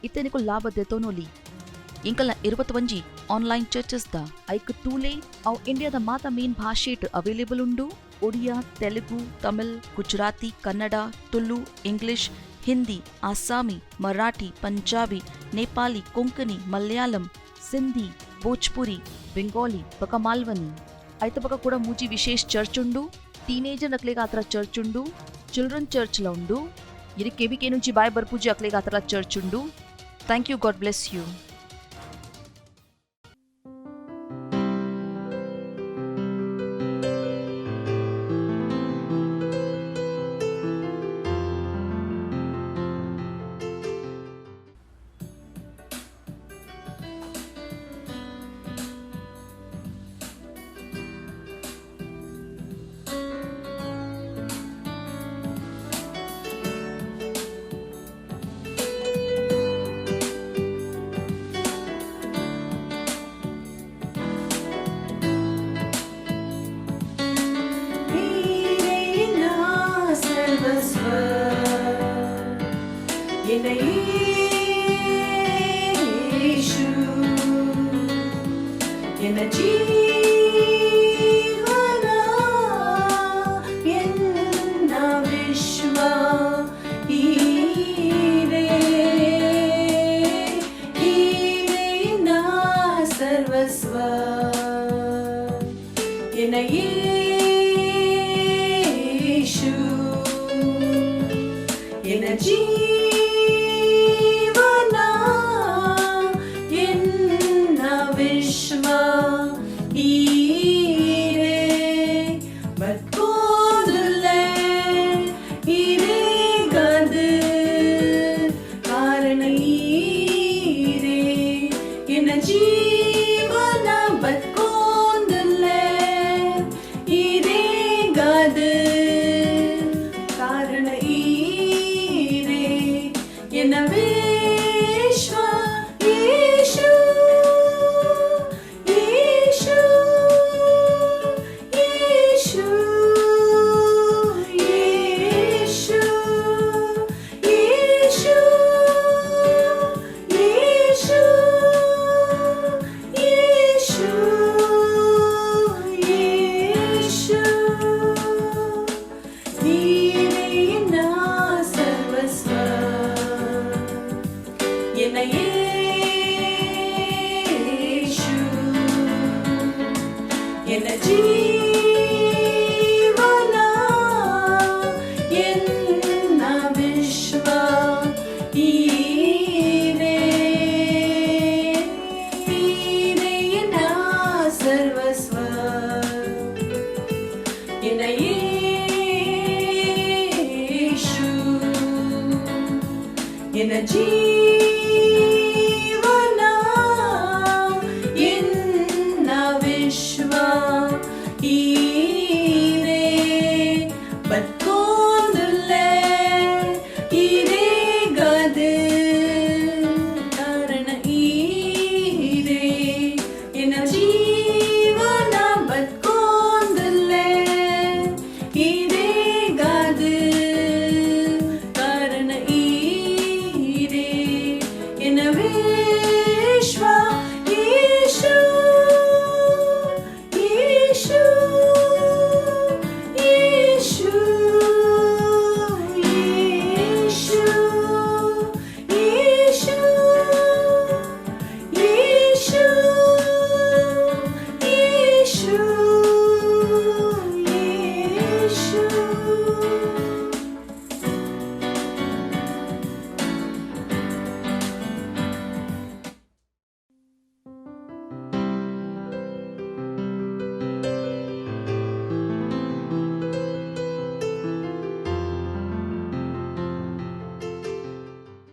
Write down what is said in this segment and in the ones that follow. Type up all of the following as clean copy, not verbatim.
इतने लाभ देतो नोली इंकल 21 ऑनलाइन चर्चेस दा ऐक टूले अव इंडिया दा माता मेन भाषे अवेलेबल उंडु ओडिया तेलुगु तमिल गुजराती कन्नड़ तुलु इंग्लिश हिंदी आसामी मराठी पंजाबी नेपाली कोंकणी मलयालम सिंधी भोजपुरी बेंगोली बका मालवनी అయితే బక కూడా మూజీ విశేష చర్చ్ ఉండు టీనేజర్ అక్లేగా అత్ర చర్చ్ ఉండు చిల్డ్రన్ చర్చ్ లో ఉండు ఇది కేబీకే నుంచి బాయ్ బర్పూజీ అక్లేగా అత్ర చర్చ్ ఉండు thank you God bless you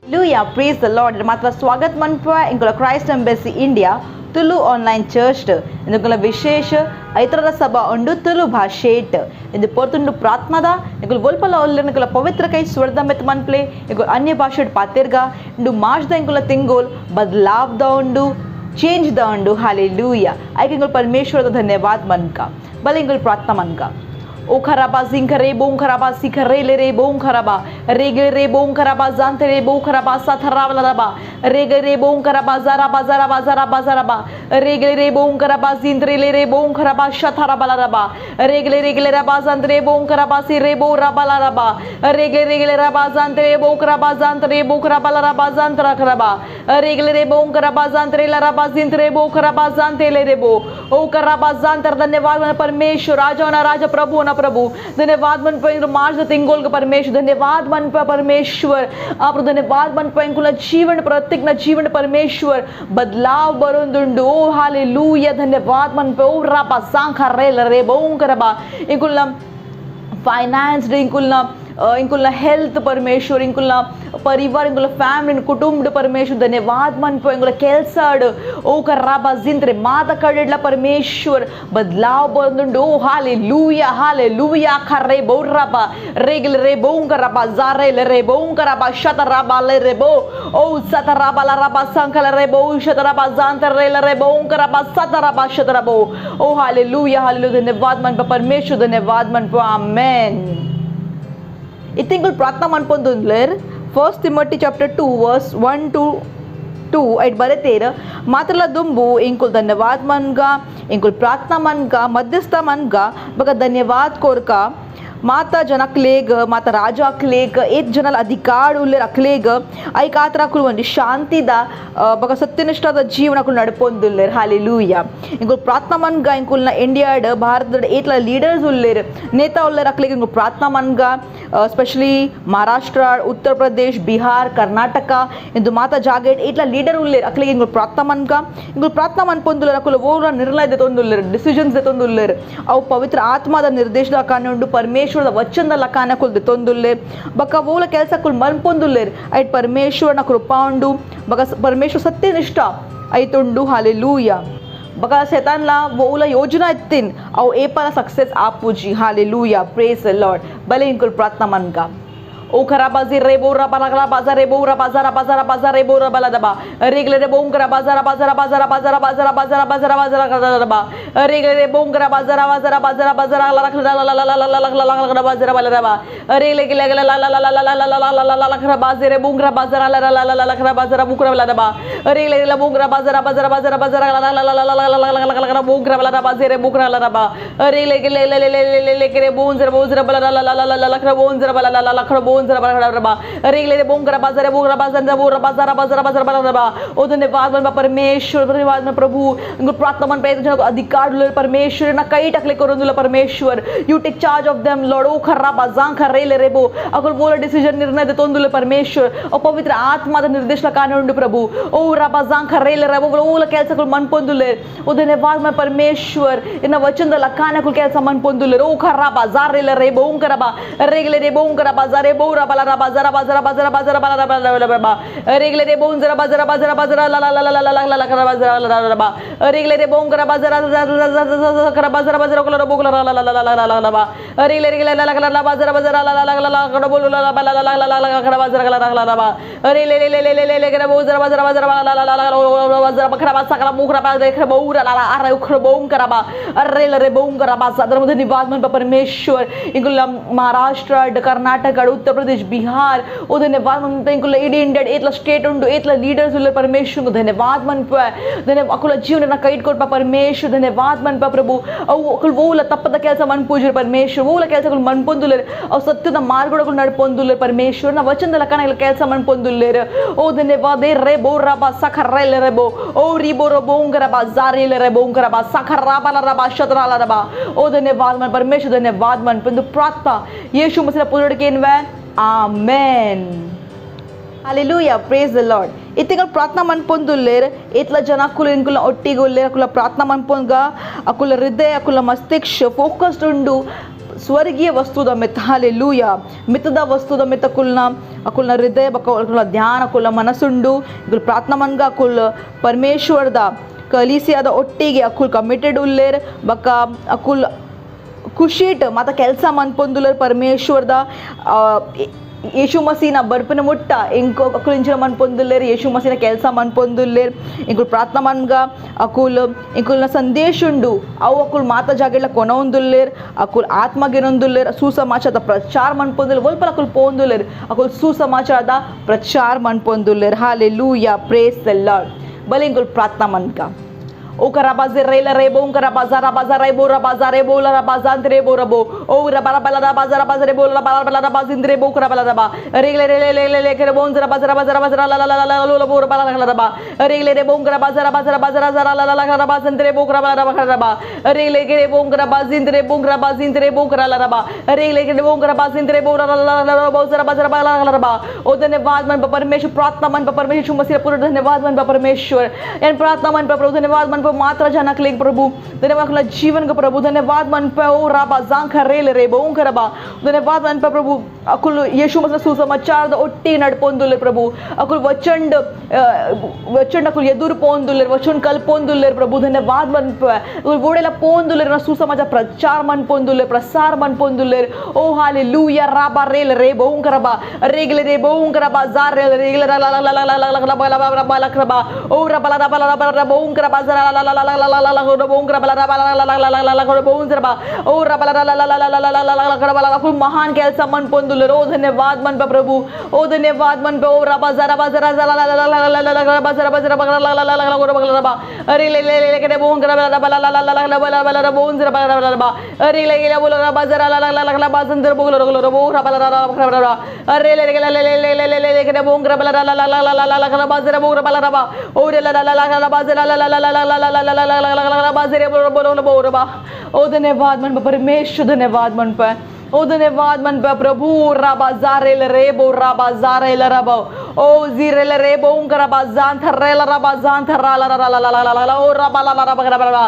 Hallelujah, praise the Lord. मात्र स्वागत मनपुआ इंकुला Christ Embassy India Tulu online church इंकुला विशेष ऐतरद सभा उंडु तुलु भाषेट इंदु पोर्तुंडु प्रार्थनादा इंकुला वोल्पला ओल्ले इंकुला पवित्र कई स्वरदमेत मनप्ले इंकुला अन्य भाषेट पातेरगा इंदु मार्च दा इंकुला तिंगोल बदलाव दा उंडु चेंज दा उंडु हालेलुया आई इंकुला परमेश्वर दा धन्यवाद मनका भले इंकुला प्रार्थना मनका O karaba zinka rebon karaba sikarele rebon karaba. Rege rebon karaba zante rebo karaba sataraba. Rege rebon karaba zaraba zaraba zaraba zaraba. Rege rebon karaba zintrele rebon karaba shataraba. Regle raba zantre bon karaba si rebo rabalaraba. Regle raba zantre bo karaba zantre bo karaba raba zantra karaba. Regle rebon karaba zantre la raba zintre bo karaba zante le rebo. O karaba zanत्र धन्यवाद मन परमेश्वर राजा ना राजा प्रभु ना प्रभु धन्यवाद मन पर मार्च तिंगोल का परमेश्वर धन्यवाद मन पर परमेश्वर आप धन्यवाद मन पर इंकुल जीवन प्रत्येक ना जीवन परमेश्वर बदलाव बरुंदुंडु ओ हालेलुया धन्यवाद मन पे ओ रापा सांखा रेल रे बों करबा इंकुल फाइनेंस इंकुल हेल्थ परमेश्वर इंकुल परिवार इंकुल फैमिली कुटुंब परमेश्वर धन्यवाद मन पे इंकुल केल्साड ओ करबा जिंत्रे माता कडेडला परमेश्वर बदलाव बंदुंडु हालेलुया हालेलुया खरे बोरबा रेगल रे बों करबा जारे रे बों करबा शतरबा ले रे बो ओ सतरबा ला रबा संकल रे बो शतरबा जानतर रे बों करबा सतरबा शतरबो ओ हालेलुया हालेलुया धन्यवाद मन पे परमेश्वर धन्यवाद मन पे आमेन इतिंकुल प्रार्थना मन पोंदुलेर 1 Timothy chapter 2 verse 1 to 2 ऐट बरेतेर मात्रला दुंबु इंकुल धन्यवाद मनगा इंकुल प्रार्थना मनगा मध्यस्थ मनगा बगा धन्यवाद कोरका माता जन अक्लेग माता राजा अक्लेग एक जनल अधिकार उल्लेर अक्लेग ऐक आतर अकुल वंदि शांतिदा बगा सत्यनिष्ठದ ಜೀವನ ಅಕುಲ್ ನಡಪೊಂದುಲ್ಲೇರ್ ಹಾಲೆಲೂಯಾ ಇಂಕುಲ್ ಪ್ರಾರ್ಥನಾ ಮನ್ಗ ಇಂಕುಲ್ನ ಇಂಡಿಯಾಡ್ ಭಾರತದ ಏತ್ಲ ಲೀಡರ್ಸ್ ಉಲ್ಲೇರ್ ನೇತಾ ಉಲ್ಲೇರ್ ಅಕ್ಲೆಗ್ ಇಂಕುಲ್ ಪ್ರಾರ್ಥನಾ ಮನ್ಗ ಸ್ಪೆಷಲಿ ಮಹಾರಾಷ್ಟ್ರ ಉತ್ತರ ಪ್ರದೇಶ್ ಬಿಹಾರ್ ಕರ್ನಾಟಕ ಇಂದು ಮಾತಾ ಜಾಗೇಟ್ ಏತ್ಲ ಲೀಡರ್ ಉಲ್ಲೇರ್ ಅಕ್ಲೆಗ್ ಇಂಕುಲ್ ಪ್ರಾರ್ಥನಾ ಮನ್ಗ ಇಂಕುಲ್ ಪ್ರಾರ್ಥನಾ ಮನ್ಪೊಂದುಲ್ಲೇರ್ ಅಕುಲ್ ಓರ ನಿರ್ಣಯ ದೆತೊಂದುಲ್ಲೇರ್ ಡಿಸಿಷನ್ಸ್ ದೆತೊಂದುಲ್ಲೇರ್ ಅವು ಪವಿತ್ರ ಆತ್ಮದ ನಿರ್ದೇಶದ ಕಾನುಂಡು परमेश्वर वचन लकान कुल देतोंदुल्लेर बका वोला केल्सा कुल मनपोंदुल्लेर ऐट परमेश्वर न कृपा उंडु बका परमेश्वर सत्यनिष्ठा ऐतुंडु हालेलुया बका शैतानला वोला योजना इत्तिन अव एपला सक्सेस आपुजी हालेलुया प्रेज द लॉर्ड भले इनकुल प्रार्थना मनका ओ खराबाजी रेबो रबाला बाजार रेबो रबाजार बाजार बाजार रेबो रबाला दबा रेगले रे बोंगरा बाजार बाजार बाजार बाजार बाजार बाजार बाजार बाजार दबा रेगले रे बोंगरा बाजार बाजार बाजार बाजार ला ला बाजार वाला दबा रेगले के ला ला ला ला ला ला ला ला ला बाजार रे बोंगरा बाजार ला ला ला ला बाजार बुकरा वाला दबा रेगले ला बोंगरा बाजार बाजार बाजार बाजार ला ला ला ला ला बोंगरा वाला दबा बाजार रे बुकरा वाला दबा रेगले के ले के बोंजर बोंजर वाला ला ला ला ला बोंजर वाला ला ला रेगले बोंगरा बाजार बोंगरा बाजार बोरा बाजार बाजार बाजार बाजार ओ धन्यवाद मन परमेश्वर धन्यवाद मन प्रभु प्रार्थना मन पे अधिकार परमेश्वर ना कई टकले करून परमेश्वर you take charge of them Lord ओ खर्रा बाजां खरेले रेबो अगर बोला डिसीजन निर्णय देतोंदुले परमेश्वर ओ पवित्र आत्मा ದ ನಿರ್ದೇಶನ ಕಾಣುಂಡು ಪ್ರಭು ಓ ರಬಾಜಾಂ ಖರೇಲೆ ರೆಬೋ ಓಲ ಕೆಲಸಗಳು ಮನ್ ಪೊಂದುಲೆ ಓ धन्यवाद मन परमेश्वर ಇನ್ನ ವಚನದ ಲಕಾನಗಳು ಕೆಲಸ ಮನ್ ಪೊಂದುಲೆ ಓ ಖರ್ರಾ ಬಾಜಾರ್ ರೆಲೆ ರೆಬೋ ಓಂಕರಬಾ ರೆಗಲೆ ರೆಬೋ ಓಂಕರ ಬಾಜಾರ್ ರೆಬೋ ರಬಲ ಬಾಜಾರ ಬಾಜಾರ ಬಾಜಾರ ಬಾಜಾರ ಬಾಜಾರ ರೆಗಲೆ ರೆಬೋ ಓಂಜರ ಬಾಜಾರ ಬಾಜಾರ ಬಾಜಾರ ಲ ಲ ಲ ಲ ಲ ಲ ಲ ಕರ ಬಾಜಾರ ಲ ಲ ಲ ರೆಗಲೆ ರೆಬೋ ಓಂಕರ ಬಾಜಾರ ಕರ ಬಾಜಾರ ಬಾಜಾರ ಕಲ ರೆಬೋ ಲ ಲ ಲ ಲ ಲ ಲ ಲ ರೆಗಲೆ ರೆಗಲೆ ಲ ಲ ಲ ಬಾಜಾರ ಬಾಜಾರ ಲ ಲ ಲ ಲ ಕರ ಬೋಲು ಲ ಲ ಲ ಲ ಲ ಲ ಕರ ಬಾಜಾರ ಲ ಲ ಲ ರೆಗಲೆ ಲೆ ಲೆ ಲೆ ಕರ ಬಾಜಾರ ಬಾಜಾರ ಬಾಜಾರ ಲ ಲ ಲ ಲ ಬಾಜಾರ ಬಕರ ಬಾಜಾರ ಕರ ಮುಖರ ಬಾಜಾರ ಕರ ಬೋರ ಲ ಲ ಅರ ಉಖರ ಬೋಂ ಕರ ಬಾ ಅರೆ ಲ ರೆ ಬೋಂ ಕರ ಬಾ ಸದರ धन्यवाद मन परमेश्वर इंकुल महाराष्ट्र कर्नाटक उत्तर प्रदेश बिहार ओ धन्यवाद मन इंकुल इडी इंडिया एतला स्टेट उंडु एतला लीडर्स उल्ले परमेश्वर को धन्यवाद मन धन्यवाद अकुल जीवन ना कईट कोट परमेश्वर धन्यवाद मन प्रभु अव अकुल वोला तಪ್ಪದ ಕೆಲಸ मन पूजर परमेश्वर वोला ಕೆಲಸ अकुल मन ಪೊಂದುಲೆ अव सत्यದ ಮಾರ್ಗಗಳು ನಡಪೊಂದುಲೆ परमेश्वर ना वचनದ ಲಕನ ಕೆಲಸ मन ಪೊಂದುಲೆ ओ धन्यवाद रे बोरा बा सखरेले रे बो ओ रिबो रो बोंगरा बा जारेले रे बोंगरा बा सखरा बाला बा शतराला बा ओ धन्यवाद मन परमेश्वर धन्यवाद मन पंदु प्रार्थना यीशु मसीह पुरडके इनवे amen hallelujah praise the Lord इतिगल प्रार्थना मन पोंदुल्लेर इतला जन अकुल इनकुल ಒಟ್ಟಿಗೊಲ್ಲೇರ್ ಅಕುಲ ಪ್ರಾರ್ಥನಾ मन पोंगा अकुल हृदय अकुल मस्तिष्क फोकस्ड उंडु ಸ್ವರ್ಗೀಯ ವಸ್ತುದ ಮೆತ್ತ ಹಾಲೆಲೂಯಾ ಮಿತದ ವಸ್ತುದ ಮೆತ್ತ ಅಕುಲ್ನ ಹೃದಯ ಬಕ ಅಕುಲ ಧ್ಯಾನ ಅಕುಲ ಮನಸ್ಸುಂಡು ಇಕುಲ್ ಪ್ರಾರ್ಥನಾ ಮನ್ಗ ಅಕುಲ್ ಪರಮೇಶ್ವರದ ಕಲಿಸಿಯಾದ ಒಟ್ಟಿಗೆ ಅಕುಲ್ ಕಮಿಟೆಡ್ ಉಲ್ಲೇರ್ ಬಕ ಅಕುಲ್ ಖುಷಿಟ್ ಮಾತ ಕೆಲಸ ಮನ್ ಪೊಂದುಲರ್ ಪರಮೇಶ್ವರದ ಯೇಸು ಮಸೀನ ಬರ್ಪಿನ ಮುಟ್ಟ ಇಂಕೊ ಅಕುಲು ಇಂಚಿನ ಮನ್ ಪೊಂದುಲ್ಲೇರು ಯೇಸು ಮಸೀನ ಕೆಲಸ ಮನ್ ಪೊಂದುಲ್ಲೇರು ಇಂಕುಲು ಪ್ರಾರ್ಥನಾ ಮನ್ಗ ಅಕುಲು ಇಂಕುಲ್ನ ಸಂದೇಶ ಉಂಡು ಅವು ಅಕುಲು ಮಾತ ಜಾಗೆಲ್ಲ ಕೊನೊಂದುಲ್ಲೇರು ಅಕುಲು ಆತ್ಮಗೆನೊಂದುಲ್ಲೇರು ಸುಸಮಾಚಾರದ ಪ್ರಚಾರ ಮನ್ ಪೊಂದುಲ್ಲೇರು ಒಲ್ಪಲ ಅಕುಲು ಪೋಂದುಲ್ಲೇರು ಅಕುಲು ಸುಸಮಾಚಾರದ ಪ್ರಚಾರ ಮನ್ ಪೊಂದುಲ್ಲೇರು ಹಾಲೆಲೂಯಾ ಪ್ರೇಸ್ ದ ಲಾರ್ಡ್ ಬಲೆ ಇಂಕುಲು ಪ್ರಾರ್ಥನಾ ಮನ್ಕ O karabaze rela rebo un karabazara bazara rebo rabazare bola rabazandre borabo o rabala bala rabazara bazare bola bala bala rabazindre bo karabala raba regle le kere bon zara bazara bazara bazara la la la la la bo rabala raba regle rebo un karabazara bazara bazara zara la la la rabazindre bo karabala raba regle kere bon karabazindre bo karala raba regle kere bon karabazindre bo la la la bo zara bazara bala raba o धन्यवाद मन परमेश्वर प्रार्थना मन परमेश्वर मसीह पूरा धन्यवाद मन परमेश्वर एन प्रार्थना मन प्रभु धन्यवाद मन मात्रा जनक लेग प्रभु धन्यवाद खुला जीवन का प्रभु धन्यवाद मन पे ओ राबा जांख रेल रे बों करबा धन्यवाद मन पे प्रभु अकुल यीशु मसीह सुसमाचार द ಒಟ್ಟಿ ನಡ್ಪೊಂದುಲ್ಲೆ ಪ್ರಭು ಅಕುಲ್ ವಚಂಡ್ ಅಕುಲ್ ಎದುರು ಪೋಂದುಲ್ಲೆ ವಚನ್ ಕಲ್ ಪೋಂದುಲ್ಲೆ ಪ್ರಭು धन्यवाद मन पे ಗೋಡೆಲ ಪೋಂದುಲ್ಲೆ ನ ಸುಸಮಾಚಾರ ಪ್ರಚಾರ मन ಪೋಂದುಲ್ಲೆ ಪ್ರಸಾರ मन ಪೋಂದುಲ್ಲೆ ಓ ಹಾಲೆಲೂಯಾ ರಾಬಾ ರೇಲ್ ರೆ बों करबा रेगले रे बों करबा जार रे रेगले ला ला ला ला ला ला ला करबा ओ रबा ला ला बों करबा जार ला ला ला ला ला ला बों करबा ला ला ला बों करबा ओ रबा ला ला ला ला ला करबा ला कुल महान ಕೆಲಸ मन ಪೊಂದುಲ್ಲೆ ओ धन्यवाद मन पे प्रभु ओ धन्यवाद मन पे ओ रबा जार ला ला ला ला ला रबा जार ला ला ला रबा अरे ले ले ले के बों करबा ला ला ला ला ला बों जार रबा अरे ले ले बोल रबा जार ला ला ला ला बाजंदर बोल रो रबा ला अरे ले ले ले ले ले ले ले के बों करबा ला ला ला ला ला ला बाजर बों रबा ला रबा ओ रे ला ला ला ला बाजर ला ला ला ला बाजर बोल रबा ओ धन्यवाद मन परमेश्वर धन्यवाद मन पे ओ धन्यवाद मन पे प्रभु रबा जारेल रे बो रबा जारेल रबा ओ जीरेल रे बो उनका रबा जान थरेल रबा जान थरा ला ला ला ला ला ला ओ रबा ला रबा रबा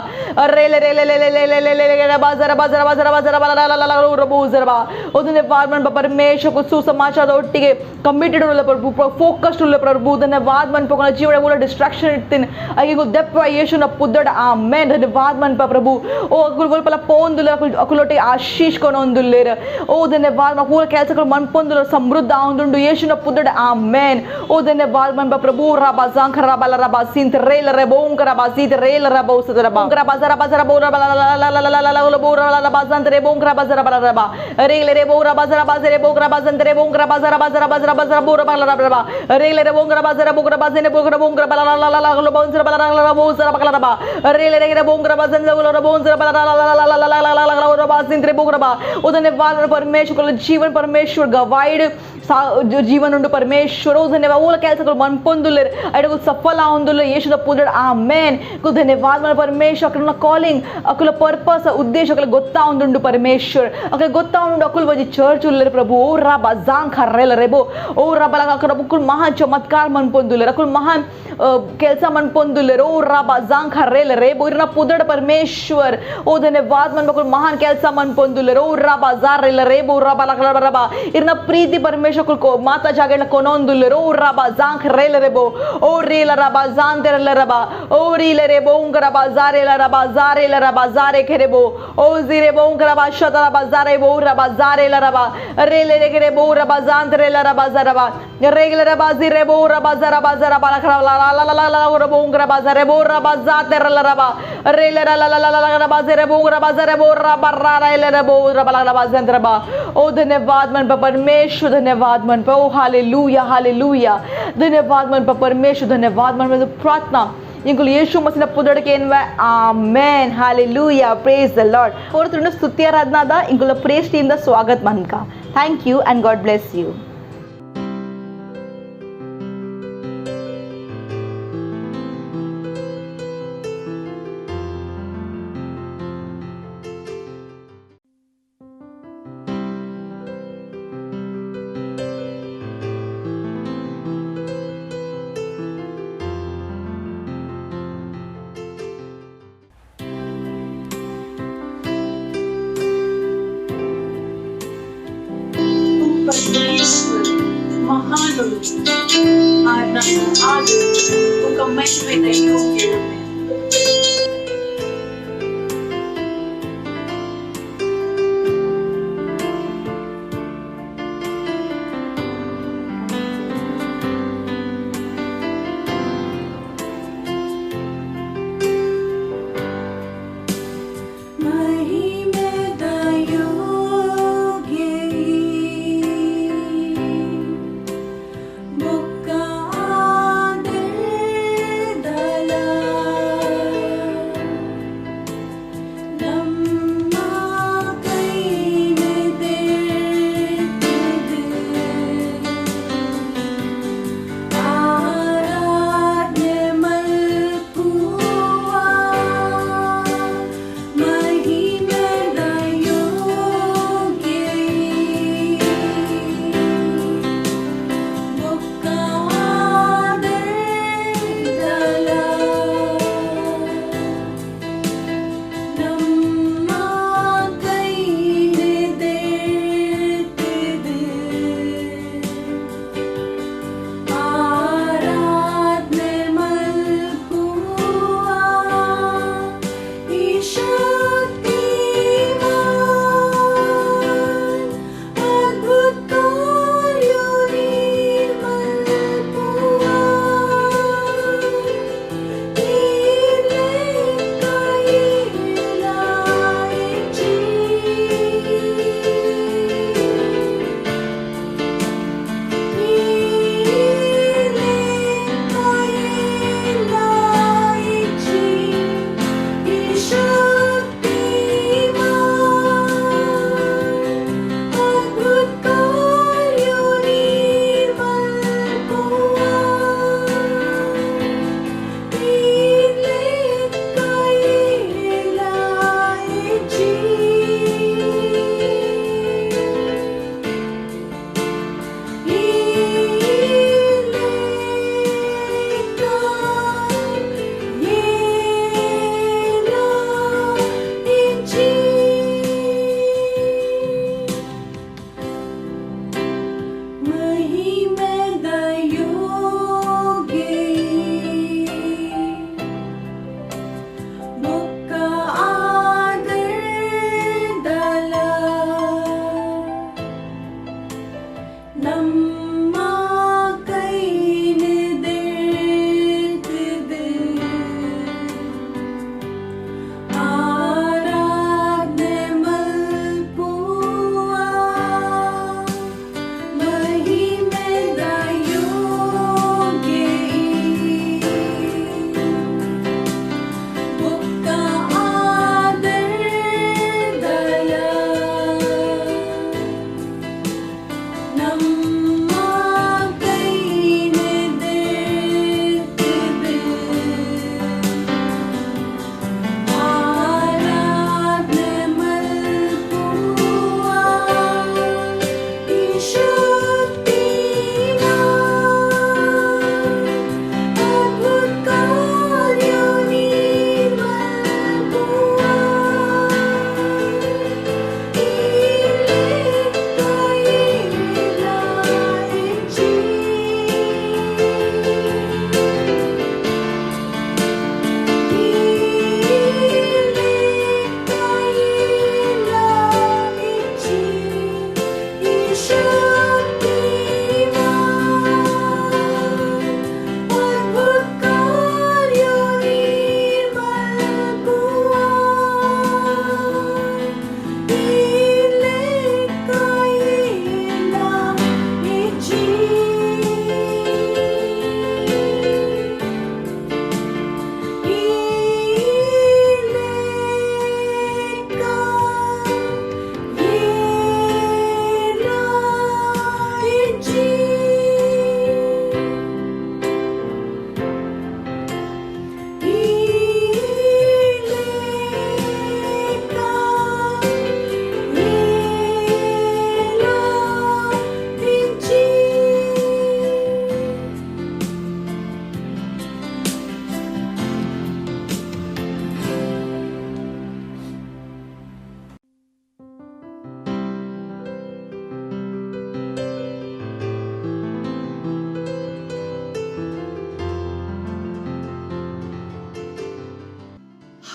रे ले ले ले ले ले ले ले ले ले बाजार बाजार बाजार बाजार ला ला ला ला रबो जरबा ओ धन्यवाद मन पे परमेश्वर को सुसमाचार ಒಟ್ಟಿಗೆ ಕಮಿಟೆಡ್ ಉಳ್ಳ ಪ್ರಭು ಫೋಕಸ್ಡ್ ಉಳ್ಳ ಪ್ರಭು धन्यवाद मन पे ಜೀವನ ಉಳ್ಳ ಡಿಸ್ಟ್ರಾಕ್ಷನ್ ಇರ್ತೀನಿ ಅಗಿಗು ದೆಪ್ಪ ಯೇಸುನ ಪುದ್ದಡ ಆಮೆನ್ धन्यवाद मन पे प्रभु ओ ಅಕುಲ್ ಪಲ ಪೋಂದುಲ ಅಕುಲೊಟ್ಟಿ ಆಶೀಶ್ ಕೊನೊಂದುಲ್ಲೇರ ओ धन्यवाद मन पूरा ಕೆಲಸಗಳು मन ಪೊಂದುಲ ಸಮೃದ್ಧ ಆಂದುಂಡು ಯೇಸುನ ಪುದ್ದಡ ಆಮೆನ್ ओ धन्यवाद मन पे प्रभु रबा जांख रबा ला रबा सिंत रेल रे बों करबा सीत रेल रबा उस रबा करबा जरा बाजार बों रबा ला ला ला ला ला ला बों रबा जांत रे बों करबा जरा बा रबा रेल रे बों रबा जरा बाजार बों करबा जांत रे बों करबा जरा बाजार बाजार बाजार बों रबा ला रबा रेल रे बों करबा जरा बों करबा जने बों करबा ला ला ला ला बों जरा बा ला ला बों जरा बा रबा रेल रे बों करबा जने बों जरा बा ला ला ला ला ला ला ला रबा सिंत रे बों रबा ओ धन्यवाद परमेश्वर को जीवन परमेश्वर गवाइड जीवन उंडु परमेश्वर ओ धन्यवाद ओला ಕೆಲಸಗಳು मन ಪೊಂದುಲ್ಲೆ ಅಡಗು ಸಫಲ ಆಂದುಲ್ಲೆ ಯೇಸುದ ಪುದಡ ಆಮೆನ್ को धन्यवाद मन परमेश्वर अकल कॉलिंग अकल पर्पस उद्देश्य अकल ಗೊತ್ತಾ ಆಂದುಂಡು परमेश्वर अकल ಗೊತ್ತಾ ಆಂದುಂಡು अकल वजी चर्च उल्ले प्रभु ओ रबा जांग खरेल रेबो ओ रबा लगा अकल अकल महान चमत्कार मन ಪೊಂದುಲ್ಲೆ अकल महान ಕೆಲಸ मन ಪೊಂದುಲ್ಲೆ ओ रबा जांग खरेल रेबो इरना पुदड परमेश्वर ओ धन्यवाद मन अकल महान ಕೆಲಸ मन ಪೊಂದುಲ್ಲೆ ओ रबा जारेल रेबो रबा लगा रबा इरना प्रीति परमेश्वर को माता जागेला कोनोंदुल्ले ओ रबा जांग रेल रेबो ओ रील रबा जानतेरल रबा ओ रील रेबो उंगरा बाजारे ला रबा जारे ला रबा जारे खेरेबो ओ जीरे बो उंगरा बा शतरा बाजारे बो रबा जारे ला रबा रेले रे खेरे बो रबा जानतेरे ला रबा जरबा रेगल रबा जीरे बो रबा जरा बाजारा बाला खरा ला ला ला ला ला रबो उंगरा बाजारे बो रबा जातेर ला रबा रेले ला ला ला ला ला रबा जीरे बो उंगरा बाजारे बो रबा रा रे रबो रबा ला रबा जंत्रबा ओ धन्यवाद मन पे परमेश्वर धन्यवाद मन पे ओ हालेलुया हालेलुया धन्यवाद मन पे परमेश्वर धन्यवाद मन पे प्रार्थना इंकुल यीशु मसीह पुदड़के amen hallelujah praise the Lord और तुरंत स्तुति आराधना दा इंकुल प्रेज टीम दा स्वागत मन का thank you and God bless you परमेश्वर महान आदर ఒక మహిమైన యోగ్యుడు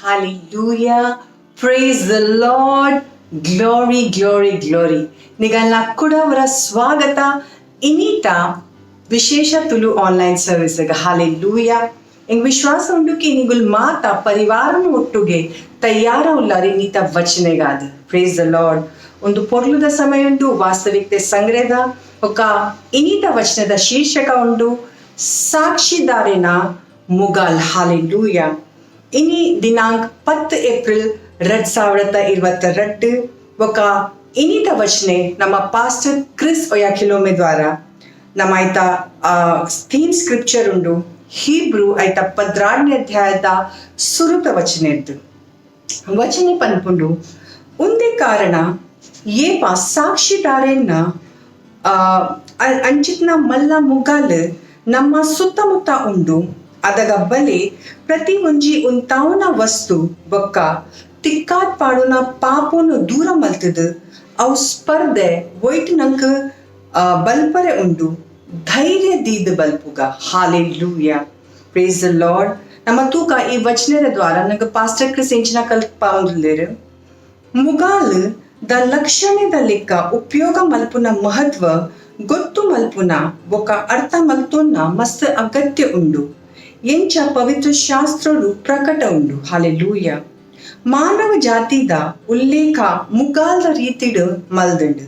Hallelujah. Praise the Lord. Glory, glory, glory. ನಿಗಲ್ನ ಕುಡವರ ಸ್ವಾಗತ ಇನ್ನೀಟ ವಿಶೇಷ ತುಳು ಆನ್ಲೈನ್ ಸರ್ವಿಸ್ಗೆ ಹಾಲೆಲೂಯ. ಎಂಗ್ ವಿಶ್ವಾಸ ಉಂಡು ಕಿ ನಿಗುಲ್ ಮಾತ ಪರಿವಾರನ ಒಟ್ಟುಗೆ ತಯಾರ ಉಲ್ಲಾರಿ ನೀತ ವಚನೆಗಾದ. Praise the Lord. ಒಂದು ಪೊರ್ಲುದ ಸಮಯ ಉಂಡು ವಾಸ್ತವಿಕತೆ ಸಂಗ್ರಹದ ఒక ಇನ್ನೀಟ ವಚನದ ಶೀರ್ಷಕ ಉಂಡು ಸಾಕ್ಷಿದಾರಿನ ಮುಗಾಲ್. ಹಾಲೆಲೂಯ. ಇನಿ ದಿನಾಂಕ 10 ಏಪ್ರಿಲ್ 2022 ఒక ಇನ್ನೀಟ ವಚನೆ ನಮ್ಮ ಪಾಸ್ಟರ್ ಕ್ರಿಸ್ ಒಯಾಖಿಲೋಮೆ ದ್ವಾರ ನಮ್ಮ ಆಯ್ತ ಥೀಮ್ ಸ್ಕ್ರಿಪ್ಚರ್ ಉಂಡು ಹೀಬ್ರೂ ಆಯ್ತ 16ನೇ ಅಧ್ಯಾಯದ ಸುರುತ ವಚನೆ ಇದ್ದು ವಚನೆ ಪನ್ಪುಂಡು ಒಂದೇ ಕಾರಣ ಏಪ ಸಾಕ್ಷಿದಾರೆನ್ನ ಅಂಚಿತ್ನ ಮಲ್ಲ ಮುಗಾಲ್ ನಮ್ಮ ಸುತ್ತಮುತ್ತ ಉಂಡು. ಅದಗ ಬಲೆ ಪ್ರತಿ ಒಂಜಿ ಉಂತಾವನ ವಸ್ತು ಬೊಕ್ಕ ತಿಕ್ಕಾತ್ ಪಾಡುನ ಪಾಪುನು ದೂರ ಮಲ್ತದ ಅವು ಸ್ಪರ್ಧೆ ಒಯ್ಟ್ ನಂಕ ಬಲ್ಪರೆ ಉಂಡು ಧೈರ್ಯ ದೀದ ಬಲ್ಪುಗ. ಹಾಲೆಲೂಯ. Praise the Lord. ನಮ್ಮ ತೂಕ ಈ ವಚನದ ದ್ವಾರ ನಂಗೆ ಪಾಸ್ಟರ್ ಕ್ರಿಸ್ ಎಂಚಿನ ಕಲ್ಪಾಂದ್ಲೇರು ಮುಗಾಲ್ ದ ಲಕ್ಷಣದ ಲೆಕ್ಕ ಉಪಯೋಗ ಮಲ್ಪುನ ಮಹತ್ವ ಗೊತ್ತು ಮಲ್ಪುನ ಬೊಕ್ಕ ಅರ್ಥ ಮಲ್ತೋನ್ನ ಮಸ್ತ್ ಅಗತ್ಯ ಉಂಡು. ಎಂಚ ಪವಿತ್ರ ಶಾಸ್ತ್ರಡು ಪ್ರಕಟ ಉಂಡು. ಹಾಲೆಲೂಯ. ಮಾನವ ಜಾತಿದ ಉಲ್ಲೇಖ ಮುಗಾಲ್ದ ರೀತಿಡು ಮಲ್ದಂಡು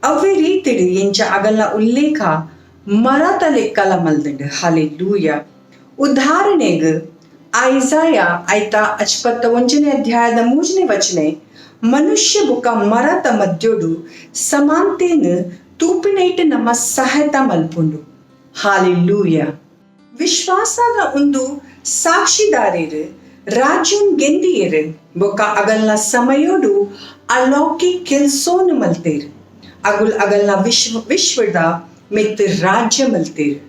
ಅವೇ ರೀತಿಡು ಎಂಚ ಅಗಲ್ನ ಉಲ್ಲೇಖ ಮರತ ಲೆಕ್ಕಲ ಮಲ್ದಂಡು. ಹಾಲೆಲೂಯ. ಉದಾಹರಣೆಗೆ ಐಸಾಯ ಆಯ್ತ 51ನೇ ಅಧ್ಯಾಯದ 3ನೇ ವಚನೆ ಮನುಷ್ಯ ಬುಕ ಮರತ ಮಧ್ಯೋಡು ಸಮಾಂತೇನ ತೂಪಿನೈಟ್ ನಮ್ಮ ಸಹಾಯತ ಮಲ್ಪುಂಡು. ಹಾಲೆಲೂಯ. ವಿಶ್ವಾಸದ ಒಂದು ಸಾಕ್ಷಿದಾರೇರು ರಾಜ್ಯನ್ ಗೆಂದಿಯರು ಬೊಕ್ಕ ಅಗಲ್ನ ಸಮಯೋಡು ಅಲೌಕಿಕ ಕೆಲ್ಸೋನ್ ಮಲ್ತೇರು. ಅಗಲ್ನ ವಿಶ್ವದ ಮೆತ್ತ ರಾಜ್ಯ ಮಲ್ತೇರು.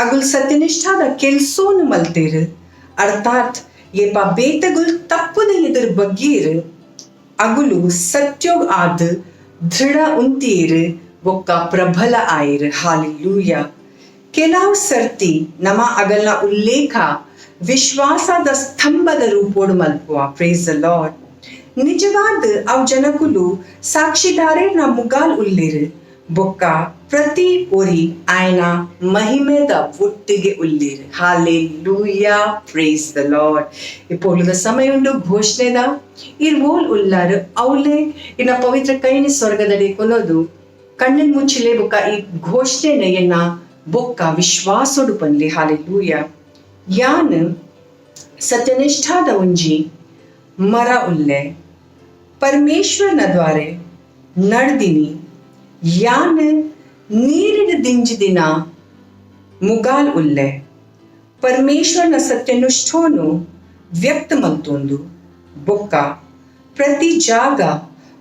ಅಗುಲ್ ಸತ್ಯನಿಷ್ಠಾದ ಕೆಲ್ಸೋನ್ ಮಲ್ತೇರು. ಅರ್ಥಾತ್ ಏಪ ಬೇತಗುಲ್ ತಪ್ಪುದ ಎದುರು ಬಗ್ಗೀರು ಅಗುಲು ಸತ್ಯೋಗ್ ಆದ ದೃಢ ಉಂತೀರು ಬೊಕ್ಕ ಪ್ರಬಲ ಆಯಿರು. ಹಾಲೆಲೂಯ. ಕೆಲವು ಸರ್ತಿ ನಮ್ಮ ಅಗಲ್ನ ಉಲ್ಲೇಖ ವಿಶ್ವಾಸದ ಸ್ತಂಭದ ರೂಪೋಡು ಮಲ್ಪುವ. Praise the Lord. ನಿಜವಾದ ಅವ್ ಜನಕುಲು ಸಾಕ್ಷಿದಾರೇರ್ನ ಮುಗಾಲ್ ಉಲ್ಲಿರು ಬೊಕ್ಕ ಪ್ರತಿ ಒರಿ ಆಯ್ನ ಮಹಿಮೆದ ಒಟ್ಟಿಗೆ ಉಲ್ಲಿರು. ಹಾಲೆಲೂಯ. Praise the Lord. ಇಪ್ಪೊಲುದ ಸಮಯ ಉಂಡು ಘೋಷಣೆದ ಇರ್ವೋಲ್ ಉಲ್ಲಾರು ಅವಲೇ ಇನ್ನ ಪವಿತ್ರ ಕೈನಿ ಸ್ವರ್ಗದಡಿ ಕೊನೋದು ಕಣ್ಣಿನ ಮುಚ್ಚಿಲೆ ಬೊಕ್ಕ ಈ ಘೋಷಣೆಯನ್ನ ಬೊಕ್ಕ ವಿಶ್ವಾಸೋಡು ಪನ್ಲಿ. ಹಾಲೆಲೂಯ. ಯಾನ್ ಸತ್ಯನಿಷ್ಠಾದ ಒಂಜಿ ಮರ ಉಲ್ಲೆ ಪರಮೇಶ್ವರನ ದ್ವಾರೆ ನಡ್ದಿನಿ. ಯಾನ್ ನೀರಿನ ದಿಂಜಿದಿನ ಮುಗಾಲ್ ಉಲ್ಲೆ ಪರಮೇಶ್ವರನ ಸತ್ಯನುಷ್ಠೋನು ವ್ಯಕ್ತಮಲ್ತೊಂದು ಬೊಕ್ಕ ಪ್ರತಿ ಜಾಗ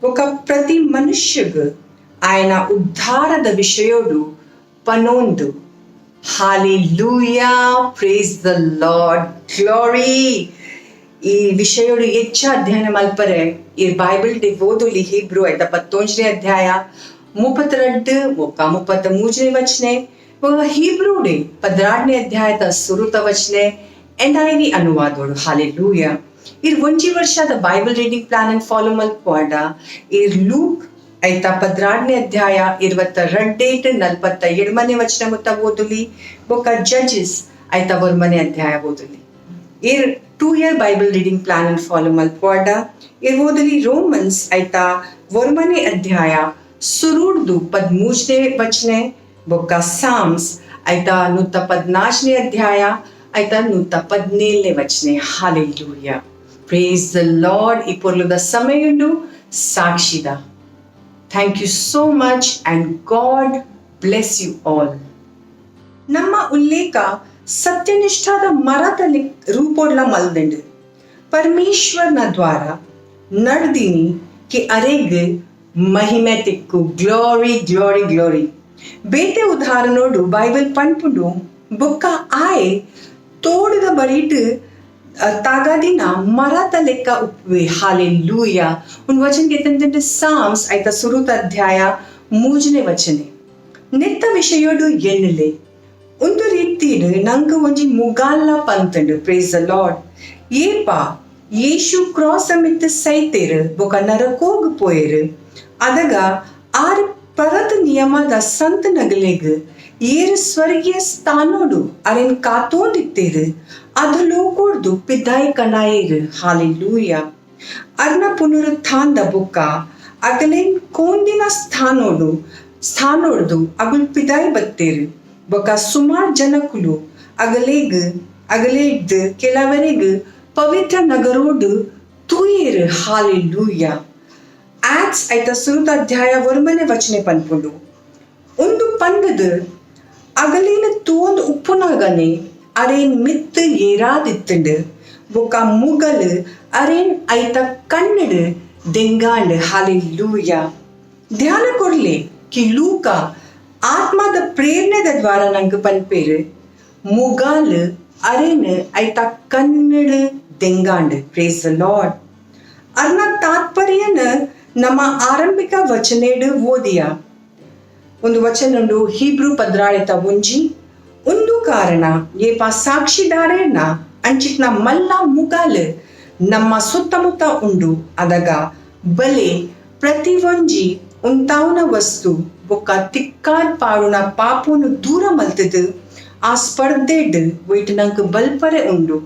ఒక ప్రతి మనుష్యకు ఆయన ఉద్ధాರದ విషయోడు పనోందు hallelujah praise the Lord glory ಈ ವಿಷಯೋಡು ಹೆಚ್ಚು ಅಧ್ಯಯನ ಮಲ್ಪರೆ ಈ ಬೈಬಲ್ ಡೆ ಓದುಲಿ ಹೀಬ್ರೂ ಐತ 11ನೇ ಅಧ್ಯಾಯ 32 ಒಕ್ಕ 33ನೇ ವಚನೆ ಹೀಬ್ರೂ ಡೆ 16ನೇ ಅಧ್ಯಾಯದ ಸುರುತ ವಚನೆ NIV ಅನುವಾದೋಡು ಹల్లೆಲೂಯಾ ಇರ್ ಒಂಜಿ ವರ್ಷದ ಬೈಬಲ್ ರೀಡಿಂಗ್ ಪ್ಲಾನ್ ಅನ್ನು ಫಾಲೋ ಮಲ್ಪುವಾಡ ಇರ್ ಲೂಕ್ ಐತ 16ನೇ ಅಧ್ಯಾಯ 22 47ನೇ ವಚನ ಮುತ್ತ ಓದುಲಿ ಬೊಕ್ಕ ಜಡ್ಜಸ್ ಐತ 1ನೇ ಅಧ್ಯಾಯ ಓದುಲಿ ಇರ್ 2 year ಬೈಬಲ್ ರೀಡಿಂಗ್ ಪ್ಲಾನ್ ಅನ್ನು ಫಾಲೋ ಮಲ್ಪುವಾಡ ಇರ್ ಓದುಲಿ ರೋಮನ್ಸ್ ಐತ 1ನೇ ಅಧ್ಯಾಯ ಸುರುಡ್ದು 13ನೇ ವಚನೆ ಬೊಕ್ಕ ಸಾಮ್ಸ್ ಐತ 14ನೇ ಅಧ್ಯಾಯ ಐತ 17ನೇ ವಚನೆ ಹಲ್ಲೆಲೂಯಾ Praise the Lord. ಇಪ್ಪೊರ್ಲುದ ಸಮಯುಂಡು ಸಾಕ್ಷಿದ. Thank you so much and God bless you all. ನಮ್ಮ ಉಲ್ಲೇಖ ಸತ್ಯನಿಷ್ಠಾದ ಮರದಲ್ಲಿ ರೂಪೋಡ್ಲ ಮಲ್ದಂಡು ಪರಮೇಶ್ವರನ ದ್ವಾರ ನಡ್ದಿನಿ ಕೆ ಅರೆಗ್ ಮಹಿಮೆ ತಿಕ್ಕು ಗ್ಲೋರಿ ಗ್ಲೋರಿ ಗ್ಲೋರಿ ಬೇತೆ ಉದಾಹರಣೋಡು ಬೈಬಲ್ ಪಂಪುಂಡು ಬೊಕ್ಕ ಆಯೆ ತೋಡದ ಬರೀಟ್ तागादिना मराता ಲೆಕ್ಕ ಉಪ್ಪುವೆ हालेलूया उन वचन केतंदे साम्स ಐತ ಸುರುತ ಅಧ್ಯಾಯ 3ನೇ ವಚನೆ ನೆತ್ತ ವಿಷಯೋಡು ಎನ್ನಲೆ ಒಂದು ರೀತಿಡ್ ನಂಗೆ ಒಂಜಿ ಮುಗಾಲ್ಲ ಪಂತಂಡು ಪ್ರೇಸ್ ದ ಲಾರ್ಡ್ ಏಪ ಯೇಸು ಕ್ರಾಸ್ ಮಿತ್ ಸೈತೇರು ಬೊಕ ನರಕೋಗ್ ಪೋಯರು ಅದಗ ಆರ್ ಪರತ ನಿಯಮದ ಸಂತ ನಗಲೆಗ್ ಏರು ಸ್ವರ್ಗೀಯ ಸ್ಥಾನೋಡು ಅರೆನ್ ಕಾತೋಂದಿತ್ತೇರು ಅದು ಲೋಕೋಡ್ದು ಪಿದಾಯಿ ಕನಾಯೇರು ಹಾಲೆಲೂಯಾ ಅರ್ನ ಪುನರುತ್ಥಾನದ ಬುಕ್ಕ ಅಗಲೇನ್ ಕೋಂದಿನ ಸ್ಥಾನೋಡ್ದು ಅಗುಲ್ ಪಿದಾಯಿ ಬತ್ತೇರು ಬೊಕ ಸುಮಾರ್ ಜನಕುಲು ಅಗಲೇಗ್ ಕೆಲವರೆಗ್ ಪವಿತ್ರ ನಗರೋಡು ತೂಯೇರು ಹಾಲೆಲೂಯಾ ಆಕ್ಟ್ಸ್ ಐತ ಸುರುತ ಅಧ್ಯಾಯ 1ನೇ ವಚನೆ ಪನ್ಪುಂಡು ಒಂದು ಪಂಡದ ಅಗಲಿನ ತೂಂದು ಉಪ್ಪುನಾಗನೆ ಅರೇನ್ ಮಿತ್ತು ಏರಾದಿತ್ತಂಡು ಬೊಕ ಮುಗಲ್ ಅರೇನ್ ಐತ ಕನ್ನಡ ದೆಂಗಾಂಡ್ ಹಾಲೆಲೂಯಾ ಧ್ಯಾನ ಕೊರ್ಲೆ ಕಿ ಲೂಕ ಆತ್ಮದ ಪ್ರೇರಣೆದ ದ್ವಾರ ನಂಗೆ ಪನ್ಪೇರು ಮುಗಾಲ್ ಅರೇನ್ ಐತ ಕನ್ನಡ ದೆಂಗಾಂಡ್ ಪ್ರೇಸ್ ದ ಲಾರ್ಡ್ ಅರ್ನ ತಾತ್ಪರ್ಯನ ನಮ್ಮ ಆರಂಭಿಕ ವಚನೇಡು ಓದಿಯ ಒಂದು ವಚನ ಉಂಡು ಹೀಬ್ರೂ 16 ಒಂದು ಕಾರಣ ಏಪ ಸಾಕ್ಷಿದಾರೇನ ಅಂಚಿತ್ನ ಮಲ್ಲ ಮುಗಾಲ್ ನಮ್ಮ ಸುತ್ತಮುತ್ತ ಉಂಡು ಅದಗ ಬಲೆ ಪ್ರತಿ ಒಂಜಿ ಉಂತಾವುನ ವಸ್ತು ಬೊಕ್ಕ ತಿಕ್ಕಾದ್ ಪಾಡುನ ಪಾಪುನು ದೂರ ಮಲ್ತದು ಆ ಸ್ಪರ್ಧೆಡ್ ವೈಟ್ ನಂಗೆ ಬಲ್ಪರೆ ಉಂಡು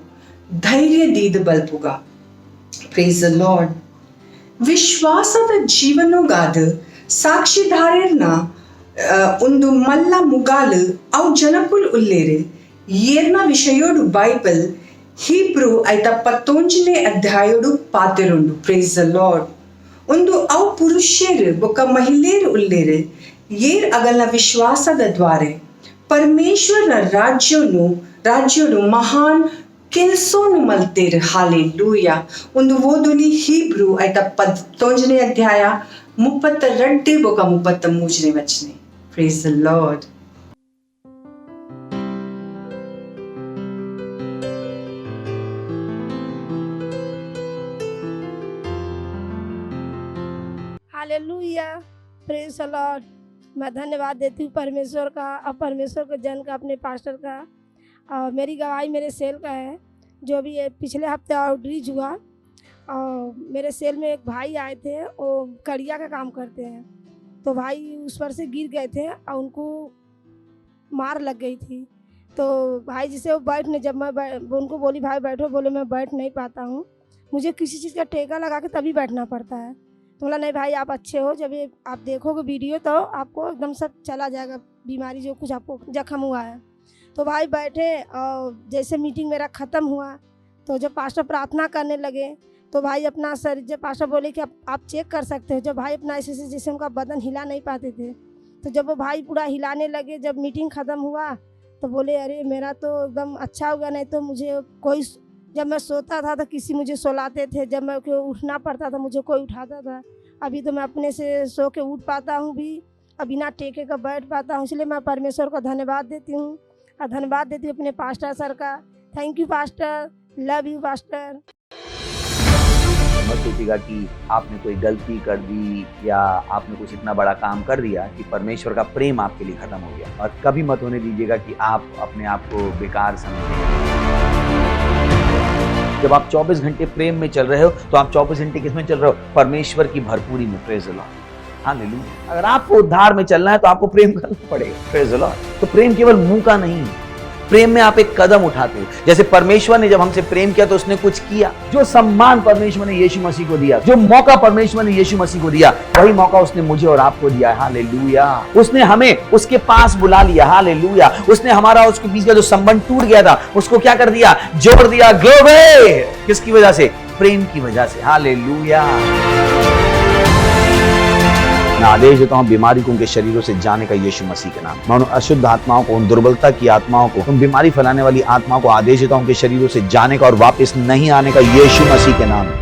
ಧೈರ್ಯ ದೀದ ಬಲ್ಪುಗ ಪ್ರೇಸ್ ದ ಲಾರ್ಡ್ ವಿಶ್ವಾಸದ ಜೀವನೋಗಾದ ಸಾಕ್ಷಿದಾರೇರ್ನ ಒಂದು ಮಲ್ಲ ಮುಗಾಲ್ ಅವು ಜನಕುಲ್ ಉಲ್ಲೇರು ಏರ್ನ ವಿಷಯೋಡು ಬೈಬಲ್ ಹೀಬ್ರೂ ಐತ 11ನೇ ಅಧ್ಯಾಯೋಡು ಪಾತೆರುಂಡು ಪ್ರೇಸ್ ದ ಲಾರ್ಡ್ ಒಂದು ಅವು ಪುರುಷೇರು ಬೊಕ್ಕ ಮಹಿಳೆಯರು ಉಲ್ಲೇರು ಏರ್ ಅಗಲ್ನ ವಿಶ್ವಾಸದ ದ್ವಾರೆ ಪರಮೇಶ್ವರನ ರಾಜ್ಯೋಡು ಮಹಾನ್ ಕೆಲ್ಸೋನು ಮಲ್ತೇರು ಹಾಲೆಲೂಯಾ ಒಂದು ಓದುಲಿ ಹೀಬ್ರೂ ಐತ 11ನೇ ಅಧ್ಯಾಯ 32 ಬೊಕ 33ನೇ ವಚನೆ Praise the Lord. Hallelujah praise the Lord मैं धन्यवाद देती हूँ परमेश्वर का और परमेश्वर के जन का अपने पास्टर का और मेरी गवाही मेरे सेल का है जो भी ये पिछले हफ्ते आउटरीच हुआ और मेरे सेल में एक भाई आए थे वो कड़िया का काम करते हैं तो भाई उस पर से गिर गए थे और उनको मार लग गई थी तो भाई जिसे वो बैठ नहीं जब मैं उनको बोली भाई बैठो बोले मैं बैठ नहीं पाता हूँ मुझे किसी चीज़ का ठेका लगा के तभी बैठना पड़ता है तो बोला नहीं भाई आप अच्छे हो जब ये आप देखोगे वीडियो तो आपको एकदम सब चला जाएगा बीमारी जो कुछ आपको जख्म हुआ है तो भाई बैठे और जैसे मीटिंग मेरा ख़त्म हुआ तो जब पास्टर प्रार्थना करने लगे तो भाई अपना शरीर जब पास्टर बोले कि आप चेक कर सकते हो जब भाई अपना ऐसे जैसे उनका बदन हिला नहीं पाते थे तो जब वो भाई पूरा हिलाने लगे, जब मीटिंग ख़त्म हुआ तो बोले अरे मेरा तो एकदम अच्छा होगा, नहीं तो मुझे कोई, जब मैं सोता था तो किसी मुझे सुलाते थे, जब मैं को उठना पड़ता था मुझे कोई उठाता था। अभी तो मैं अपने से सो के उठ पाता हूँ भी, और बिना टेके का बैठ पाता हूँ। इसलिए मैं परमेश्वर को धन्यवाद देती हूँ, और धन्यवाद देती हूँ अपने पास्टर सर का। Thank you pastor, love you pastor. मत सोचिएगा कि आपने कोई गलती कर दी या आपने कुछ इतना बड़ा काम कर दिया कि परमेश्वर का प्रेम आपके लिए खत्म हो गया, और कभी मत होने दीजिएगा कि आप अपने आप को बेकार समझें। जब आप 24 घंटे प्रेम में चल रहे हो तो आप 24 घंटे किसमें चल रहे हो? परमेश्वर की भरपूरी में। Praise the Lord, hallelujah. अगर आपको उद्धार में चलना है तो आपको प्रेम करना पड़ेगा। Praise the Lord. तो प्रेम केवल मुंह का नहीं है, प्रेम में आप एक कदम उठाते हो। जैसे परमेश्वर ने जब हमसे प्रेम किया तो उसने कुछ किया। जो सम्मान परमेश्वर ने यीशु मसीह को दिया, जो मौका परमेश्वर ने यीशु मसीह को दिया, वही मौका उसने मुझे और आपको दिया है। हालेलुया। उसने हमें उसके पास बुला लिया। हालेलुया। उसने हमारा उसके बीच का जो संबंध टूट गया था उसको क्या कर दिया? जोड़ दिया। ग्लोरी। किसकी वजह से? प्रेम की वजह से। हालेलुया। मैं आदेश देता हूं बीमारी को उनके शरीरों से जाने का यीशु मसीह के नाम। मैं उन अशुद्ध आत्माओं को, उन दुर्बलता की आत्माओं को, उन बीमारी फैलाने वाली आत्माओं को आदेश देता हूं उनके शरीरों से जाने का और वापस नहीं आने का यीशु मसीह के नाम।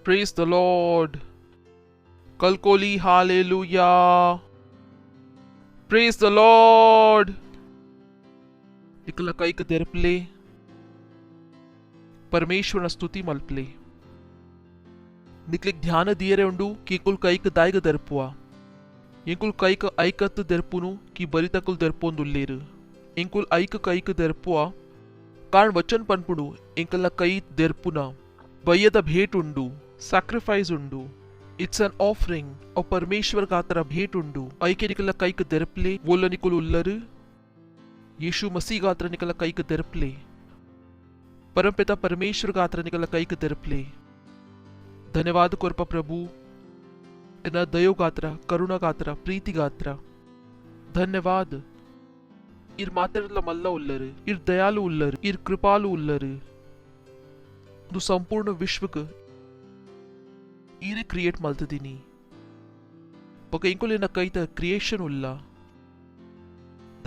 Praise the Lord. Kalkoli hallelujah. Praise the Lord. Ikla कईक तेरपले परमेश्वर स्तुति मल्पले निकलिक ध्यान दियरे उंडू कि कुल कईक दायग दर्पुआ इंकुल कईक ऐकत दर्पुनु कि बरितकुल दर्पोंदुल्लेरु इंकुल ऐक कईक दर्पुआ कारण वचन पनपुनु इंकल कई दर्पुना बय्यद भेट उंडू sacrifice उंडू इट्स एन ऑफरिंग और परमेश्वर गातर भेट उंडू ऐके निकल कईक दर्पले वोल निकुल उल्लरु यीशु मसीह गात्र निकल कईक दर्पले परमपिता परमेश्वर गात्र निकल कईक दर्पले ಧನ್ಯವಾದ ಕೊರಪ ಪ್ರಭು ಎನ್ನ ದಯೋ ಗಾತ್ರ ಕರುಣಾ ಗಾತ್ರ ಪ್ರೀತಿ ಗಾತ್ರ ಧನ್ಯವಾದ ಇರ್ ಮಾತಾಡಲ ಮಲ್ಲ ಉಲ್ಲರು ಇರ್ ದಯಾಲು ಉಲ್ಲರು ಇರ್ ಕೃಪಾಲು ಉಲ್ಲರು ಇದು ಸಂಪೂರ್ಣ ವಿಶ್ವಕ್ಕೆ ಈರೆ ಕ್ರಿಯೇಟ್ ಮಲ್ತದೀನಿ ಪಕ ಇಂಕೊಲಿನ ಕೈತ ಕ್ರಿಯೇಷನ್ ಉಲ್ಲ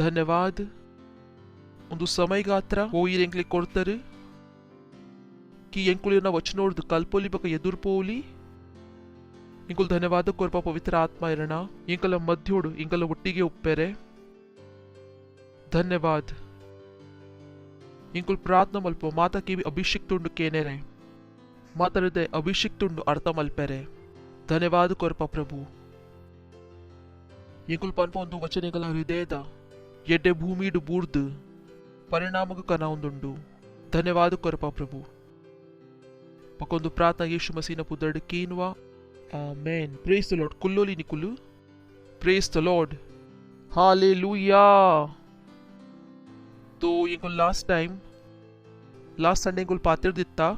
ಧನ್ಯವಾದ ಒಂದು ಸಮಯ ಗಾತ್ರ ಓ ಈರೆಂಕ್ಲಿ ಕೊಡ್ತಾರೆ कि ಎಂಕುಲಿನ ವಚನೋರ್ದು ಕಲ್ಪೋಲಿ ಬಕ ಎದುರ್ಪೋಲಿ ಇಂಕುಲ್ ಧನ್ಯವಾದ ಕೊರ್ಪ ಪವಿತ್ರ ಆತ್ಮ ಇರಣ ಇಂಕಲ ಮಧ್ಯೋಡು ಇಂಕಲ ಒಟ್ಟಿಗೆ ಉಪ್ಪೆರೆ ಧನ್ಯವಾದ ಇಂಕುಲ್ ಪ್ರಾರ್ಥನಾ ಮಲ್ಪ ಮಾತಾ ಕಿವಿ ಅಭಿಷಿಕ್ತುಂಡು ಕೇನೆರೆ ಮಾತಾಡದೆ ಅಭಿಷಿಕ್ತುಂಡು ಅರ್ಥ ಮಲ್ಪೆರೆ ಧನ್ಯವಾದ ಕೊರ್ಪ ಪ್ರಭು ಇಂಕುಲ್ ಪನ್ಪ ಒಂದು ವಚನಗಳ ಹೃದಯದ ಎಡ್ಡೆ ಭೂಮಿಡು ಬೂರ್ದು ಪರಿಣಾಮಕ ಕನಾವುಂದುಂಡು ಧನ್ಯವಾದ ಕೊರ್ಪ ಪ್ರಭು ಪಕೊಂದು ಪ್ರಾರ್ಥನಾ ಯೇಸು ಮಸೀನ ಪುದರ್ಡ್ ಕೀನ್ವಾ ಆಮೆನ್ ಪ್ರೇಸ್ ದ ಲಾರ್ಡ್ ಕುಲ್ಲೋಲಿ ನಿಕುಲು ಪ್ರೇಸ್ ದ ಲಾರ್ಡ್ हालेलुया तो इनको लास्ट संडे को पात्र दिता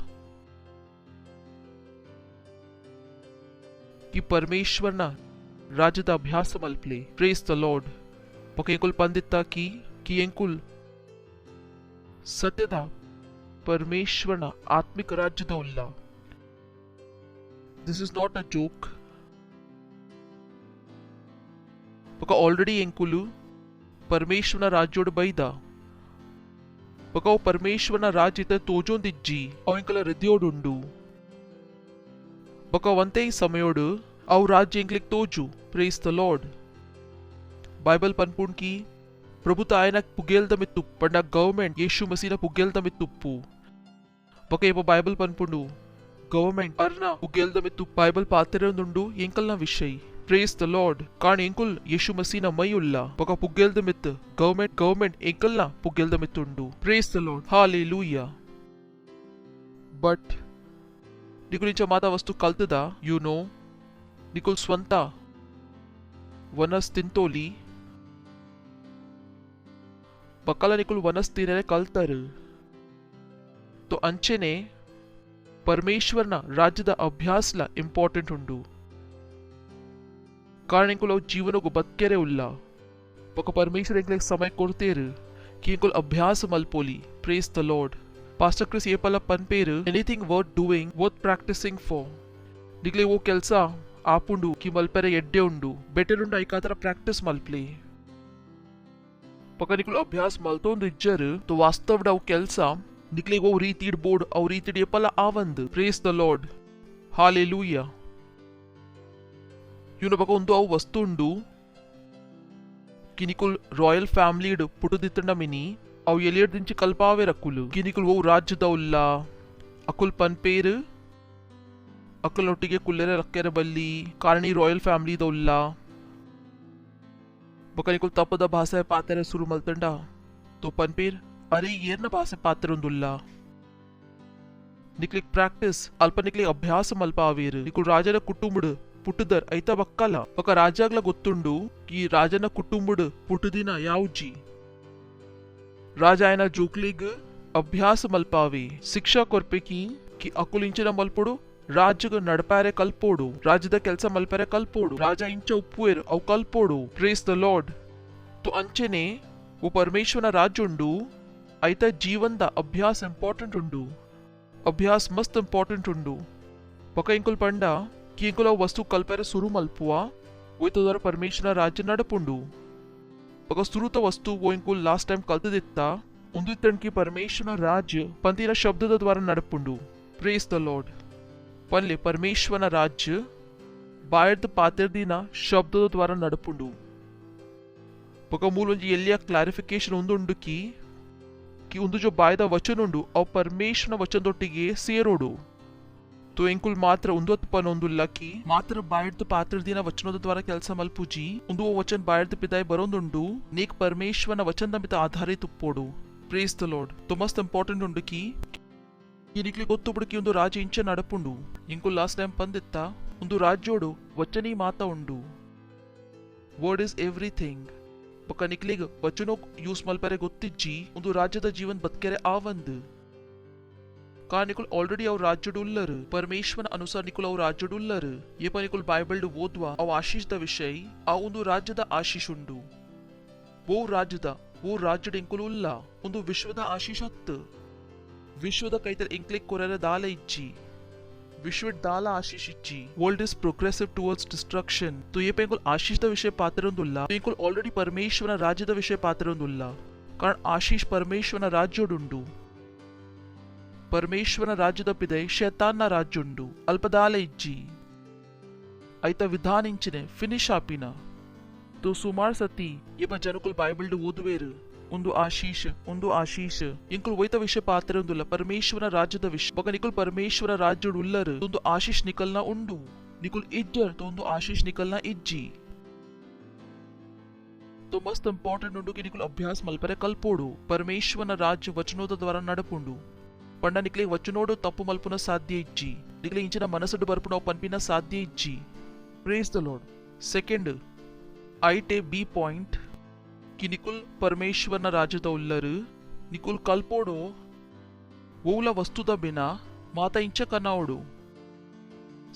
कि परमेश्वर ना राज्य दा अभ्यास मल्पले प्रेस द लॉर्ड पके इंकुल पंदिता कि इंकुल सत्यदा परमेश्वर ना आत्मिक राज्य दा उल्ला this is not a joke पका ऑलरेडी इंकुलु परमेश्वर ना राज्योड बैदा पका वो परमेश्वर ना राज्य इता तोजों दिज्जी और इंकल हृदयोडुंडु पका वंते ही समयोडु और राज्य इंकलिक तोजु प्रेस द लॉर्ड बाइबल पनपुन की प्रभुता आयना पुगेल दमित्तु पंडा गवर्नमेंट यीशु मसीह पुगेल दमित्तुप्पु पके वो बाइबल पनपुंडु गवर्नमेंट अर्ना पुगेल दमित्तु बाइबल पातिरंदुंडु इंकलना विषय प्रेस द लॉर्ड कारण इंकुल यीशु मसीह ना मई उल्ला पका पुगेल दमित्त गवर्नमेंट इंकलना पुगेल दमित्तुंडु praise the Lord hallelujah but निकुलिंचा माता वस्तु कल्तदा यू नो निकुल स्ವಂತ ವನಸ್ ತಿಂತೋಲಿ पक्काला निकुल वनस तिनेरे कल्तर तो अंचेने परमेश्वर ना राज्य दा अभ्यास ला इंपॉर्टेंट उंडु कारण इंकुल जीवन को बत्केरे उल्ला पक परमेश्वर इंकले समय कोर्तेर कि इंकुल अभ्यास मल्पोली praise the Lord pastor Chris ये पला पनपेर anything worth doing worth practising for निकले वो केल्सा आपुंडु कि मल्पेरे एड्डे उंडु बेटर उंडु ऐकातर प्रैक्टिस मल्पले पका निकुल अभ्यास मल्तोंदु इज्जर तो वास्तव डाउ केल्सा निकले वो रीतिड बोर्ड और रीतिड ये पला आवंद praise the Lord hallelujah you know पका उंदु आउ वस्तु उंडु कि निकुल रॉयल फैमिली पुटु दित्तंड मिनी अव एलियर दिंची कल्पावे रकुलु कि निकुल वो राज्य दौल्ला अकुल पनपेर अकुल नोटिगे कुल्लेरे रक्केरे बल्ली कारणी रॉयल फैमिली दौल्ला बका निकुल तपद भाषा पातेरे सुरु मल्तंडा तो पनपेर अरे येर्न भाषा पात्रुंदुल्ला निकलिक प्रैक्टिस अल्प निकलिक अभ्यास मल्पावेर निकुल राजन कुटुंबुड पुटुदर ऐता बक्कला ఒక రాజాగ్ల గుర్తుండు ఈ రాజన కుటుంబుడు పుట్టుదిన యావుజి రాజాయన జూక్లిగ్ అభ్యాಸ మల్పావి ಶಿಕ್ಷಾ ಕೊರ್ಪೆಕಿ कि ಅಕುಲಿಂಚಿನ ಮಲ್ಪುಡು ರಾಜಗ ನಡಪಾರೆ ಕಲ್ಪೋಡು ರಾಜದ ಕೆಲಸ ಮಲ್ಪಾರೆ ಕಲ್ಪೋಡು ರಾಜ ಇಂಚ ಉಪ್ಪುವೆರ್ ಅವು ಕಲ್ಪೋಡು ಪ್ರೇಸ್ ದ ಲಾರ್ಡ್ तो ಅಂಚೆನೆ वो परमेश्वरನ ರಾಜ್ಯ ಉಂಡು ಐತ ಜೀವನದ ಅಭ್ಯಾಸ ಇಂಪಾರ್ಟೆಂಟ್ ಉಂಡು ಅಭ್ಯಾಸ ಮಸ್ತ್ ಇಂಪಾರ್ಟೆಂಟ್ ಉಂಡು ಪಕ ಇಂಕುಲ್ ಪಂಡ कि इंकुल वस्तु कल्पेरे सुरु मल्पुआ वो तो दर परमेश्वर राज्य नडपुंडु पक सुरु तो वस्तु वो इंकुल लास्ट टाइम कल्त दित्ता उंदु की परमेश्वर राज्य पंतीना शब्द द्वारा नडपुंडु प्रेस द लॉर्ड ಪಲ್ಲೆ ಪರಮೇಶ್ವರನ ರಾಜ್ಯ ಬಾಯರ್ದ ಪಾತ್ರದಿನ ಶಬ್ದದ ದ್ವಾರ ನಡಪುಂಡು ಬೊಕ ಮೂಲೊಂಜಿ ಎಲ್ಲಿಯ ಕ್ಲಾರಿಫಿಕೇಶನ್ ಉಂದುಂಡು ಕಿ ಉಂದು ಜೊ ಬಾಯ್ದ ವಚನ ಉಂಡು ಅವು ಪರಮೇಶ್ವರನ ವಚನದೊಟ್ಟಿಗೆ ಸೇರೋಡು ತೋ ಎಂಕುಲ್ ಮಾತ್ರ ಉಂದೊತ್ತು ಪನೊಂದುಲ್ಲ ಕಿ ಮಾತ್ರ ಬಾಯರ್ದ ಪಾತ್ರದಿನ ವಚನದ ದ್ವಾರ ಕೆಲಸ ಮಲ್ಪುಜಿ ಉಂದು ವಚನ ಬಾಯರ್ದ ಪಿದಾಯ ಬರೋಂದುಂಡು ನೀಕ್ ಪರಮೇಶ್ವರನ ವಚನದ ಮಿತ ಆಧಾರಿತ ಉಪ್ಪೋಡು ಪ್ರೇಸ್ ದ ಲಾರ್ಡ್ तो मस्त इंपॉर्टेंट उंडु की इनिक्ली ಗೊತ್ತು ಬಿಡುಕಿ ಒಂದು ರಾಜ್ಯ ಇಂಚ ನಡಪುಂಡು ಇಂಕು ಲಾಸ್ಟ್ ಟೈಮ್ ಪಂದಿತ್ತ ಒಂದು ರಾಜ್ಯೋಡು ವಚನಿ ಮಾತಾ ಉಂಡು ವರ್ಡ್ ಇಸ್ ಎವ್ರಿಥಿಂಗ್ ಬೊಕ ನಿಕ್ಲಿಗ್ ವಚನೋ ಯೂಸ್ ಮಲ್ಪರೆ ಗೊತ್ತಿಜ್ಜಿ ಒಂದು ರಾಜ್ಯದ ಜೀವನ್ ಬದುಕೆರೆ ಆವಂದ್ का निकुल ऑलरेडी अव राज्यड उल्लर परमेश्वर अनुसार निकुल अव राज्यड उल्लर ये पर निकुल बाइबल ಓದ್ವಾ ಅವ ಆಶೀಷದ ವಿಷಯ ಆ ಒಂದು ರಾಜ್ಯದ ಆಶೀಷ ಉಂಡು वो ರಾಜ್ಯದ ಎಂಕುಲು ಉಲ್ಲ ಒಂದು ವಿಶ್ವದ ಆಶೀಷತ್ ವಿಶ್ವದ ಕೈತರ ಎಂಕ್ಲಿಕ್ ಕೊರರ ದಾಲ ಇಜ್ಜಿ ವಿಶ್ವದ ದಾಲ ಆಶೀಷ ಇಜ್ಜಿ world is progressive towards destruction तो ये पेंकुल ಆಶೀಷದ ವಿಷಯ ಪಾತ್ರೊಂದುಲ್ಲ पेंकुल ऑलरेडी परमेश्वरನ ರಾಜ್ಯದ ವಿಷಯ ಪಾತ್ರೊಂದುಲ್ಲ ಕಾರಣ ಆಶೀಷ ಪರಮೇಶ್ವರನ ರಾಜ್ಯೋಡುಂಡು ಪರಮೇಶ್ವರನ ರಾಜ್ಯದ ಪಿದೆ ಶೈತಾನ್ನ ರಾಜ್ಯುಂಡು ಅಲ್ಪದಾಲ ಇಜ್ಜಿ ಐತ ವಿಧಾನಿಂಚಿನೆ ಫಿನಿಶ್ ಆಪಿನ तो ಸುಮಾರ್ ಸತಿ ಇವ ಜನಕುಲ್ ಬೈಬಲ್ ಓದುವೇರು ಒಂದು ಆಶೀಷ ಇಂಕುಲ್ ವೈತ ವಿಷಯ ಪಾತ್ರ ಒಂದುಲ್ಲ ಪರಮೇಶ್ವರ ರಾಜ್ಯದ ವಿಷಯ ಬೊಕ ನಿಕುಲ್ ಪರಮೇಶ್ವರ ರಾಜ್ಯಡ್ ಉಲ್ಲರು ಒಂದು ಆಶೀಷ್ ನಿಕಲ್ನ ಉಂಡು ನಿಕುಲ್ ಇಜ್ಜರ್ ಒಂದು ಆಶೀಷ್ ನಿಕಲ್ನ ಇಜ್ಜಿ तो मस्त इंपॉर्टेंट उंडु कि निकुल अभ्यास मल्परे कल्पोडु परमेश्वरನ ರಾಜ್ಯ ವಚನೋದ ದ್ವಾರ ನಡಪುಂಡು ಪಂಡ ನಿಕ್ಲಿ ವಚನೋಡು ತಪ್ಪು ಮಲ್ಪುನ ಸಾಧ್ಯ ಇಜ್ಜಿ ನಿಕ್ಲಿ ಇಂಚಿನ ಮನಸ್ಸು ಬರ್ಪುನ ಪನ್ಪಿನ ಸಾಧ್ಯ ಇಜ್ಜಿ ಪ್ರೇಸ್ ದ ಲಾರ್ಡ್ ಸೆಕೆಂಡ್ ಐಟೆ ಬಿ ಪಾಯಿಂಟ್ कि निकुल परमेश्वरನ ರಾಜ್ಯದ ಉಲ್ಲರು निकुल कल्पोडो ಓಲ ವಸ್ತುದ ಬಿನಾ ಮಾತಾ ಇಂಚ ಕನಾವಡು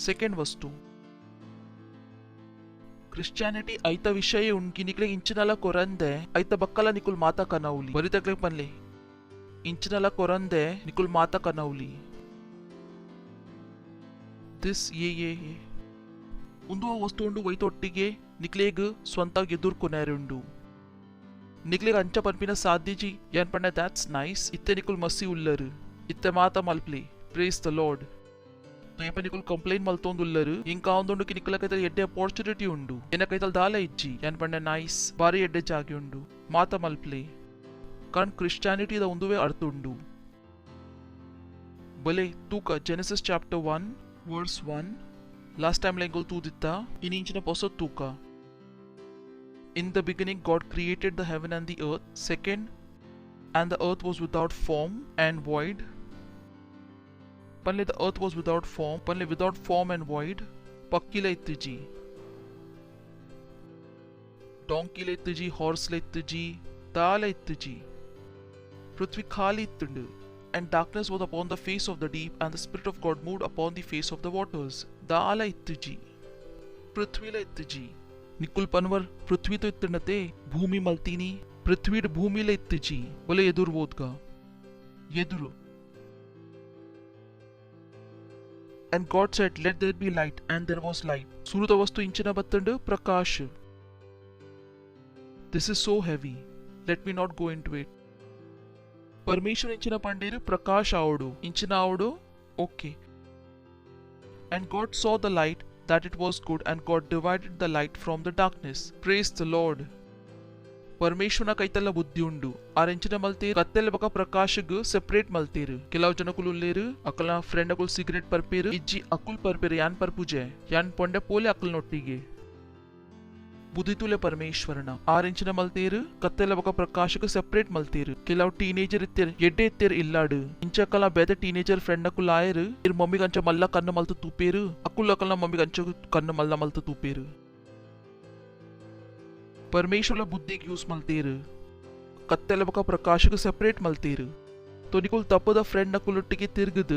ಸೆಕೆಂಡ್ ವಸ್ತು ಕ್ರಿಶ್ಚಿಯಾನಿಟಿ ಐತ ವಿಷಯ ಉಂಕಿ ನಿಕ್ಲೆ ಇಂಚಿನಲ ಕೊರಂದೆ ಐತ ಬಕ್ಕಲ ನಿಕುಲ್ ಮಾತಾ ಕನೌಲಿ ಬರಿತಕ್ಲೆ ಪನ್ಲೆ ಇಂಚಿನಲ ಕೊರಂದೆ ನಿಕುಲ್ ಮಾತಾ ಕನೌಲಿ ದಿಸ್ ಯೇ ಒಂದು ವಸ್ತು ಉಂಡು ವೈತೊಟ್ಟಿಗೆ ನಿಕ್ಲೇಗ್ ಸ್ವಂತ ಗೆದುರ್ ಕೊನೆರುಂಡು ನಿಕ್ಲೇಗ್ ಅಂಚ ಪನ್ಪಿನ ಸಾಧ್ಯಜಿ ಯಾನ್ ಪಂಡ ದ್ಯಾಟ್ಸ್ ನೈಸ್ ಇತ್ತೆ ನಿಕುಲ್ ಮಸ್ಸಿ ಉಲ್ಲರು ಇತ್ತೆ ಮಾತಾ ಮಲ್ಪ್ಲಿ ಪ್ರೇಸ್ ದ ಲಾರ್ಡ್ तो निकुल कंप्लेन मल्तोंदुल्लर इंका ओंदुंडु कि निकुल कೈತल ಎಡ್ಡೆ ಅಪಾರ್ಚುನಿಟಿ ಉಂಡು ಎನ ಕೈತಲ್ ದಾಲ ಇಜ್ಜಿ ಯಾನ್ ಪಂಡ ನೈಸ್ ಬಾರಿ ಎಡ್ಡೆ ಜಾಗಿ ಉಂಡು ಮಾತಾ ಮಲ್ಪ್ಲೆ ಕಾರಣ ಕ್ರಿಶ್ಚಿಯಾನಿಟಿ ದ ಒಂದುವೇ ಅರ್ಥ ಉಂಡು ಬಲೆ ತೂಕ Genesis chapter 1 verse 1 last time ಲೆಂಗಲ್ ತೂದಿತ್ತ ಇನಿಂಚಿನ ಹೊಸ ತೂಕ In the beginning God created the heaven and the earth. Second, and the earth was without form and void. Panle the earth was without form. Panle without form and void. Pakkila ittiji. Donkey la ittiji. Horse la ittiji. Dala ittiji. Prithvi khali ittundu. And darkness was upon the face of the deep, and the Spirit of God moved upon the face of the waters. Dala ittiji. Prithvi la ittiji. Nikul Panwar पृथ्वी तो इत्तनते भूमि मल्तीनी पृथ्वी भूमि ले इत्तिजी बोले एदुर vodka एदुरु and God said let there be light and there was light सुरुत वस्तु इंचिना बत्तंड प्रकाश this is so heavy let me not go into it परमेश्वर इंचिना पंडेरु प्रकाश आवडु इंचिना आवडु okay and God saw the light that it was good and God divided the light from the darkness. Praise the Lord. ಪರಮೇಶ್ವರನ ಕೈತಲ್ಲ ಬುದ್ಧಿ ಉಂಡು ಆರೆಂಚಿನ ಮಲ್ತೇರು ಕತ್ತೆಲ್ಲ ಬಕ ಪ್ರಕಾಶಗ್ separate ಮಲ್ತೇರು ಕೆಲವು ಜನಕುಲು ಉಲ್ಲೇರು ಅಕಲ್ನ friend Akul cigarette ಪರ್ಪೇರು ಇಜ್ಜಿ ಅಕುಲ್ ಪರ್ಪೇರು ಯಾನ್ ಪರ್ಪುಜೆ ಯಾನ್ ಪೊಂಡೆ ಪೋಲೆ ಅಕಲ್ ನೊಟ್ಟಿಗೆ ಬುದ್ಧಿತುಲೆ ಪರಮೇಶ್ವರನ ಆರೆಂಚಿನ ಮಲ್ತೇರು ಕತ್ತೆಲ್ಲ ಬಕ ಪ್ರಕಾಶಗ್ ಸೆಪರೇಟ್ ಮಲ್ತೇರು ಕೆಲವು ಟೀನೇಜರ್ ಇತ್ತೇರು ಎಡ್ಡೆ ಇತ್ತೇರು ಇಲ್ಲಾಡು ಇಂಚಕಲ ಬೇದ ಟೀನೇಜರ್ ಫ್ರೆಂಡ್ ಅಕುಲ್ ಆಯರು ಇರ್ ಮಮ್ಮಿ ಗಂಚ ಮಲ್ಲ ಕಣ್ಣು ಮಲ್ತು ತೂಪೇರು ಅಕುಲ್ ಅಕಲ್ನ ಮಮ್ಮಿ ಗಂಚ ಕಣ್ಣು ಮಲ್ಲ ಮಲ್ತು ತೂಪೇರು परमेश्वर बुद्धि यूस मल्तेर कत्तेल बका प्रकाश सेपरेट मल्तेर तो निकुल तपद फ्रेंड नकुलुट्टिगे तिर्गद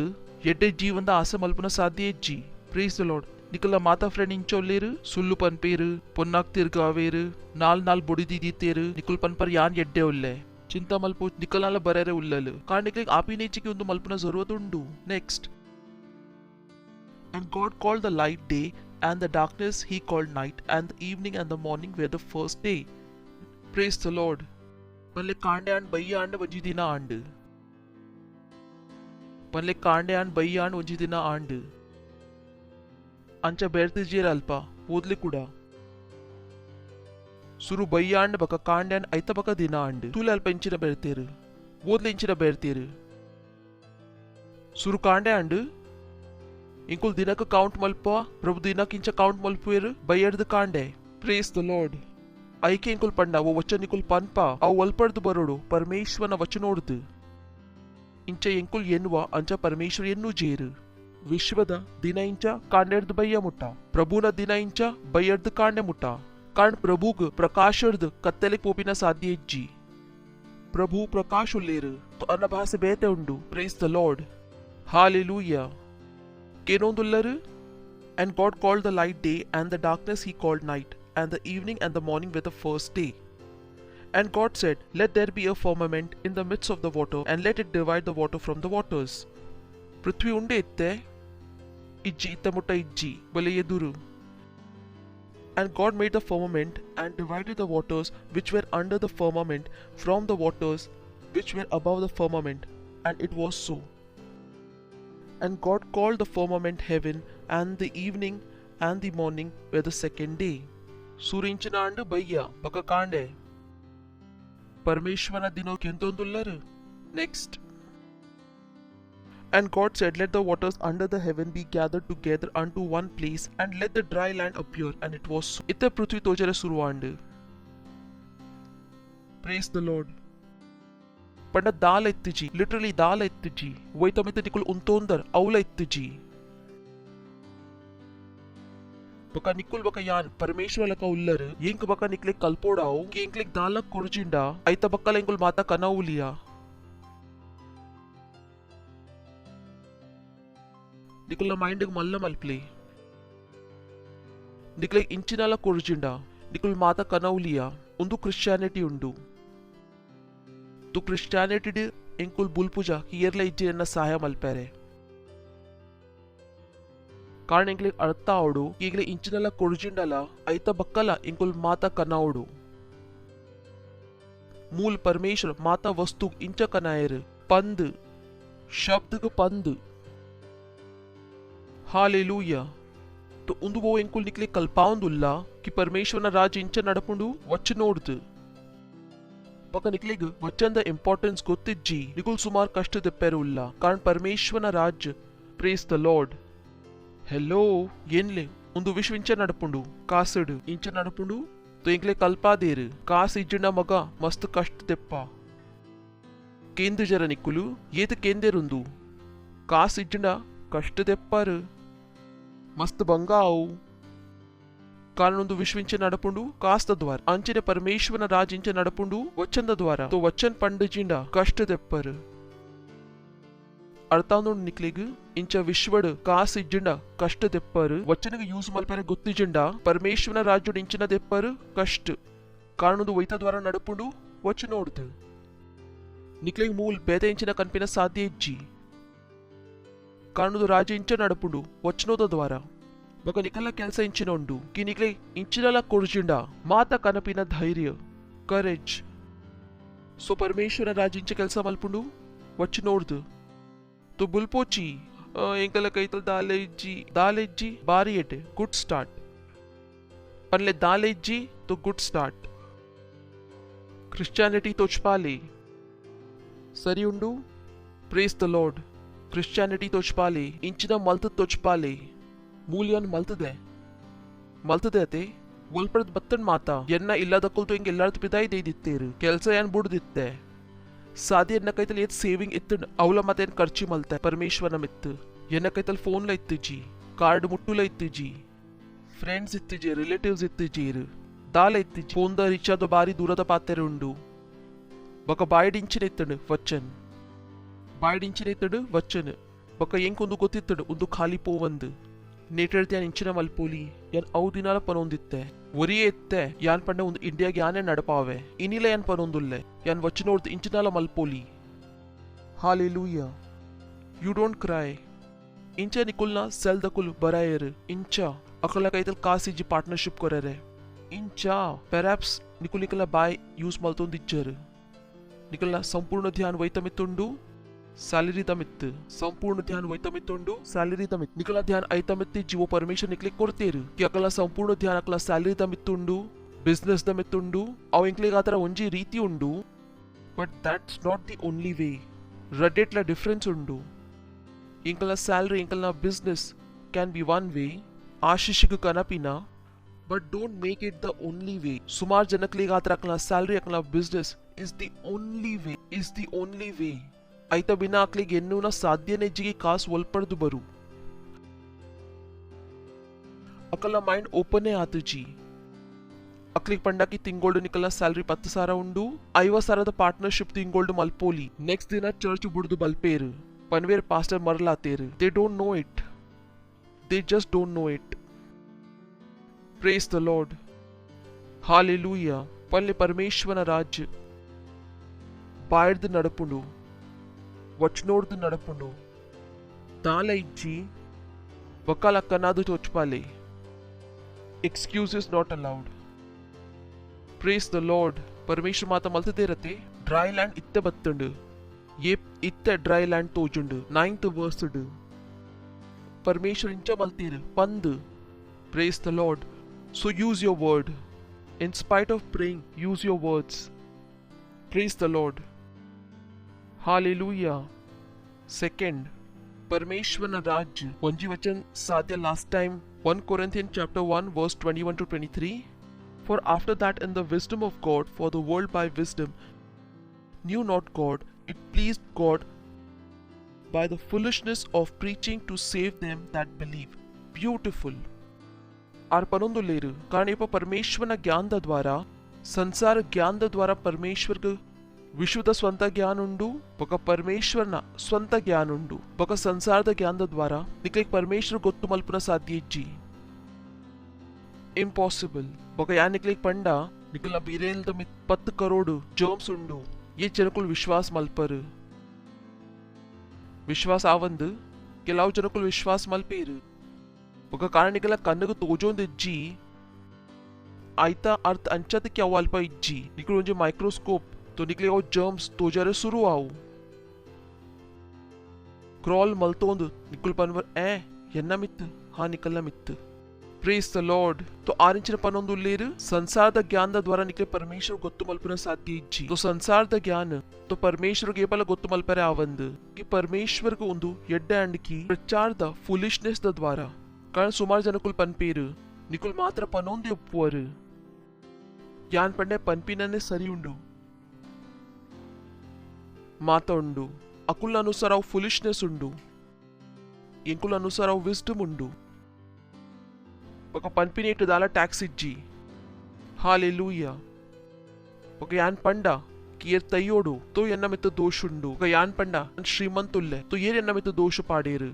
एड्डे जीवन आसे मल्पन साध्य easy praise the Lord Nikul माता फ्रेंड इंचोल्लेर सुल्लु पनपेर पोन्नाक तिर्गावेर नाल नाल बोडिदी दीतेर निकुल पन पर यान एड्डे उल्ले चिंता मल्पु निकुल नाल बरेरे उल्लल कारण निकुल आपी नेचिगे उंदु मल्पन जरूरत उंडु next and God called the light day and the darkness he called night and the evening and the morning were the first day. Praise the Lord. Panle kaande and bayya and vajidina and panle kaande and bayya and vajidina and ಅಂಚ ಬೆರ್ತಿಜೇರ ಅಲ್ಪ ಓದ್ಲಿ ಕೂಡ ಸುರು ಬಯ್ಯಾಂಡ್ ಬಕ ಕಾಂಡ್ಯಾನ್ ಐತ ಬಕ ದಿನ and ತೂಲೆ ಅಲ್ಪ ಇಂಚಿನ ಬೆರ್ತೀರು ಓದ್ಲಿ ಇಂಚಿನ ಬೆರ್ತೀರು ಸುರು ಕಾಂಡೆ ಅಂಡ್ ಇಂಕುಲ್ ದಿನಕ್ಕೆ ಕೌಂಟ್ ಮಲ್ಪ ಪ್ರಭು ದಿನಕ್ಕೆ ಇಂಚ ಕೌಂಟ್ ಮಲ್ಪುಯರು ಬಯ್ಯಡ್ದು ಕಾಂಡೆ ಪ್ರೇಸ್ ದ ಲಾರ್ಡ್ ಐಕೆ ಇಂಕುಲ್ ಪಂಡ ಓ ವಚನ ನಿಕುಲ್ ಪನ್ಪ ಅವು ಒಲ್ಪಡ್ದು ಬರೋಡು ಪರಮೇಶ್ವರನ ವಚನೋಡ್ದು ಇಂಚ ಎಂಕುಲ್ ಎನ್ನುವ ಅಂಚ ಪರಮೇಶ್ವರ ಎನ್ನು ಜೇರು ವಿಶ್ವದ ದಿನ ಇಂಚ ಕಾಂಡೆಡ್ದು ಬಯ್ಯ ಮುಟ್ಟ ಪ್ರಭುನ ದಿನ ಇಂಚ ಬಯ್ಯಡ್ದು ಕಾಂಡೆ ಮುಟ್ಟ ಕಾರಣ ಪ್ರಭುಗ್ ಪ್ರಕಾಶರ್ದು ಕತ್ತಲೆ ಪೋಪಿನ ಸಾಧ್ಯ ಇಜ್ಜಿ ಪ್ರಭು ಪ್ರಕಾಶ್ ಉಲ್ಲೇರು ಅನ್ನ ಭಾಷೆ ಬೇತೆ ಉಂಡು ಪ್ರೇಸ್ ದ ಲಾರ್ಡ್ ಹಾಲೆಲೂಯಾ ಕೇನೊಂದುಲ್ಲರು And God called the light day, and the darkness he called night, and the evening and the morning were the first day. And God said, Let there be a firmament in the midst of the water, and let it divide the water from the waters. Prithvi unde itte, ijji itta mutta ijji, bale eduru. And God made the firmament, and divided the waters which were under the firmament from the waters which were above the firmament, and it was so. And God called the firmament heaven, and the evening and the morning were the second day. Surinchina and Baya, Baka Kande. Parmeshwana dino kentondullar. Next. And God said, Let the waters under the heaven be gathered together unto one place, and let the dry land appear. And it was so. Itte prithvi tojara suruvandu. Praise the Lord. ಪಂಡ ದಾಲ ಎತ್ತಿಜಿ literally ದಾಲ ಎತ್ತಿಜಿ ವೈತಮಿತ ನಿಕುಲ್ ಉಂತೋಂದರ್ ಅವಲ ಎತ್ತಿಜಿ ಬಕ ನಿಕುಲ್ ಬಕ ಯಾನ್ ಪರಮೇಶ್ವರ ಲಕ huller ಎಂಕ್ ಬಕ ನಿಕ್ಲೆ ಕಲ್ಪೋಡಾವು ಕಿ ಎಂಕ್ಲೆಕ್ ದಾಲ ಕೊರ್ಜಿಂಡ ಐತ ಬಕ್ಕಲ ಎಂಕುಲ್ ಮಾತಾ ಕನೌಲಿಯಾ ನಿಕುಲ್ ಮೈಂಡ್ ಮಲ್ಲ ಮಲ್ಪ್ಲಿ ನಿಕ್ಲೆಕ್ ಇಂಚಿನಲ ಕೊರ್ಜಿಂಡ ನಿಕುಲ್ ಮಾತಾ ಕನೌಲಿಯಾ ಒಂದು ಕ್ರಿಶ್ಚಿಯಾನಿಟಿ ಉಂಡು तू क्रिश्चियानिटी इंकुल बुलपुजा कियरला इज्जी एन्न सहाय मल्पेरे कारण इंक्ले अर्थ आवडू ಈಗಲೇ ಇಂಚಿನಲ್ಲ ಕೊರ್ಜಿಂಡಲ ಐತ ಬಕ್ಕಲ ಇಂಕುಲ್ ಮಾತಾ ಕನಾವಡು मूल परमेश्वर माता वस्तु इंच कनायर पंद शब्द ग पंद हालेलूया तो उंदु वो इंकुल निकले कल्पाउंदुल्ला कि परमेश्वर न राज इंच नडपुंडु वच्च नोड्ದು ಬಕ ನಿಕ್ಲಿಗ್ ವಚನದ ಇಂಪಾರ್ಟೆನ್ಸ್ ಗೊತ್ತಿಜ್ಜಿ ನಿಕುಲ್ ಸುಮಾರು ಕಷ್ಟ ತೆಪ್ಪೆರುಲ್ಲ ಕಾರಣ ಪರಮೇಶ್ವರನ ರಾಜ್ ಪ್ರೇಸ್ ದ ಲಾರ್ಡ್ ಹೆಲೋ ಏನ್ಲೆ ಒಂದು ವಿಶ್ವ ಇಂಚ ನಡಪುಂಡು ಕಾಸಡು ಇಂಚ ನಡಪುಂಡು तो इंकले कल्पादेर कास इज्जंड मग मस्त कष्ट तेप्प केंद जर निकुलु येत केंदेरुंदु कास इज्जंड कष्ट तेप्पार मस्त बंगाऊ कारण विश्विंचे नडपुंडु कास्त द्वार अंचने परमेश्वरन राजिंचे नडपुंडु वचन द्वारा तो वचन पंडजिंड कष्ट तेप्पर अर्थांदु निक्लेग इंच विश्वड कास इज्जंड कष्ट तेप्पर वचन यूज मल्पेर गुत्तिजिंड परमेश्वरन राज्युड इंचिन तेप्पर कष्ट कारण वैत द्वारा नडपुंडु वचनोड्द निक्लेग मूल बेद इंचिन कनिपिन साध्य इज्जि कारण राज इंच नडपुंडु वचनोद द्वारा बक निकल केलस इंचिन उंडु कि निकले इंचिनल कोर्जिंड माता कनपिन धैर्य करेज सो परमेश्वर राजिंचे केलस मल्पुंडु वच्ची नोड्द तो बुल्पोची इंकल कैतल दालेज्जी बारी एटे गुड स्टार्ट पनले दालेज्जी तो गुड स्टार्ट क्रिश्चियानिटी तोचपाले सरी उंडु प्रेस द लॉर्ड क्रिश्चियानिटी तोचपाले इंचिन मल्त तोचपाले मूल्यन मल्तदे ಒಲ್ಪಡದ ಬತ್ತನ್ ಮಾತಾ ಎನ್ನ ಇಲ್ಲದಕ್ಕಲ್ತು ಹಿಂಗೆ ಎಲ್ಲಾರ್ದು ಬಿದಾಯಿ ದೇದಿತ್ತೇರು ಕೆಲಸ ಏನ್ ಬುಡ್ದಿತ್ತೆ ಸಾದಿ ಎನ್ನ ಕೈತಲ್ ಏತ್ ಸೇವಿಂಗ್ ಇತ್ತು ಅವಲ ಮತ್ತೆ ಏನ್ ಖರ್ಚಿ ಮಲ್ತೆ ಪರಮೇಶ್ವರನ ಮಿತ್ತು ಎನ್ನ ಕೈತಲ್ ಫೋನ್ಲ ಇತ್ತಿಜಿ ಕಾರ್ಡ್ ಮುಟ್ಟುಲ ಇತ್ತಿಜಿ ಫ್ರೆಂಡ್ಸ್ ಇತ್ತಿಜಿ ರಿಲೇಟಿವ್ಸ್ ಇತ್ತಿಜೀರು ದಾಲ ಇತ್ತಿಜಿ ಫೋನ್ದ ರಿಚಾರ್ಜ್ ಬಾರಿ ದೂರದ ಪಾತೆರು ಉಂಡು ಬಕ ಬಾಯ್ಡಿಂಚಿನ ಇತ್ತಡು ವಚನ್ ಬಾಯ್ಡಿಂಚಿನ ಇತ್ತಡು ವಚನ್ ಬಕ ಎಂಕೊಂದು ಗೊತ್ತಿತ್ತಡು ಒಂದು ಖಾಲಿ ಪೋವಂದು नेटर्त यान इंचिन मल्पोली यान औ दिनाल पनोंदित्ते वरिये इत्ते यान पंडे उंद इंडिया याने नडपावे इनिल यान पनोंदुल्ले यान वचनोर्द इंचिनाल मल्पोली हालेलूया यू डोंट क्राई इंचा निकुलना सेल दकुल बरायर इंचा अकला कैतल कासीजी पार्टनरशिप कोरेरे इंचा पेरहैप्स निकुल निकला बाय यूज मल्तोंदिज्जर निकलना संपूर्ण ध्यान वैतमित्तुंडु सैलरी तमित संपूर्ण ध्यान वैतमित्तुंडु सैलरी तमित निकला ध्यान ऐतमित्ति जीवो परमेश्वर निकले कोर्तेरु कि अकला संपूर्ण ध्यान अकला सैलरी तमित्तुंडु बिजनेस तमित्तुंडु अव इंक्ले गातर ಒಂಜಿ ರೀತಿ ಉಂಡು but that's not the only way रडेट्ला डिफरेंस उंडु इंकला सैलरी इंकला business can be one way आशीषिक कनपिना but don't make it the only way सुमार जनकले गातर अकला सैलरी अकला business is the only way ಐತ ಬಿನಾ ಅಕ್ಲಿಗೆ ಎನ್ನೂನ ಸಾಧ್ಯನೇ ಜಿಗಿ ಕಾಸ್ ಒಲ್ಪಡ್ದು ಬರು ಅಕಲ ಮೈಂಡ್ ಓಪನೇ ಆತು ಜಿ ಅಕ್ಲಿಗೆ ಪಂಡಾಕಿ ತಿಂಗೋಲ್ಡು ನಿಕಲ ಸ್ಯಾಲರಿ 10,000 ಉಂಡು 50,000ದ ಪಾರ್ಟ್ನರ್ಶಿಪ್ ತಿಂಗೋಲ್ಡು ಮಲ್ಪೋಲಿ ನೆಕ್ಸ್ಟ್ ದಿನ ಚರ್ಚ್ ಬುಡ್ದು ಬಲ್ಪೇರು ಪನ್ವೇರ್ ಪಾಸ್ಟರ್ ಮರಲಾತೇರು they don't know it they just don't know it praise the Lord hallelujah ಪಲ್ಲೆ ಪರಮೇಶ್ವರನ ರಾಜ್ಯ ಬಾಯ್ದು ನಡಪುಂಡು ವಚನೋರ್ದು ನಡಪುಂಡು ತಾಲ ಇಜ್ಜಿ ವಕಾಲ ಕನಾದು ಚೋಚ್ಪಾಲೆ excuses not allowed praise the Lord ಪರಮೇಶ್ವರ ಮಾತ ಮಲ್ತದೇ ರತೆ ಡ್ರೈ ಲ್ಯಾಂಡ್ ಇತ್ತೆ ಬತ್ತುಂಡು ಇತ್ತೆ ಡ್ರೈ ಲ್ಯಾಂಡ್ ತೋಜುಂಡು 9th verse ಪರಮೇಶ್ವರ ಇಂಚ ಮಲ್ತೀರು ಪಂದು praise the Lord so use your word in spite of praying use your words praise the Lord hallelujah second परमेश्वर ना राज्य वंजी वचन साध्य last time 1 Corinthians chapter 1 verse 21 to 23 for after that in the wisdom of God for the world by wisdom knew not God it pleased God by the foolishness of preaching to save them that believe beautiful आर पनोंदु लेरु कारण इप परमेश्वर ना ज्ञान the द्वारा संसार ज्ञान द द्वारा परमेश्वर के ವಿಶ್ವದ ಸ್ವಂತ ಜ್ಞಾನ ಉಂಡು ಬೊಕ ಪರಮೇಶ್ವರನ ಸ್ವಂತ ಜ್ಞಾನ ಉಂಡು ಬೊಕ ಸಂಸಾರದ ಜ್ಞಾನದ ದ್ವಾರ ನಿಕ್ಲೆಗ್ ಪರಮೇಶ್ವರ ಗೊತ್ತು ಮಲ್ಪುನ ಸಾಧ್ಯ ಇಜ್ಜಿ ಇಂಪಾಸಿಬಲ್ ಬೊಕ ಯಾ ನಿಕ್ಲೆಗ್ ಪಂಡ ನಿಕ್ಲ ಬಿರೇಲ್ದ 10 ಕರೋಡು ಜರ್ಮ್ಸ್ ಉಂಡು ये ಜನಕುಲ್ ವಿಶ್ವಾಸ ಮಲ್ಪರು ವಿಶ್ವಾಸ ಆವಂದು ಕೆಲವು ಜನಕುಲ್ ವಿಶ್ವಾಸ ಮಲ್ಪೇರು ಬೊಕ ಕಾರಣ ನಿಕ್ಲ ಕನ್ನಗು ತೋಜೋಂದ ಇಜ್ಜಿ ಆಯ್ತಾ ಅರ್ಥ ಅಂಚತಕ್ಕೆ ಅವ ಅಲ್ಪ ಇಜ್ಜಿ ನಿಕ್ಲು ಒಂಜಿ ಮೈಕ್ರೋಸ್ಕೋಪ್ तो निकले वो जर्म्स तो जरे शुरू आओ क्रॉल मलतोंद निकुल पनवर एन्ना मित्त हाँ निकलना मित्त प्रेस द लॉर्ड तो आरिंचिन पनोंदु लेर संसार द ज्ञान द द्वारा निकले परमेश्वर ಗೊತ್ತು ಮಲ್ಪುನ ಸಾಧ್ಯ ಇಜ್ಜಿ तो संसार द ज्ञान तो परमेश्वर ಗೆ ಪಲ ಗೊತ್ತು ಮಲ್ಪರೆ ಆವಂದು कि परमेश्वर को ಒಂದು ಎಡ್ಡೆ ಅಂಡಕಿ ಪ್ರಚಾರ ದ ಫುಲಿಶ್ನೆಸ್ ದ द्वारा कारण ಸುಮಾರು ಜನಕುಲ್ ಪನ್ಪೇರು ನಿಕುಲ್ ಮಾತ್ರ ಪನೋಂದೆ ಒಪ್ಪುವರು ज्ञान ಪಂಡೆ ಪನ್ಪಿನನೆ ಸರಿ ಉಂಡು ಮಾತ ಉಂಡು ಅಕುಲ್ ಅನುಸಾರ ಅವು ಫುಲಿಶ್ನೆಸ್ ಉಂಡು ಎಂಕುಲ್ ಅನುಸಾರ ಅವು ವಿಸ್ಡಮ್ ಉಂಡು ఒక పన్పినేటు దాల ట్యాక్స్ ఇజ్జి हालेलुया ఒక యాన్ పండ కియర్ తయ్యోడు తో ఎన్నమిత దోషుండు ఒక యాన్ పండ ಶ್ರೀಮಂತುಲ್ಲೆ తో ಏರ್ ಎನ್ನಮಿತ ದೋಷ ಪಾಡೇರು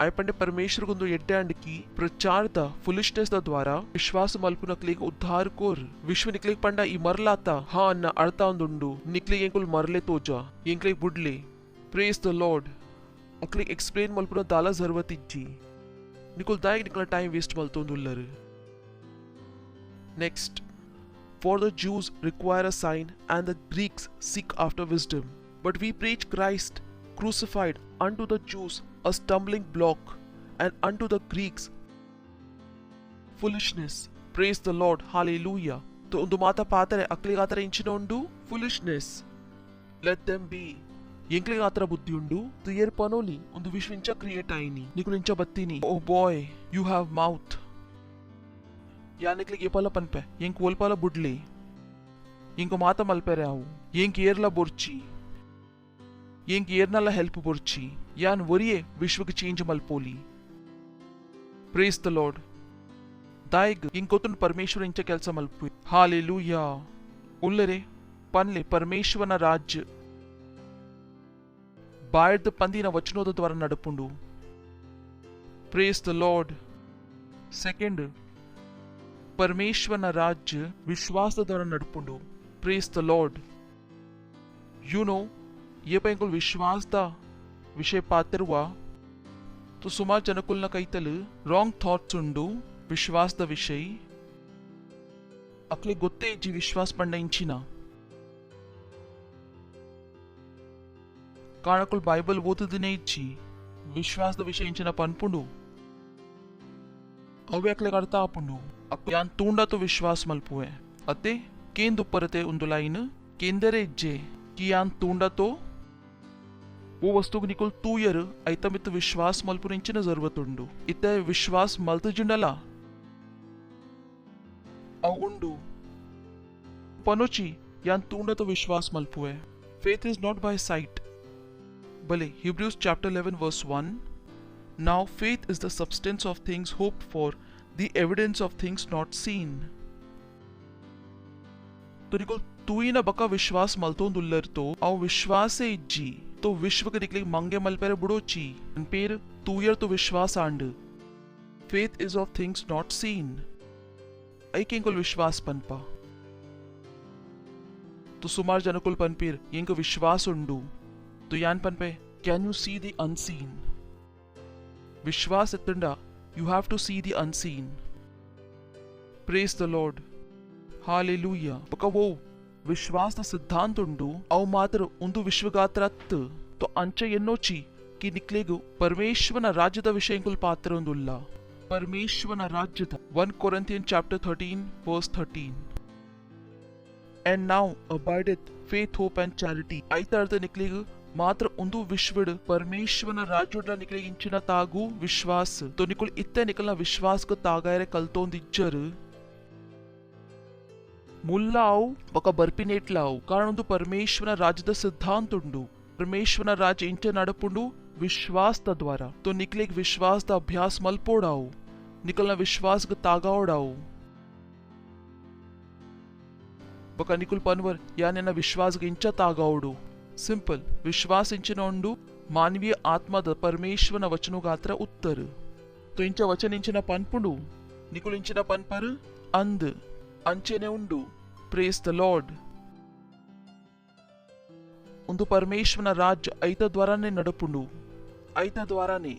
ಆಯ ಪಂಡೆ ಪರಮೇಶ್ವರ ಗುಂದು ಎಡ್ಡಾಂಡಕಿ ಪ್ರಚಾರ ದ ಫುಲಿಶ್ನೆಸ್ ದ ದ್ವಾರ ವಿಶ್ವಾಸ ಮಲ್ಪುನಕ್ಲಿಗೆ ಉದ್ಧಾರ ಕೋರ್ ವಿಶ್ವ ನಿಕ್ಲಿಗೆ ಪಂಡ ಈ ಮರ್ಲಾತ ಹಾ ಅನ್ನ ಅರ್ಥ ಒಂದುಂಡು ನಿಕ್ಲಿಗೆ ಎಂಕುಲ್ ಮರ್ಲೆ ತೋಜ ಎಂಕ್ಲಿಗೆ ಬುಡ್ಲೆ ಪ್ರೇಸ್ ದ ಲಾರ್ಡ್ ಅಕ್ಲಿಗೆ ಎಕ್ಸ್ಪ್ಲೇನ್ ಮಲ್ಪುನ ದಾಲ ಜರ್ವತ್ ಇಜ್ಜಿ निकुल दायक निकला टाइम वेस्ट मलतोंदुल्लर next for the Jews require a sign and the Greeks seek after wisdom but we preach Christ crucified unto the Jews a stumbling block and unto the Greeks foolishness praise the Lord hallelujah तो उंदु माता पातरे अक्लिगातरे इंचिನ ಉಂಡು foolishness let them be ಎಂಕ್ಲಿಗೆ ಆತರ ಬುದ್ಧಿ ಉಂಡು ತುಯರ್ ಪನೋಲಿ ಒಂದು ವಿಶ್ವಿಂಚ create ಆಯಿನಿ ನಿಕುಲು ಇಂಚ ಬತ್ತೀನಿ ಓ ಬಾಯ್ ಯು ಹ್ಯಾವ್ ಮೌತ್ ಯಾ ನಿಕ್ಲಿಗೆ ಏಪಲ ಪನ್ಪೆ ಎಂಕ್ ಓಲ್ಪಲ ಬುಡ್ಲಿ ಎಂಕು ಮಾತ ಮಲ್ಪೆರೆ ಅವು ಎಂಕ್ ಏರ್ಲ ಬೊರ್ಚಿ ಎಂಕ್ ಏರ್ನಲ್ಲ ಹೆಲ್ಪ್ ಬೊರ್ಚಿ ಯಾನ್ ಒರಿಯೆ ವಿಶ್ವಕ್ಕೆ ಚೇಂಜ್ ಮಲ್ಪೋಲಿ ಪ್ರೇಸ್ ದ ಲಾರ್ಡ್ ದಾಯಿಗ್ ಇಂಕೊತ್ತುನ್ ಪರಮೇಶ್ವರ ಇಂಚ ಕೆಲಸ ಮಲ್ಪು ಹಾಲೆಲೂಯಾ ಉಲ್ಲರೆ ಪನ್ಲೆ ಪರಮೇಶ್ವರನ ರಾಜ್ಯ ಬಾಯ್ದ ಪಂದಿನ ವಚನೋದ ದ್ವಾರ ನಡಪುಂಡು ಪ್ರೇಸ್ ದ ಲಾರ್ಡ್ ಸೆಕೆಂಡ್ ಪರಮೇಶ್ವರನ ರಾಜ್ಯ ವಿಶ್ವಾಸದ ದ್ವಾರ ನಡಪುಂಡು praise the lord you know ये पैंकुल विश्वास दा विषय पातिरुवा तो सुमार जनकुल न कईतल रॉन्ग थॉट्स उंडु विश्वास द विषय अक्ले गोत्ते जी विश्वास पंड इंचिना ಕಾರಣಕ್ಕೂ ಬೈಬಲ್ ಓದಿದನೇ ಇಚ್ಚಿ ವಿಶ್ವಾಸದ ವಿಷಯ ಇಂಚಿನ ಪನ್ಪುಂಡು ಅವ್ಯಾಕ್ಲೆಗ್ ಅರ್ಥ ಆಪುಂಡು ಅಕ್ಕ ಯಾನ್ ತೂಂಡತು ವಿಶ್ವಾಸ ಮಲ್ಪುವೆ ಅತ್ತೆ ಕೇಂದುಪ್ಪರತೆ ಒಂದು ಲೈನ್ ಕೇಂದರೆ ಇಜ್ಜೆ ಕಿ ಯಾನ್ ತೂಂಡತೋ वो वस्तु निकुल तूयर ऐतमित विश्वास मल्पुनिंचिन जरूरत उंडु इते विश्वास मल्त जिंडला अव उंडु पनोची यान तूंड तो विश्वास मल्पुए faith is not by sight भले Hebrews chapter 11 verse 1 now faith is the substance of things hoped for the evidence of things not seen तो निकुल तूईन बका विश्वास मल्तोंदुल्लर तो अव विश्वासे इज्जी तो विश्व के निकले मंगे मलपेर बुड़ोची पेर तूयर तो विश्वास and faith is of things not seen ऐकेंकुल विश्वास पनपा तो सुमार जनकुल पनपीर इंक विश्वास उंडू तो यान पनपे can you see the unseen विश्वास इतंडा you have to see the unseen praise the Lord hallelujah बका वो विश्वास ದ ಸಿದ್ಧಾಂತ ಉಂಡು ಅವು ಮಾತ್ರ ಒಂದು ವಿಶ್ವಗಾತ್ರ ಅತ್ತು तो ಅಂಚೆ ಎನ್ನೋಚಿ ಕಿ ನಿಕ್ಲೆಗು ಪರಮೇಶ್ವರನ ರಾಜ್ಯದ ವಿಷಯಂಕುಲ್ ಪಾತ್ರ ಒಂದುಲ್ಲ ಪರಮೇಶ್ವರನ ರಾಜ್ಯದ 1 Corinthians chapter 13 verse 13 and now abideth faith hope and charity ಐತ ಅರ್ಥ ನಿಕ್ಲೆಗು ಮಾತ್ರ ಒಂದು ವಿಶ್ವಡ್ ಪರಮೇಶ್ವರನ ರಾಜ್ಯದ ನಿಕ್ಲೆಗೆ ಇಂಚಿನ ತಾಗು ವಿಶ್ವಾಸ तो ನಿಕುಲ್ ಇತ್ತೆ ನಿಕಲ್ನ ವಿಶ್ವಾಸಕ ತಾಗಾಯರೆ ಕಲ್ತೋಂದಿಜ್ಜರು ಮುಲ್ಲಾವು ಬಕ ಬರ್ಪಿನೇಟ್ಲಾವು ಕಾರಣೊಂದು ಪರಮೇಶ್ವರನ ರಾಜ್ಯದ ಸಿದ್ಧಾಂತ ಉಂಡು ಪರಮೇಶ್ವರನ ರಾಜ್ಯ ಇಂಚೆ ನಡಪುಂಡು ವಿಶ್ವಾಸದ ದ್ವಾರ तो निकलेग विश्वासದ अभ्यास मलपोड़ाऊ निकलना विश्वास ग तागाओड़ाऊ बका निकुल पनवर याने ना विश्वास ग इंचा तागाओडू सिंपल विश्वास इंचिನ ಉಂಡು ಮಾನವೀಯ ಆತ್ಮದ ಪರಮೇಶ್ವರನ ವಚನಗಾತ್ರ ಉತ್ತರ तो इंचा वचन इंचिನ ಪನ್ಪುಂಡು निकुल इंचिನ पनपर अंद अंचेने उंडु प्रेज द लॉर्ड ಒಂದು ಪರಮೇಶ್ವರನ ರಾಜ್ಯ ಐತ ದ್ವಾರಾನೇ ನಡಪುಂಡು ಐತ ದ್ವಾರಾನೇ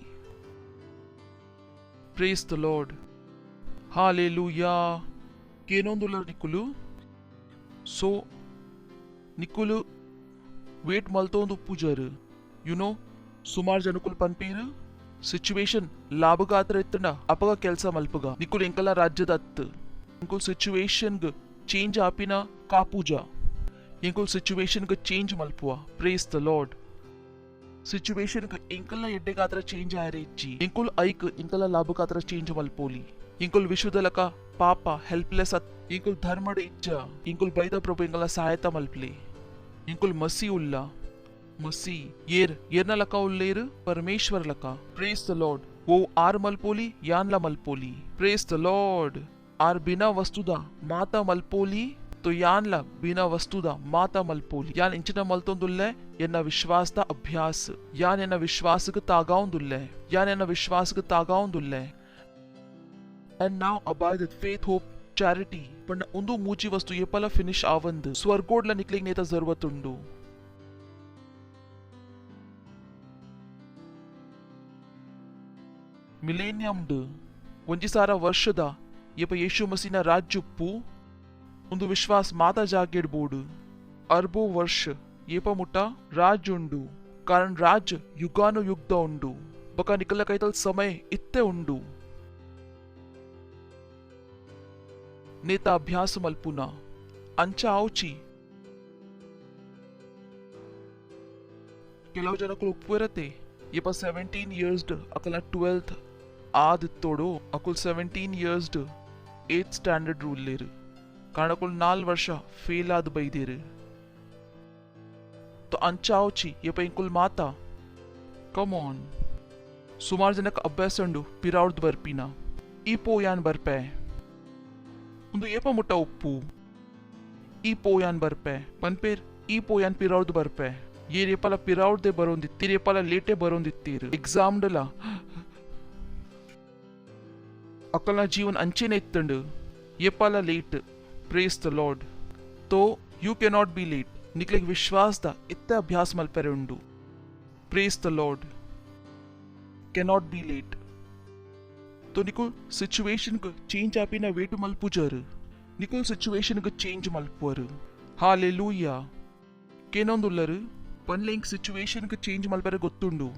ಪ್ರೇಸ್ ದ ಲಾರ್ಡ್ ಹಾಲೆಲೂಯಾ ಕೇನೊಂದುಲ್ಲ ನಿಕುಲು ಸೊ ನಿಕುಲು ವೇಟ್ ಮಲ್ತೊಂದು ಪೂಜರ್ ಯು ನೋ ಸುಮಾರು ಜನಕುಲ್ ಪನ್ಪೇರು ಸಿಚುವೇಶನ್ ಲಾಭಗಾತ್ರ ಇತ್ತಂಡ ಅಪಗ ಕೆಲಸ ಮಲ್ಪಗ ನಿಕುಲ್ ಎಂಕಲ ರಾಜ್ಯದ ಅತ್ತು इंकुल सिचुएशन ग चेंज आपिना का पूजा इंकुल सिचुएशन ग change malpua praise the Lord situation ग इंकल एड्डे कात्र चेंज आयरे इच्ची इंकुल ऐक इंकल लाभ कात्र चेंज मलपोली इंकुल विश्वदलक पाप हेल्पलेस इंकुल धर्मड इच्छा इंकुल बैद प्रभु इंकल सहायता मलपले इंकुल मसी उल्ला मसी येरना लका उल्लेर परमेश्वर लका प्रेज द लॉर्ड वो आर मलपोली यानला मलपोली प्रेज द लॉर्ड आर बिना वस्तुदा माता मलपोली तो यानला बिना वस्तुदा माता मलपोली यान इंचिನ ಮಲ್ತೊಂದುಲ್ಲೆ ಎನ್ನ ವಿಶ್ವಾಸದ ಅಭ್ಯಾಸ ಯಾನ್ ಎನ್ನ ವಿಶ್ವಾಸಕ್ಕೆ ತಾಗಾವುಂದುಲ್ಲೆ ಯಾನ್ ಎನ್ನ ವಿಶ್ವಾಸಕ್ಕೆ ತಾಗಾವುಂದುಲ್ಲೆ and now abideth faith hope charity पण ಒಂದು ಮೂಚಿ ವಸ್ತು ಏಪಲ ಫಿನಿಶ್ ಆವಂದು ಸ್ವರ್ಗೋಡ್ಲ ನಿಕ್ಲಿಗ್ ನೇತ ಜರುರತ್ ಉಂಡು ಮಿಲೇನಿಯಂ ಒಂಜಿ ಸಾರ ವರ್ಷದ येप यीशु मसीह राज्युप्पु ಒಂದು ವಿಶ್ವಾಸ ಮಾತಾ ಜಾಗೆಡ್ಬೋಡು ಅರ್ಬೋ ವರ್ಷ ಏಪ ಮುಟ್ಟ ರಾಜ್ ಉಂಡು ಕಾರಣ ರಾಜ್ ಯುಗಾನು ಯುಗ್ಧ ಉಂಡು ಬಕ ನಿಕಲ ಕೈತಲ್ ಸಮಯ ಇತ್ತೆ ಉಂಡು ನೇತ ಅಭ್ಯಾಸ ಮಲ್ಪುನ ಅಂಚ ಆವುಚಿ ಕೆಲವು ಜನಕ್ಕಳು ಉಪ್ಪುರತೆ ಏಪ 17 years ಅಕಲ 12th ಆದಿತ್ತೋಡು Akul 17 years 8th standard rule लेर कारण कुल 4 वर्ष फेल आद बैदेर तो अंचावची ये पैंकुल माता कम ऑन सुमार जनक अभ्यास अंडु पिराउड बर्पिना ई पोयान बर्पे उंदु येप मुट्ಟ ಉಪ್ಪು ಈ ಪೋಯಾನ್ ಬರ್ಪೆ ಪನ್ಪೇರ್ ಈ ಪೋಯಾನ್ ಪಿರಾउड ಬರ್ಪೆ ये रेपला पिराउड दे बरोंदित्ती रेपला लेटे बरोंदित्तीर एग्जाम डला अकलना जीवन अंचेने इत्तंड येपाला लेट प्रेज द लॉर्ड तो you can not be late निकलेग विश्वास दा इत्ते अभ्यास मलपेरे उंडु praise the Lord can not be late तो निको सिचुएशन को चेंज आपिना वेट मलपुजर निको सिचुएशन को चेंज मलपुवर हालेलुया केनोंदुल्लर पनले इंक सिचुएशन के चेंज मलपेरे गोत्तुंडु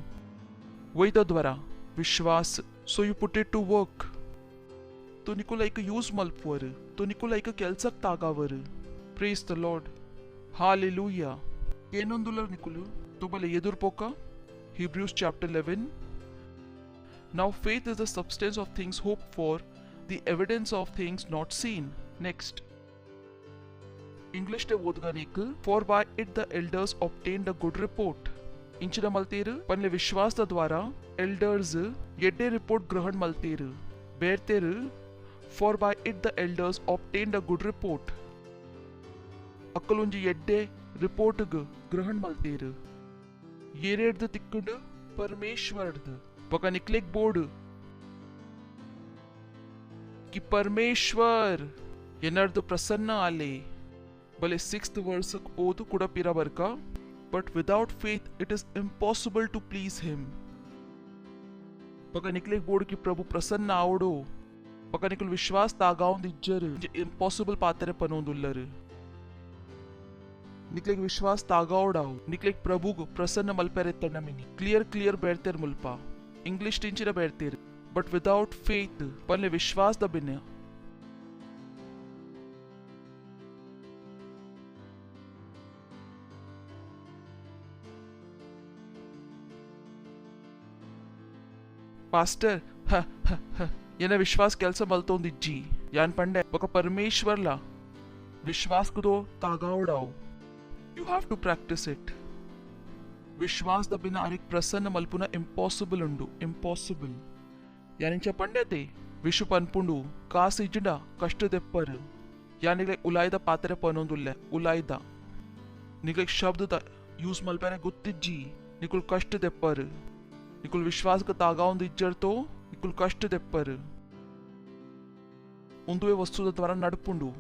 वैत द्वारा विश्वास so you put it to work तो निकुल एक यूज मल्पुवर तो निकुल एक केल्सक तागावर प्रेज द लॉर्ड हालेलुया ಏನೊಂದುಲ್ಲರ್ ನಿಕುಲು ತುಬಲೆ ಎದುರು ಪೋಕ Hebrews chapter 11 Now faith is the substance of things hoped for, the evidence of things not seen. Next. English te ಓದ್ಗ ನಿಕುಲ್ For by it the elders obtained a good report. ಇಂಚಿನ ಮಲ್ತೇರು ಪನ್ಲೆ ವಿಶ್ವಾಸದ ದ್ವಾರ elders ಎಡ್ಡೆ report ಗ್ರಹಣ ಮಲ್ತೇರು ಬೇರ್ತೇರು For by it the elders obtained a good report. ಅಕ್ಕಲೊಂಜಿ ಎಡ್ಡೆ ರಿಪೋರ್ಟ್ಗ್ ಗ್ರಹಣ ಮಲ್ತೇರು ಏರೇಡ್ದು ತಿಕ್ಕುಂಡು परमेश्वरद बका निकलेक बोर्ड कि परमेश्वर एनर्द प्रसन्न आले भले 6th वर्स ओद कुड़ा पिरा बरका but without faith it is impossible to please him बका निकलेक बोर्ड कि प्रभु प्रसन्न आवडो बका निकल विश्वास तागाउं दिज्जर इम्पॉसिबल पातरे पनोंदुल्लर निकलेक विश्वास तागावडाव निकलेक प्रभु प्रसन्न मल्पेरेत्तण्ण मिनी क्लियर बेर्तेर मुल्पा इंग्लिश टिंचिर बेर्तेर बट विदाउट फेथ पन्ले विश्वास द बिन्ने पास्टर येना विश्वास केल्स मल्तोंदिज्जी यान पंडे बका परमेश्वरला विश्वास कुदो तागावडाव You have to practice it. विश्वास द बिना अरेक प्रसन्न मल्पुना impossible उंडु impossible. यानिंचा पंडते विशु पनपुंडु कास इजडा कष्ट देप्पर यानिले उलायदा पात्रे पनोंदुल्ले उलायदा निकले शब्द द यूज मल्पेने गुत्तिज्जी निकुल कष्ट देप्पर निकुल विश्वास का तागाउं दिज्जर तो निकुल कष्ट देप्पर उंदुवे वस्तु द द्वारा नडपुंडु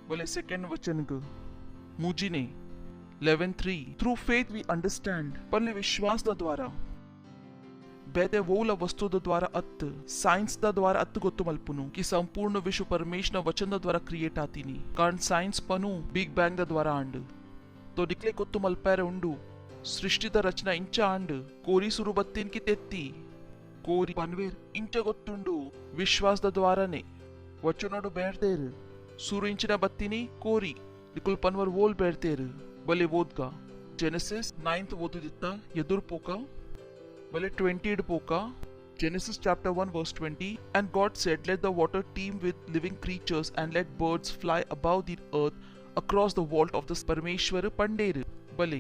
बोले सेकंड वचन ग मुजिने 11:3 थ्रू फेथ वी अंडरस्टैंड पन्ले विश्वास द द्वारा बेते वोला वस्तु द द्वारा अत् साइंस द द्वारा अत् गोत्तु मल्पुनु कि संपूर्ण विश्व परमेश्वर वचन द द्वारा क्रिएट आतीनी कारण साइंस पनु बिग बैंग द द्वारा आंड तो निकले गोत्तु मल्पेरे उंडु सृष्टि द रचना इंच आंड कोरी सुरु बत्तीन की तेत्ती कोरी पनवेर इंच गोत्तुंडु विश्वास द द्वाराने वचनोडु बेर्तेर सुरु इंचिನ बत्तीनी कोरी निकुल पनवर वोल बेर्तेर बले वोदगा जेनेसिस 9th ओदुदित्ता यदुर पोका बले 20th पोका Genesis chapter 1 verse 20 And God said let the water teem with living creatures and let birds fly above the earth across the vault of the Parmeshwar Panderu bale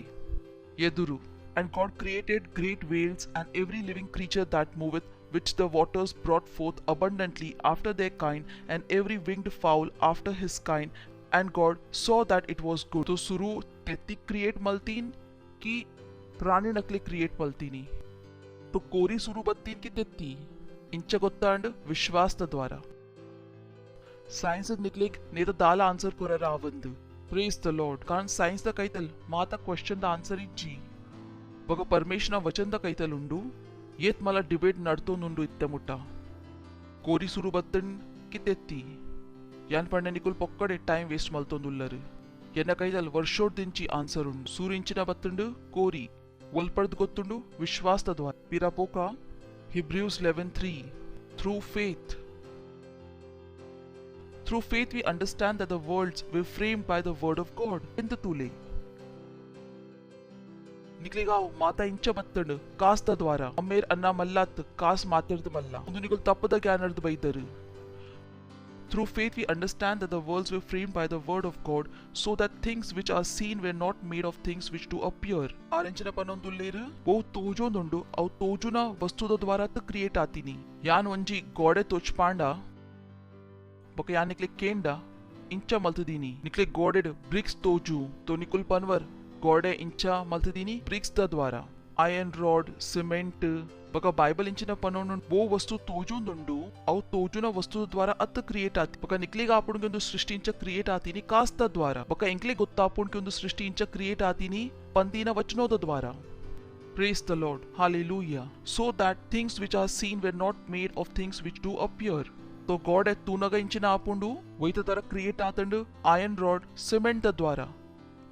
yeduru And God created great whales and every living creature that moveth which the waters brought forth abundantly after their kind and every winged fowl after his kind and God saw that it was good. तो शुरू तेती create मल्तीन की प्राणी नकली create मल्तीनी तो कोरी शुरू बत्तीन की तेती इंच गोत्तांड विश्वास द द्वारा साइंस निकले नेता दाला आंसर कोरा रावंद प्रेज द लॉर्ड कारण साइंस द कैतल माता क्वेश्चन द आंसर इज्जी बग परमेश्वर वचन द कैतल उंडू येत मला डिबेट नडतो नुंडू इत्ते मुट्टा कोरी शुरू बत्तन की तेती यान पंडे निकुल पोक्कड़े टाइम वेस्ट मल्तोंदुल्लर येना कैदल वर्षोड दिंची आंसर उंडु सूरिंचिना बत्तुंडु कोरी वल्पड़द गोत्तुंडु विश्वास द द्वारा पिरा पोका Hebrews 11:3 Through faith we understand that the worlds were framed by the word of God in the tule निकलेगा माता इंच बत्तंड कास द द्वारा अम्मेर अन्ना मल्लात कास मातिर्द मल्ला उंदु निकुल तप्पद ज्ञानर्द बैदर Through faith we understand that the worlds were framed by the word of God, so that things which are seen were not made of things which do appear. आरेंचना पनोंदुल्लेरु वो तोजोंदुंडु अव तोजुना वस्तुद द्वारा त क्रिएट आतीनी यान वंजी गोडे तोचपांडा बक यान निकले केंडा इंचा मल्तदीनी निकले गोडेड ब्रिक्स तोजु तो निकुल पनवर गोडे इंचा मल्तदीनी ब्रिक्स द द्वारा आयरन रॉड सिमेंट बक बाइबल इंचिನ ಪನೋನು वो वस्तु तोजुंदुंडु अव तोजुನ वस्तु द्वारा अत क्रिएट आती बक निकलेगा आपुणगे ಒಂದು ಸೃಷ್ಟಿಂಚ ಕ್ರಿಯೇಟ್ ಆತಿನಿ ಕಾಸ್ತ द्वारा बक ಎಂಕ್ಲೆ ಗೊತ್ತಾಪುಣಗೆ ಒಂದು ಸೃಷ್ಟಿಂಚ ಕ್ರಿಯೇಟ್ ಆತಿನಿ पंदीನ वचनोद द्वारा Praise the Lord hallelujah so that things which are seen were not made of things which do appear तो गॉड तूनगा इंचिನ ಆಪುಂಡು ವೈತ ತರ ಕ್ರಿಯೇಟ್ ಆತಂಡು आयरन रॉड सिमेंट द द्वारा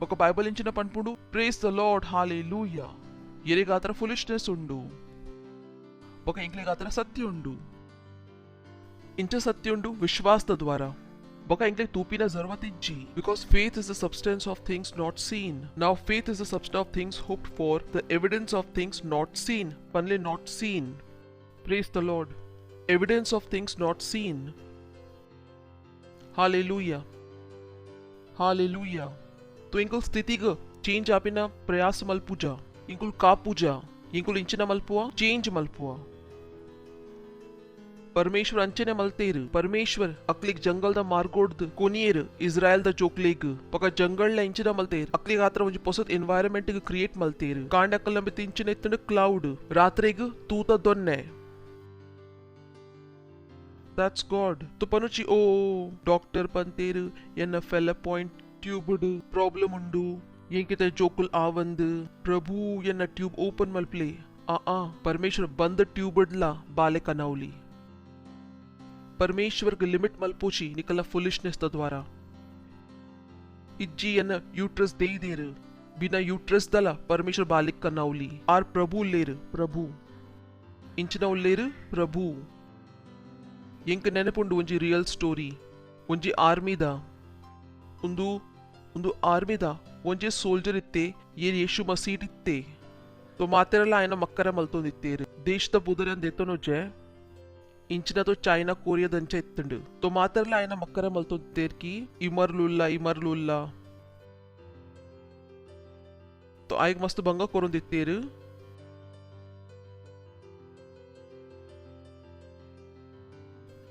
ఒక బైబిల్ ఇంచిన పన్పుడు ప్రేస్ ద లార్డ్ హల్లెలూయా ఎరిగాత్ర ఫులిష్నెస్ ఉండు ఒక ఇంక్లేగాత్ర సత్య ఉండు ఇంచ సత్య ఉండు విశ్వాస ద్వారా ఒక ఇంక్లే తూపిన జరురత్ ఇచ్చి because faith is the substance of things not seen now faith is the substance of things hoped for the evidence of things not seen పన్లే not seen praise the Lord evidence of things not seen hallelujah hallelujah तो इंकुल स्थिति ग change आपिना प्रयास मलपुजा इंकुल का पूजा इंकुल इंचिना malpua change malpua परमेश्वर अंचने मलतेर परमेश्वर अक्लिक jungle the मार्गोड कोनियर Israel the चोकलेग पका जंगल ला इंचिना मलतेर अक्लिक आत्र वंजी पोसत एनवायरनमेंट ग क्रिएट मलतेर कांडकल नंबे इंचिने इतने क्लाउड रात्रेग तूता दोन्ने That's God. तो पनुची ओ डॉक्टर पंतेर यन्न फेल पॉइंट ट्यूबड प्रॉब्लम उंडू येंकिते जोकुल आवंद प्रभु यन्न ट्यूब ओपन मल्प्ले परमेश्वर बंद ट्यूबड ला बाले कनावली परमेश्वर के लिमिट मल्पोची निकला फुलिशनेस द्वारा इज्जी यन्न यूट्रस दे देर बिना यूट्रस दला परमेश्वर बालिक कनावली आर प्रभु लेर प्रभु इंचना लेर प्रभु ಎಂಕ ನೆನಪುಂಡು ಒಂಜಿ ರಿಯಲ್ ಸ್ಟೋರಿ ಒಂಜಿ ಆರ್ಮಿದ ಒಂದು ಆರ್ಮಿದ ಒಂಜಿ ಸೋಲ್ಜರ್ ಇತ್ತೆ ಏರ್ ಯೇಶು ಮಸೀಟ್ ಇತ್ತೆ ತೋ ಮಾತೆರಲ್ಲ ಆಯನ ಮಕ್ಕರ ಮಲ್ತೊಂದಿತ್ತೇರು ದೇಶದ ಬುದರನ್ ದೆತ್ತೊನೊಜೆ ಇಂಚಿನ ತೋ ಚೈನಾ ಕೊರಿಯಾ ದಂಚ ಇತ್ತಂಡು ತೋ ಮಾತೆರಲ್ಲ ಆಯನ ಮಕ್ಕರ ಮಲ್ತೊಂದಿತ್ತೇರ್ಕಿ ಇಮರ್ಲುಲ್ಲ ತೋ ಆಯ್ಗ ಮಸ್ತ್ ಭಂಗ ಕೊರೊಂದಿತ್ತೇರು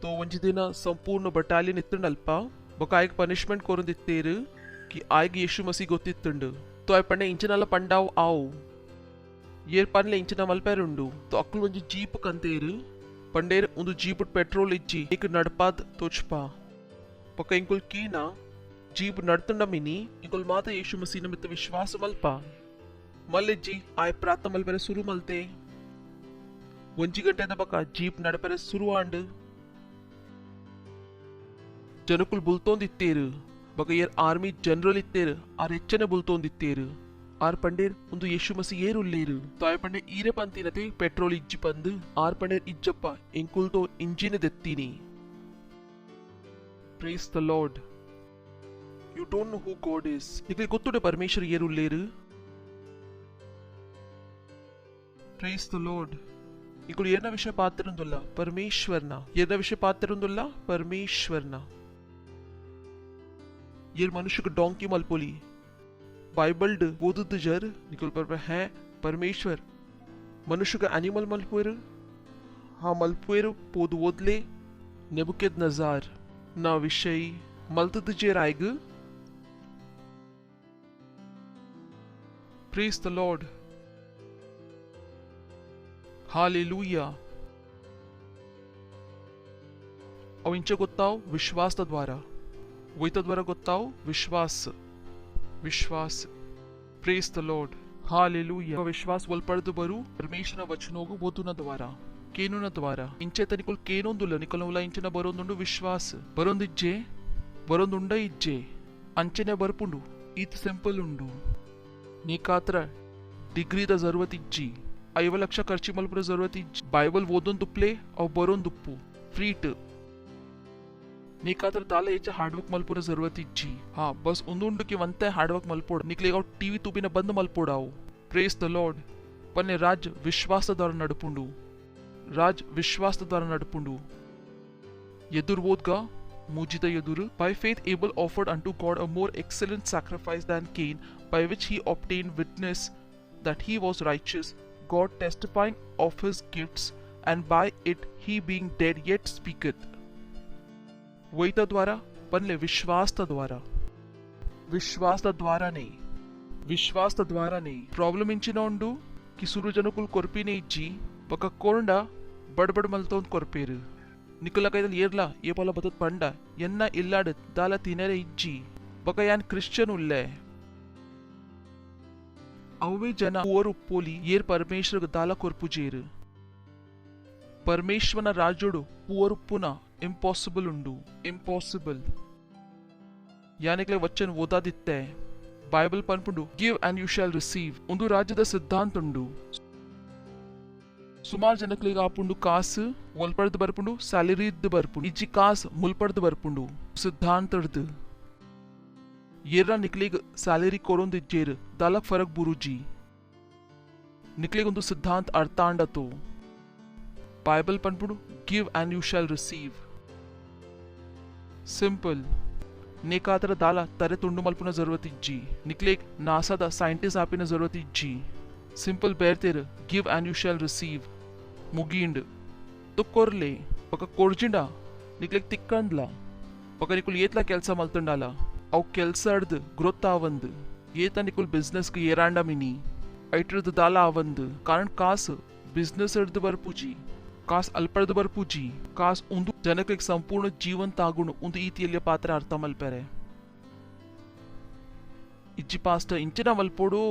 तो वंजी दिन संपूर्ण बटालियन इत्तंडल्प बका आयक पनिशमेंट करून दित्तेर कि आयग येशु मसीह गोत्तित्तंडु तो आय पन्ने इंचनाल पंडाव आव येर पन्ले इंचना मल्पेरुंडु तो अक्कल वंजी जीप कंतेर पंडेर उंदु जीप पेट्रोल इच्ची एक नडपाद तोचपा बका इंकुल कीना जीप नडतंड मिनी इंकुल माता येशु मसीह निमित्त विश्वास मल्पा मल्लिज्जी आय प्रार्थना मल्पेरे शुरू मल्ते वंजी गंटे बका जीप नडपेरे शुरू आंड ಜನಕುಲ್ ಬುಲ್ತೋಂದಿತ್ತೇರು ಬಗ ಏರ್ ಆರ್ಮಿ ಜನರಲ್ ಇತ್ತೇರು ಆರ್ ಹೆಚ್ಚನೆ ಬುಲ್ತೋಂದಿತ್ತೇರು ಆರ್ ಪಂಡೇರ್ ಒಂದು ಯೇಶು ಮಸಿ ಏರುಲ್ಲೇರು ತಾಯ್ ಪಂಡೆ ಈರೆ ಪಂತಿನತೆ ಪೆಟ್ರೋಲ್ ಇಜ್ಜಿ ಪಂದು ಆರ್ ಪಂಡೇರ್ ಇಜ್ಜಪ್ಪ ಎಂಕುಲ್ತೋ ಇಂಜಿನ ದೆತ್ತೀನಿ praise the lord you don't know who God is ನಿಮಗೆ ಗೊತ್ತುಡೆ ಪರಮೇಶ್ವರ ಏರುಲ್ಲೇರು ಪ್ರೇಸ್ ದ ಲಾರ್ಡ್ ಇಂಕುಲು ಏನ ವಿಷಯ ಪಾತ್ರರುಂದುಲ್ಲ ಪರಮೇಶ್ವರನ ಏನ ವಿಷಯ ಪಾತ್ರರುಂದುಲ್ಲ ಪರಮೇಶ್ವರನ ये मनुष्य को डोंकी मलपोली बाइबल्ड बोधुद जर निकल पर है परमेश्वर मनुष्य का एनिमल मलपोर हाँ मलपोर पोद वोदले नेबुकेद नजार ना विषय मलतद जेर आएग प्रेज द लॉर्ड हालेलुया अव इंच गोत्ताव विश्वास द्वारा वैत द्वारा गोत्ताव विश्वास प्रेज द लॉर्ड हालेलुया विश्वास वल्पडದು ಬರು ಪರಮೇಶ್ವರನ ವಚನೋಗು ಓದುನ ದ್ವಾರ ಕೇನುನ ದ್ವಾರ ಇಂಚೆ ತನಿಕುಲ್ ಕೇನೊಂದುಲ್ಲ ನಿಕಲುಲ ಇಂಚಿನ ಬರೊಂದುಂಡು ವಿಶ್ವಾಸ ಬರೊಂದುಂಡ ಇಜ್ಜೆ ಅಂಚನೆ ಬರ್ಪುಂಡು ಈತ್ ಸಿಂಪಲ್ ಉಂಡು ನೀಕಾತ್ರ ಡಿಗ್ರಿ ದ ಜರುರತ್ ಇಜ್ಜಿ 5 ಲಕ್ಷ ಖರ್ಚು ಮಲ್ಪುರ ಜರುರತ್ ಇಜ್ಜಿ ಬೈಬಲ್ ಓದೊಂದು ದುಪ್ಲೆ ಅವ್ ಬರೊಂದುಪ್ಪು ಫ್ರೀಟ್ ನೀಕಾದ್ರ ತಾಲ ಹೆಚ್ಚ ಹಾರ್ಡ್ವರ್ಕ್ ಮಲ್ಪುರ ಜರುರತ್ ಇಜ್ಜಿ ಹಾ ಬಸ್ ಒಂದುಂಡುಕ್ಕೆ ವಂತೆ ಹಾರ್ಡ್ವರ್ಕ್ ಮಲ್ಪೋಡ್ ನಿಕ್ಲಿಗೆ ಅವ್ ಟಿವಿ ತೂಪಿನ ಬಂದ್ ಮಲ್ಪೋಡಾವು ಪ್ರೇಸ್ ದ ಲಾರ್ಡ್ ಪನ್ನೆ ರಾಜ್ ವಿಶ್ವಾಸ ದ್ವಾರ ನಡುಪುಂಡು ಎದುರು ಓದ್ಗ ಮೂಜಿದ ಎದುರು by faith Abel offered unto God a more excellent sacrifice than Cain by which he obtained witness that he was righteous, God testifying of his gifts, and by it he being dead yet speaketh. वैत द्वारा पनले विश्वास द्वारा नहीं problem इंचिना उंडु कि सुरु जनकुल कोर्पिने easy पका कोंड बड़बड़ मल्तोंद कोर्पेरु निकुला कैदल येर्ला ये पोला बतत पंड यन्ना इल्लाड दाला तिनेरे easy पका यान क्रिश्चियन उल्ले अवे जन ओर उप्पोली येर परमेश्वर दाला कोर्पुजेरु परमेश्वरನ ರಾಜುಡು ಪೂವರುಪ್ಪುನ ಇಂಪಾಸಿಬಲ್ ಉಂಡು ಇಂಪಾಸಿಬಲ್ ಯಾನಿಕ್ಲೆ ವಚನ ಓದಾದಿತ್ತೆ ಬೈಬಲ್ ಪನ್ಪುಂಡು give and you shall receive ಒಂದು ರಾಜ್ಯದ ಸಿದ್ಧಾಂತ ಉಂಡು. ಸುಮಾರು ಜನಕ್ಲಿಗೆ ಆಪುಂಡು ಕಾಸು ಒಲ್ಪಡ್ದು ಬರ್ಪುಂಡು, ಸ್ಯಾಲರಿ ಇದ್ದು ಬರ್ಪುಂಡು. ಇಜ್ಜಿ ಕಾಸು ಮುಲ್ಪಡ್ದು ಬರ್ಪುಂಡು ಸಿದ್ಧಾಂತಡ್ದು. ಏರ ನಿಕ್ಲಿಗೆ ಸ್ಯಾಲರಿ ಕೊರೊಂದು ಇಜ್ಜೇರು ದಾಲಕ್ ಫರಕ್ ಬುರುಜಿ ನಿಕ್ಲಿಗೊಂದು ಸಿದ್ಧಾಂತ ಅರ್ಥ ಅಂಡತು. ಬೈಬಲ್ ಪನ್ಪುಡು give and you shall receive. Simple. ನೇಕಾತರ ದಾಲ ತರೆ ತುಂಡು ಮಲ್ಪುನ ಜरूरत ಇಜ್ಜಿ. ನಿಕ್ಲೇಗ್ ನಾಸಾದ ಸೈಂಟಿಸ್ಟ್ ಆಪಿನ ಜरूरत ಇಜ್ಜಿ. ಸಿಂಪಲ್ ಬೇರ್ತೆರ್ give and you shall receive ಮುಗೀಂಡ್ ತು ಕೊರ್ಲೆ ಪಕ್ಕ ಕೊರ್ಜಿಂಡ ನಿಕ್ಲೇಗ್ ತಿಕ್ಕಂದ್ಲ ಪಕ್ಕ ನಿಕುಲ್ ಏತ್ಲ ಕೆಲ್ಸ ಮಲ್ತಂಡಾಲ ಅವು ಕೆಲ್ಸ ಅಡ್ದು ಗ್ರೋತ್ ಆವಂದು ಏತ ನಿಕುಲ್ ಬಿಸ್ನೆಸ್ಗೆ ಏರಾಂಡ ಮಿನಿ ಐಟ್ರದ್ದು ದಾಲ ಆವಂದು ಕಾರಣ ಕಾಸು ಬಿಸ್ನೆಸ್ ಹಿಡ್ದು ಬರ್ಪೂಜಿ, ಕಾಸು ಅಲ್ಪಡ್ದು ಬರ್ಪೂಜಿ, ಕಾಸು ಒಂದು ಜನಕ್ಕೆ ಸಂಪೂರ್ಣ ಜೀವಂತ ಆಗುಣು ಒಂದು ಈತಿಯಲ್ಲಿ ಪಾತ್ರ ಅರ್ಥ ಮಲ್ಪೆರೆ. ಇಜ್ಜಿ ಪಾಸ್ಟ ಇಂಚಿನ ಮಲ್ಪೋಡು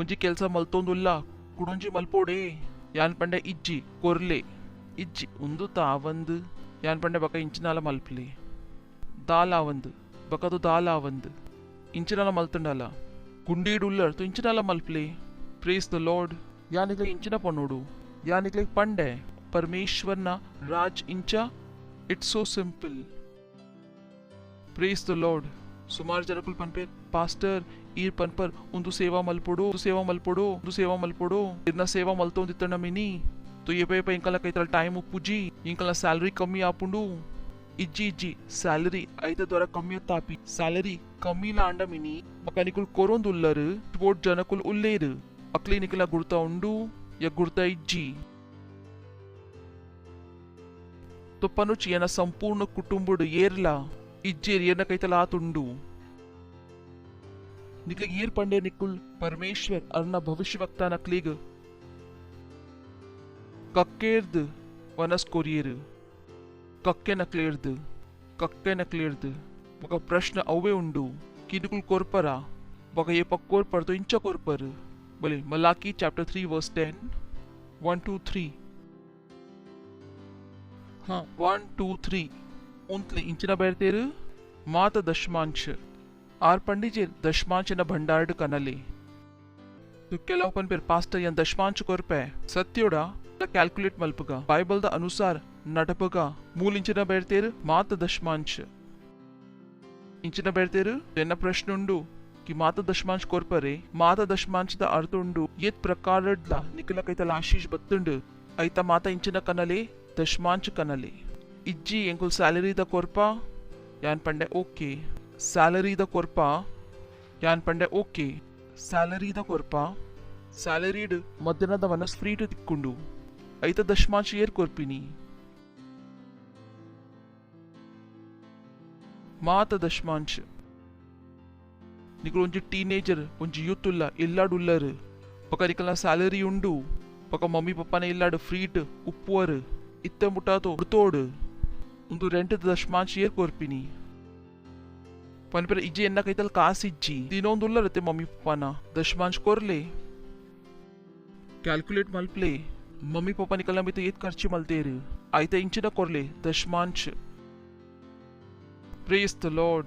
ಒಂಜಿ ಕೆಲ್ಸ ಮಲ್ತೊಂದುಲ್ಲ ಕುಡೊಂಜಿ ಮಲ್ಪೋಡೆ ಯಾನ್ ಪಂಡೆ ಇಜ್ಜಿ ಕೊರ್ಲೆ ಇಜ್ಜಿ ಒಂದು ತಾವಂದು ಯಾನ್ ಪಂಡೆ ಬಕ ಇಂಚಿನಾಲ ಮಲ್ಪಲೆ ದಾಲ ಆವಂದು ಬಕದು ದಾಲ ಆವಂದು ಇಂಚಿನಾಲ ಮಲ್ತಂಡಾಲ ಗುಂಡೀಡು ಉಲ್ಲರ್ ತು ಇಂಚಿನಾಲ ಮಲ್ಪಲೆ. Praise the lord. ಯಾನಿಗ್ಲೆ ಇಂಚಿನ ಪನ್ನೋಡು ಯಾನಿಗ್ಲೆ ಪಂಡೆ ಪರಮೇಶ್ವರ್ನ ರಾಜ್ ಇಂಚ. It's so simple. Praise the lord. ಸುಮಾರು ಜನಕ್ಕೂ ಪನ್ಪೇರ್ ಪಾಸ್ಟರ್ ಈರ್ ಪನ್ಪರ್ ಒಂದು ಸೇವಾ ಮಲ್ಪೊಡು ಇರ್ನ ಸೇವಾ ಮಲ್ತೊಂದಿತ್ತಣ್ಣ ಮಿನಿ तो ये पे इंकल कई टाइम पुजी इंकल सैलरी कमी आपुंडू इज्जी सैलरी ऐते द्वारा कमी तापी सैलरी कमी लांड मिनी मकानिकुल कोरोंदुल्लर बोट जनकुल उल्लेर अक्ली निकला गुर्ता उंडू या गुर्ता इज्जी तो पनुच येना संपूर्ण कुटुंबुड येर्ला इज्जेर येना कैतला आतुंडू निकल येर पंडे निकुल परमेश्वर अर्ना भविष्यवक्ता नक्लीग कक्केर्द वनस कोरियर कक्के नक्लेर्द ఒక ప్రశ్న అవే ఉండు కినుకుల్ కొర్పరా ఒక ఏ పక్కోర్ పర్తో ఇంచ కొర్పర్ బలి మలాకి చాప్టర్ 3 వర్స్ 10 1 2 3 हां 1 2 3 उंतले इंचिನ ಬೇರ್ತೆರು ಮಾತ ದಶಮಾಂಶ ಆರ್ पंडिजे दशमांशನ भंडारड कनले तो ಕೆಲವು ಪನ್ ಪೇರ್ ಪಾಸ್ಟರ್ ಯನ್ ದಶಮಾಂಶ ಕೊರ್ಪೆ ಸತ್ಯೋಡ ಕ್ಯಾಲ್ಕುಲೇಟ್ ಮಲ್ಪಗ ಬೈಬಲ್ ದ ಅನುಸಾರ ನಟಪಗ ಮೂಲ ಇಂಚಿನ ಬೇರ್ತೆರು ಮಾತ ದಶಮಾಂಶ ಇಂಚಿನ ಬೇರ್ತೆರು ಎನ್ನ ಪ್ರಶ್ನೆ ಉಂಡು कि माता दशमांश कोर्परे माता दशमांश द अर्थ उंडु येत प्रकारड निकला कैतल आशीष बत्तुंडु ऐता माता इंचिನ कनले दशमांश कनले इज्जी ಎಂಕುಲ್ ಸ್ಯಾಲರಿ ದ ಕೊರ್ಪಾ ಯಾನ್ ಪಂಡೆ ಓಕೆ ಸ್ಯಾಲರಿ ದ ಕೊರ್ಪಾ ಯಾನ್ ಪಂಡೆ ಓಕೆ ಸ್ಯಾಲರಿ ದ ಕೊರ್ಪಾ ಸ್ಯಾಲರಿಡ್ ಮಧ್ಯನದ ವನಸ್ ಫ್ರೀ ಟು ತಿಕ್ಕೊಂಡು ಐತ ದಶಮಾಂಶ ಏರ್ ಕೊರ್ಪಿನಿ ಮಾತ ದಶಮಾಂಶ ನಿಕಲು ಒಂಜಿ ಟೀನೇಜರ್ ಒಂಜಿ ಯೂತ್ ಉಲ್ಲ ಇಲ್ಲಾಡು ಉಲ್ಲರ್ ಪಕ ನಿಕಲ್ನ ಸ್ಯಾಲರಿ ಉಂಡು ಪಕ ಮಮ್ಮಿ ಪಪ್ಪನ ಇಲ್ಲಾಡು ಫ್ರೀಟ್ ಉಪ್ಪುವರ್ ಇತ್ತ ಮುಟ್ಟಾತೋ ಉಡ್ತೋಡು ಒಂದು ರೆಂಟ್ ದಶಮಾಂಶ ಏರ್ ಕೊರ್ಪಿನಿ ಪನ್ಪರ ಇಜ್ಜಿ ಎನ್ನ ಕೈತಲ್ ಕಾಸ್ ಇಜ್ಜಿ ದಿನೊಂದು ಉಲ್ಲರತ್ತೆ ಮಮ್ಮಿ ಪಪ್ಪನ ದಶಮಾಂಶ ಕೊರ್ಲೆ ಕ್ಯಾಲ್ಕುಲೇಟ್ ಮಲ್ಪ್ಲೆ मम्मी पप्पा निकलना भी तो ये खर्ची मलते रहे आयता इंचिना कोरले दशमांश प्रेज द लॉर्ड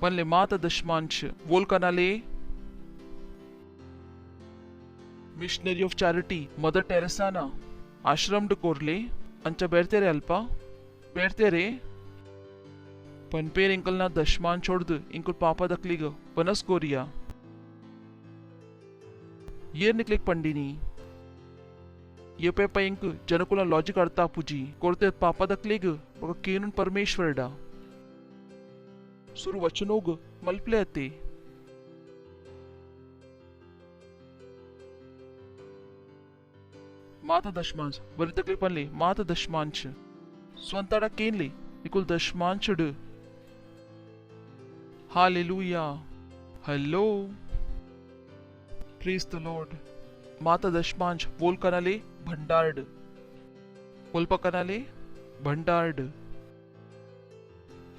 पनले माता दशमांश वोल कनाले मिशनरी ऑफ चैरिटी मदर टेरेसाना आश्रम ड कोरले अंचा बेरतेरे अल्पा बेरतेरे पनपेर इंकलना दशमांश छोड़ इंकुल पापा दकलीग वनस कोरिया ये निकले पंडिनी ये पे इंक जनकुल लॉजिक अर्थ पुजी कोरते पापा दक्लेग बग केनुन परमेश्वरडा सुरु वचनोग मल्पले अते माता दशमांश बरी तकलीफ पनले माता दशमांश स्ವಂತಡ केनले निकुल दशमांशड hallelujah hello praise the lord माता दशमांश वोल कनाले भंडार्ड वोल्प कनाले भंडार्ड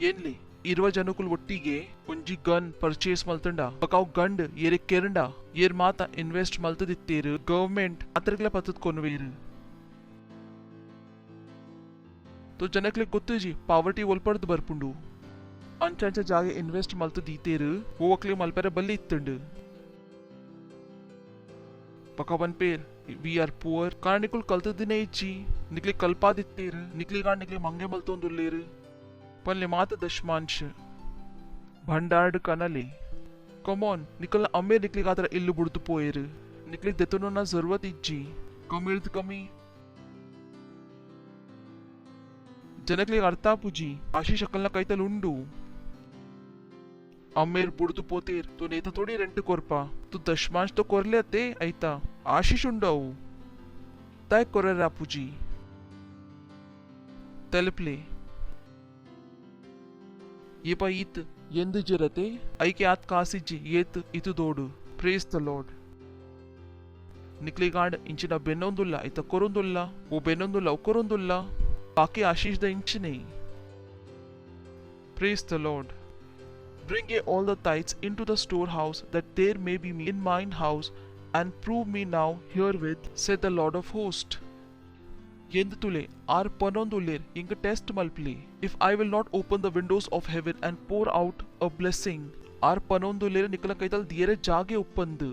ಏನ್ಲಿ 20 ಜನಕ್ಕೂ ಒಟ್ಟಿಗೆ ಒಂಜಿ ಗನ್ ಪರ್ಚೇಸ್ ಮಲ್ತಂಡ ಬಕಾವ್ ಗಂಡ್ ಏರೆ ಕೆರಂಡ ಏರ್ ಮಾತ ಇನ್ವೆಸ್ಟ್ ಮಲ್ತದಿತ್ತೇರು ಗವರ್ನಮೆಂಟ್ ಅತ್ರಗ್ಲ ಪತ್ತದ ಕೊನ್ವೇರು तो ಜನಕ್ಲೆ ಗೊತ್ತುಜಿ ಪಾವರ್ಟಿ ಒಲ್ಪಡ್ದು ಬರ್ಪುಂಡು ಅಂಚ ಜಾಗ ಇನ್ವೆಸ್ಟ್ ಮಲ್ತು ದೀತೇರು ಹೋಗ್ಲಿ ಮಲ್ಪೆರ ಬಲ್ಲಿ ಇತ್ತುಂಡು ಪಕ್ಕ ಬನ್ ಪೇರ್ ವಿ ಆರ್ ಪುವರ್ ಕಾರಣ ನಿಕುಲ್ ಕಲ್ತದಿನೇ ಇಚ್ಚಿ ನಿಕ್ಲಿ ಕಲ್ಪಾದಿತ್ತೇರು ನಿಕ್ಲಿ ಕಾರಣ ನಿಕ್ಲಿ ಮಂಗೆ ಮಲ್ತೊಂದುಲ್ಲೇರು ಪನ್ಲೆ ಮಾತ ದಶಮಾಂಶ ಭಂಡಾರ್ಡ್ ಕನಲೆ ಕಮಾನ್ ನಿಕಲ್ ಅಮ್ಮೆ ನಿಕ್ಲಿಗೆ ಆತರ ಇಲ್ಲು ಬುಡ್ತು ಪೋಯರು ನಿಕ್ಲಿಗೆ ದೆತುನು ನಾ ಜरूरत ಇಜ್ಜಿ ಕಮಿರ್ದು ಕಮ್ಮಿ ಜನಕ್ಲಿಗೆ ಅರ್ಥ ಪುಜಿ ಆಶೀಶ್ ಅಕ್ಕಲ್ನ ಕೈತಲ್ ಉಂಡು अम्मेर बुड़तु पोतेर तो नेता थोड़ी रेंट कोरपा तू दशमांश तो कोरले ते ऐता आशीष उंडाऊ ताय कोरे रापुजी तेलप्ले ये पा ईत यंद जरते ऐ के आत कासिजी येत इतु दोडु प्रेज द लॉर्ड निकले गांड इंचिना बेनोंदुल्ला ऐता कोरोंदुल्ला वो बेनोंदुल्ला कोरोंदुल्ला बाकी आशीष द इंच नहीं praise the Lord Bring ye all the tithes into the storehouse, that there may be meat in mine house, and prove me now herewith, said the Lord of hosts. Yendutule, ar panondulir, inga test malpli. If I will not open the windows of heaven and pour out a blessing, ar panondulir nikala kaital diere jage uppandu.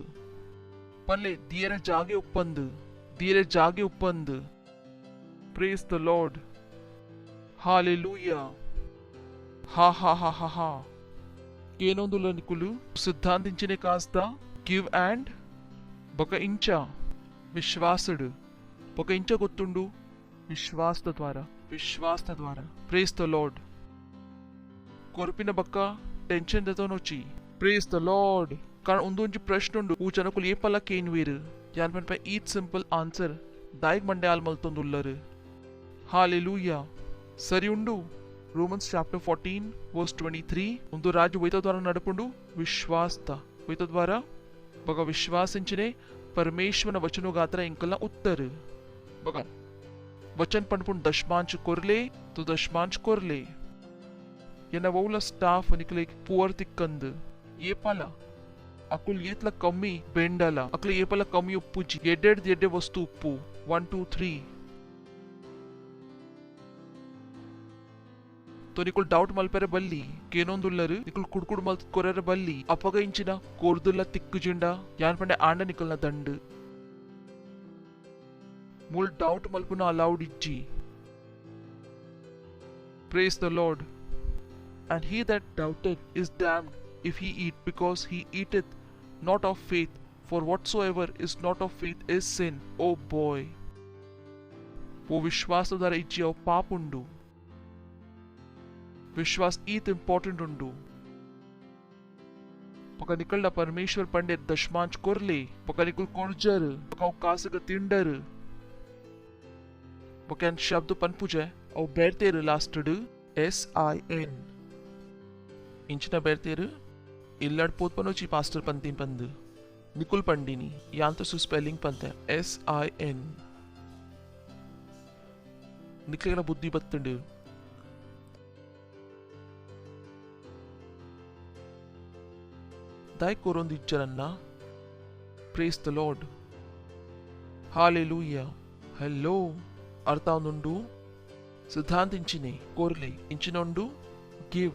Panle diere jage uppandu. Diere jage uppandu. Praise the Lord. Hallelujah. Ha ha ha ha ha. కేనొందుల నికులు సిద్ధాంతించిన కాస్త give and ఒక ఇంచ విశ్వాసుడు ఒక ఇంచ ಗೊತ್ತುಂಡು ವಿಶ್ವಾಸ ದ್ವಾರ praise the lord ಕೊರಪಿನ ಬಕ್ಕ tension ದತೋನೊಚ್ಚಿ praise the lord ಕಾರಣ ಒಂದೊಂಜಿ ಪ್ರಶ್ನೆ ಉಂಡು ಊ ಜನಕುಲು ಏ ಪಲ್ಲ ಕೇನ್ವೀರು ಯಾನ್ ಪನ್ಪ ಈತ್ ಸಿಂಪಲ್ ಆನ್ಸರ್ ದಾಯಿಗ್ ಮಂಡೆ ಆಲ್ ಮಲ್ತೊಂದುಲ್ಲರು ಹಾಲೆಲೂಯಾ ಸರಿ ಉಂಡು Romans chapter 14 verse 23 ಒಂದು ರಾಜು ವೈತ ದ್ವಾರ ನಡಪುಂಡು ವಿಶ್ವಾಸ್ತ ವೈತ ದ್ವಾರ ಬಗ ವಿಶ್ವಾಸಿಂಚಿನೆ ಪರಮೇಶ್ವರನ ವಚನ ಗಾತ್ರ ಇಂಕಲ್ನ ಉತ್ತರ ಬಗ ವಚन ಪಂಡ್ಪುಂಡು ದಶಮಾಂಶ ಕೊರ್ಲೆ तो दशमांश कोरले येना वौला स्टाफ निकले पुअर तिक्कंद ये पाला अकुल येतला कमी बेंडला अकले ये पाला कमी उप्पुजी एडेड वस्तु उप्पु 1 2 3 तो निकुल डाउट मल्पेरे बल्ली केनोंदुल्लरु निकुल कुडकुड मल्त कोरेरे बल्ली अपगयिंचिन कोर्दुल्ला तिक्कुजिंडा यान पंडे आंड निकुल्न दंड मूल डाउट मल्पुन अलाउड इज्जी praise the lord and he that doubteth is damned if he eat because he eateth not of faith for whatsoever is not of faith is sin oh boy वो विश्वास द्वारा easy अव पाप उंडु विश्वास ईत important उंडु पका निकल परमेश्वर पंडित दशमांश कोरले पका निकुल कोर्जर पका कासग तिंडर पका शब्द पनपुजे अव बेरतेर लास्टड SIN इंचिना बेरतेर इल्लड पोत पनोची पास्टर पंतीन पंद निकुल पंडिनी यांत सु स्पेलिंग पंते SIN निकलेला बुद्धि बत्तंड दाय कोरोंदिच्चरन्ना praise the lord hallelujah hello अर्थावुंडु सिद्धांतिंचिने कोरले इंचिनोंडु give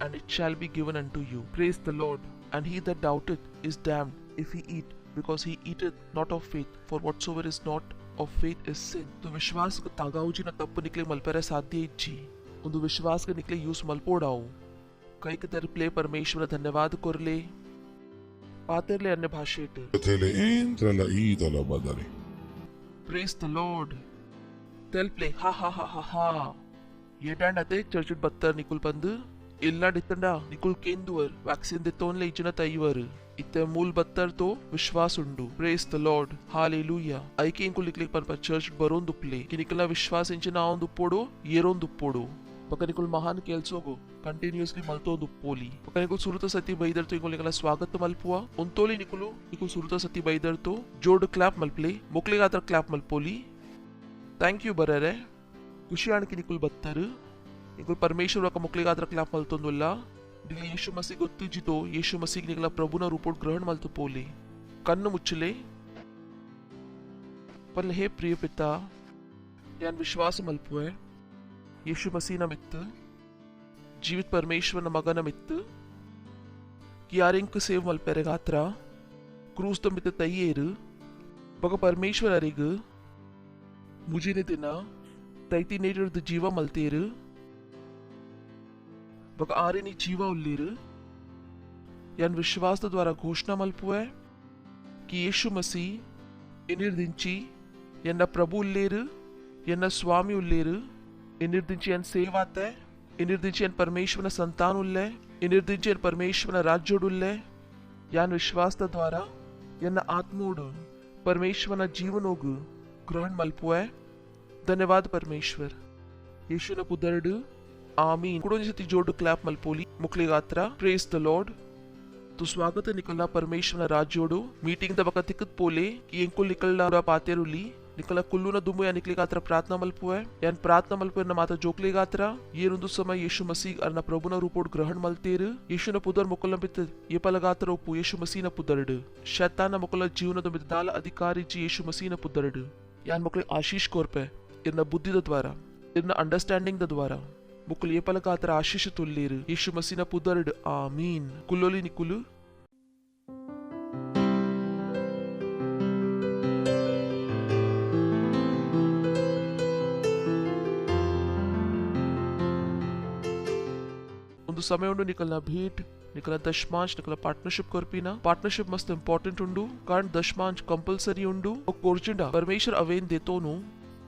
and it shall be given unto you praise the Lord and he that doubteth is damned if he eat because he eateth not of faith for whatsoever is not of faith is sin तो विश्वास को तागाउजी न तप्पु निकले मलपेरे साध्य इच्छी उंदु विश्वास के निकले use मलपोडाऊ कई के तर प्ले परमेश्वर धन्यवाद कोरले पातरले अन्य भाषेट Tele entra la ida la badare. praise the Lord tel play ha ha ha ha ha येटांड अते चर्चुट बत्तर निकुल पंद इल्ला डितंडा निकुल केंदुवर वैक्सीन देतोनले इचना तैवर इते मूल बत्तर तो विश्वास उंडु प्रेज द लॉर्ड हालेलुया ऐके इंकुल निकले पर चर्च बरोन दुप्ले कि निकला विश्वास इंचना आउन दुप्पोडो येरोन दुप्पोडो पका निकुल महान केल्सोगो कंटिन्यूअसली मलतो दुप्पोली पका निकुल सुरुत सती बैदर तो इंकुल निकला स्वागत मलपुआ उंतोली निकुल सुरुत सती बैदर तो जोड क्लैप मलप्ले मोकले गातर क्लैप मलपोली थैंक यू बरेरे ಖುಷಿ ಆಣಕಿ ನಿಕುಲ್ ಬತ್ತರು ನಿಕುಲ್ ಪರಮೇಶ್ವರ ಕ ಮುಕ್ಲಿಗ ಅದರ ಕ್ಲಾಪ್ ಮಲ್ತೊಂದುಲ್ಲ ನಿಕುಲ್ ಯೇಸು ಮಸೀ ಗೊತ್ತಿಜಿತೋ ಯೇಸು ಮಸೀಗ್ ನಿಕುಲ ಪ್ರಭುನ ರೂಪೋಡ್ ಗ್ರಹಣ ಮಲ್ತು ಪೋಲಿ ಕಣ್ಣು ಮುಚ್ಚಲೆ पर हे प्रिय पिता यान विश्वास मल्पुए यीशु मसीह न मित्त ಜೀವಿತ ಪರಮೇಶ್ವರನ ಮಗನ ಮಿತ್ತು ಯಾರಿಂಕ್ ಸೇವ್ ಮಲ್ಪೆರೆಗಾತ್ರ ಕ್ರೂಸ್ ಮಿತ್ತ ತಯ್ಯೇರು ಬಗ ಪರಮೇಶ್ವರ ಅರಿಗು ಮುಜಿನ ದಿನ ತೈತಿ ನೇರಿದ ಜೀವ ಮಲ್ತೇರು ಬಗ ಆರೇನಿ ಜೀವ ಉಲ್ಲೇರು यान विश्वास द्वारा घोषणा मल्पुए कि यीशु मसीह इनिर्दिंची यन्न प्रभु उल्लेरु यन्न स्वामी उल्लेरु इनिर्दिंची यन सेवाते इनिर्दिंची यन परमेश्वरನ संतान उल्ले इनिर्दिंची यन परमेश्वरನ ರಾಜ್ಯೋಡು उल्ले यान विश्वास द्वारा यन्न आत्मोಡು परमेश्वरನ ಜೀವನೋಗು ಗ್ರಹಣ ಮಲ್ಪುए धन्यवाद परमेश्वर यीशुನ ಪುದರ್ಡು आमीन कुडोंजी सती जोड़ क्लैप मल्पोली मुक्ली गात्रा प्रेज द लॉर्ड तो स्वागत है निकलना परमेश्वर राज्योडु मीटिंग दबका तिकत पोले कि इंकुल निकलना पातेरुली निकला कुल्लू न दुमु या निकले गात्रा प्रार्थना मल्पुए यान प्रार्थना मल्पुए न माता जोकले गात्रा ये रुंदु समय यीशु मसीह अर्ना प्रभु न रूपोड ग्रहण मल्तेरु यीशु न पुदर मुकुलम पित ये पलगात्रा उपु यीशु मसीह न पुदरडु शैतान न मुकुल जीवन द मिदाल अधिकारी जी यीशु मसीह न पुदरडु यान मुकुले आशीष कोर्पे इरना बुद्धि द द्वारा इरना अंडरस्टैंडिंग द द्वारा मुकुल ये पलगात्रा आशीष तुल्लेरु यीशु मसीह न पुदरडु आमीन कुल्लोली निकुलु ಒಂದು ಸಮಯ ಉಂಡು ನಿಕಲ್ನ ಭೇಟ್ ನಿಕಲ್ನ ದಶಮಾಂಶ ನಿಕಲ್ನ ಪಾರ್ಟ್ನರ್ಶಿಪ್ ಕೊರ್ಪಿನ ಪಾರ್ಟ್ನರ್ಶಿಪ್ ಮಸ್ತ್ ಇಂಪಾರ್ಟೆಂಟ್ ಉಂಡು ಕಾರಣ ದಶಮಾಂಶ ಕಂಪಲ್ಸರಿ ಉಂಡು ಕೋರ್ಜಿಂಡ ಪರಮೇಶ್ವರ ಅವೇನ್ ದೇತೋನು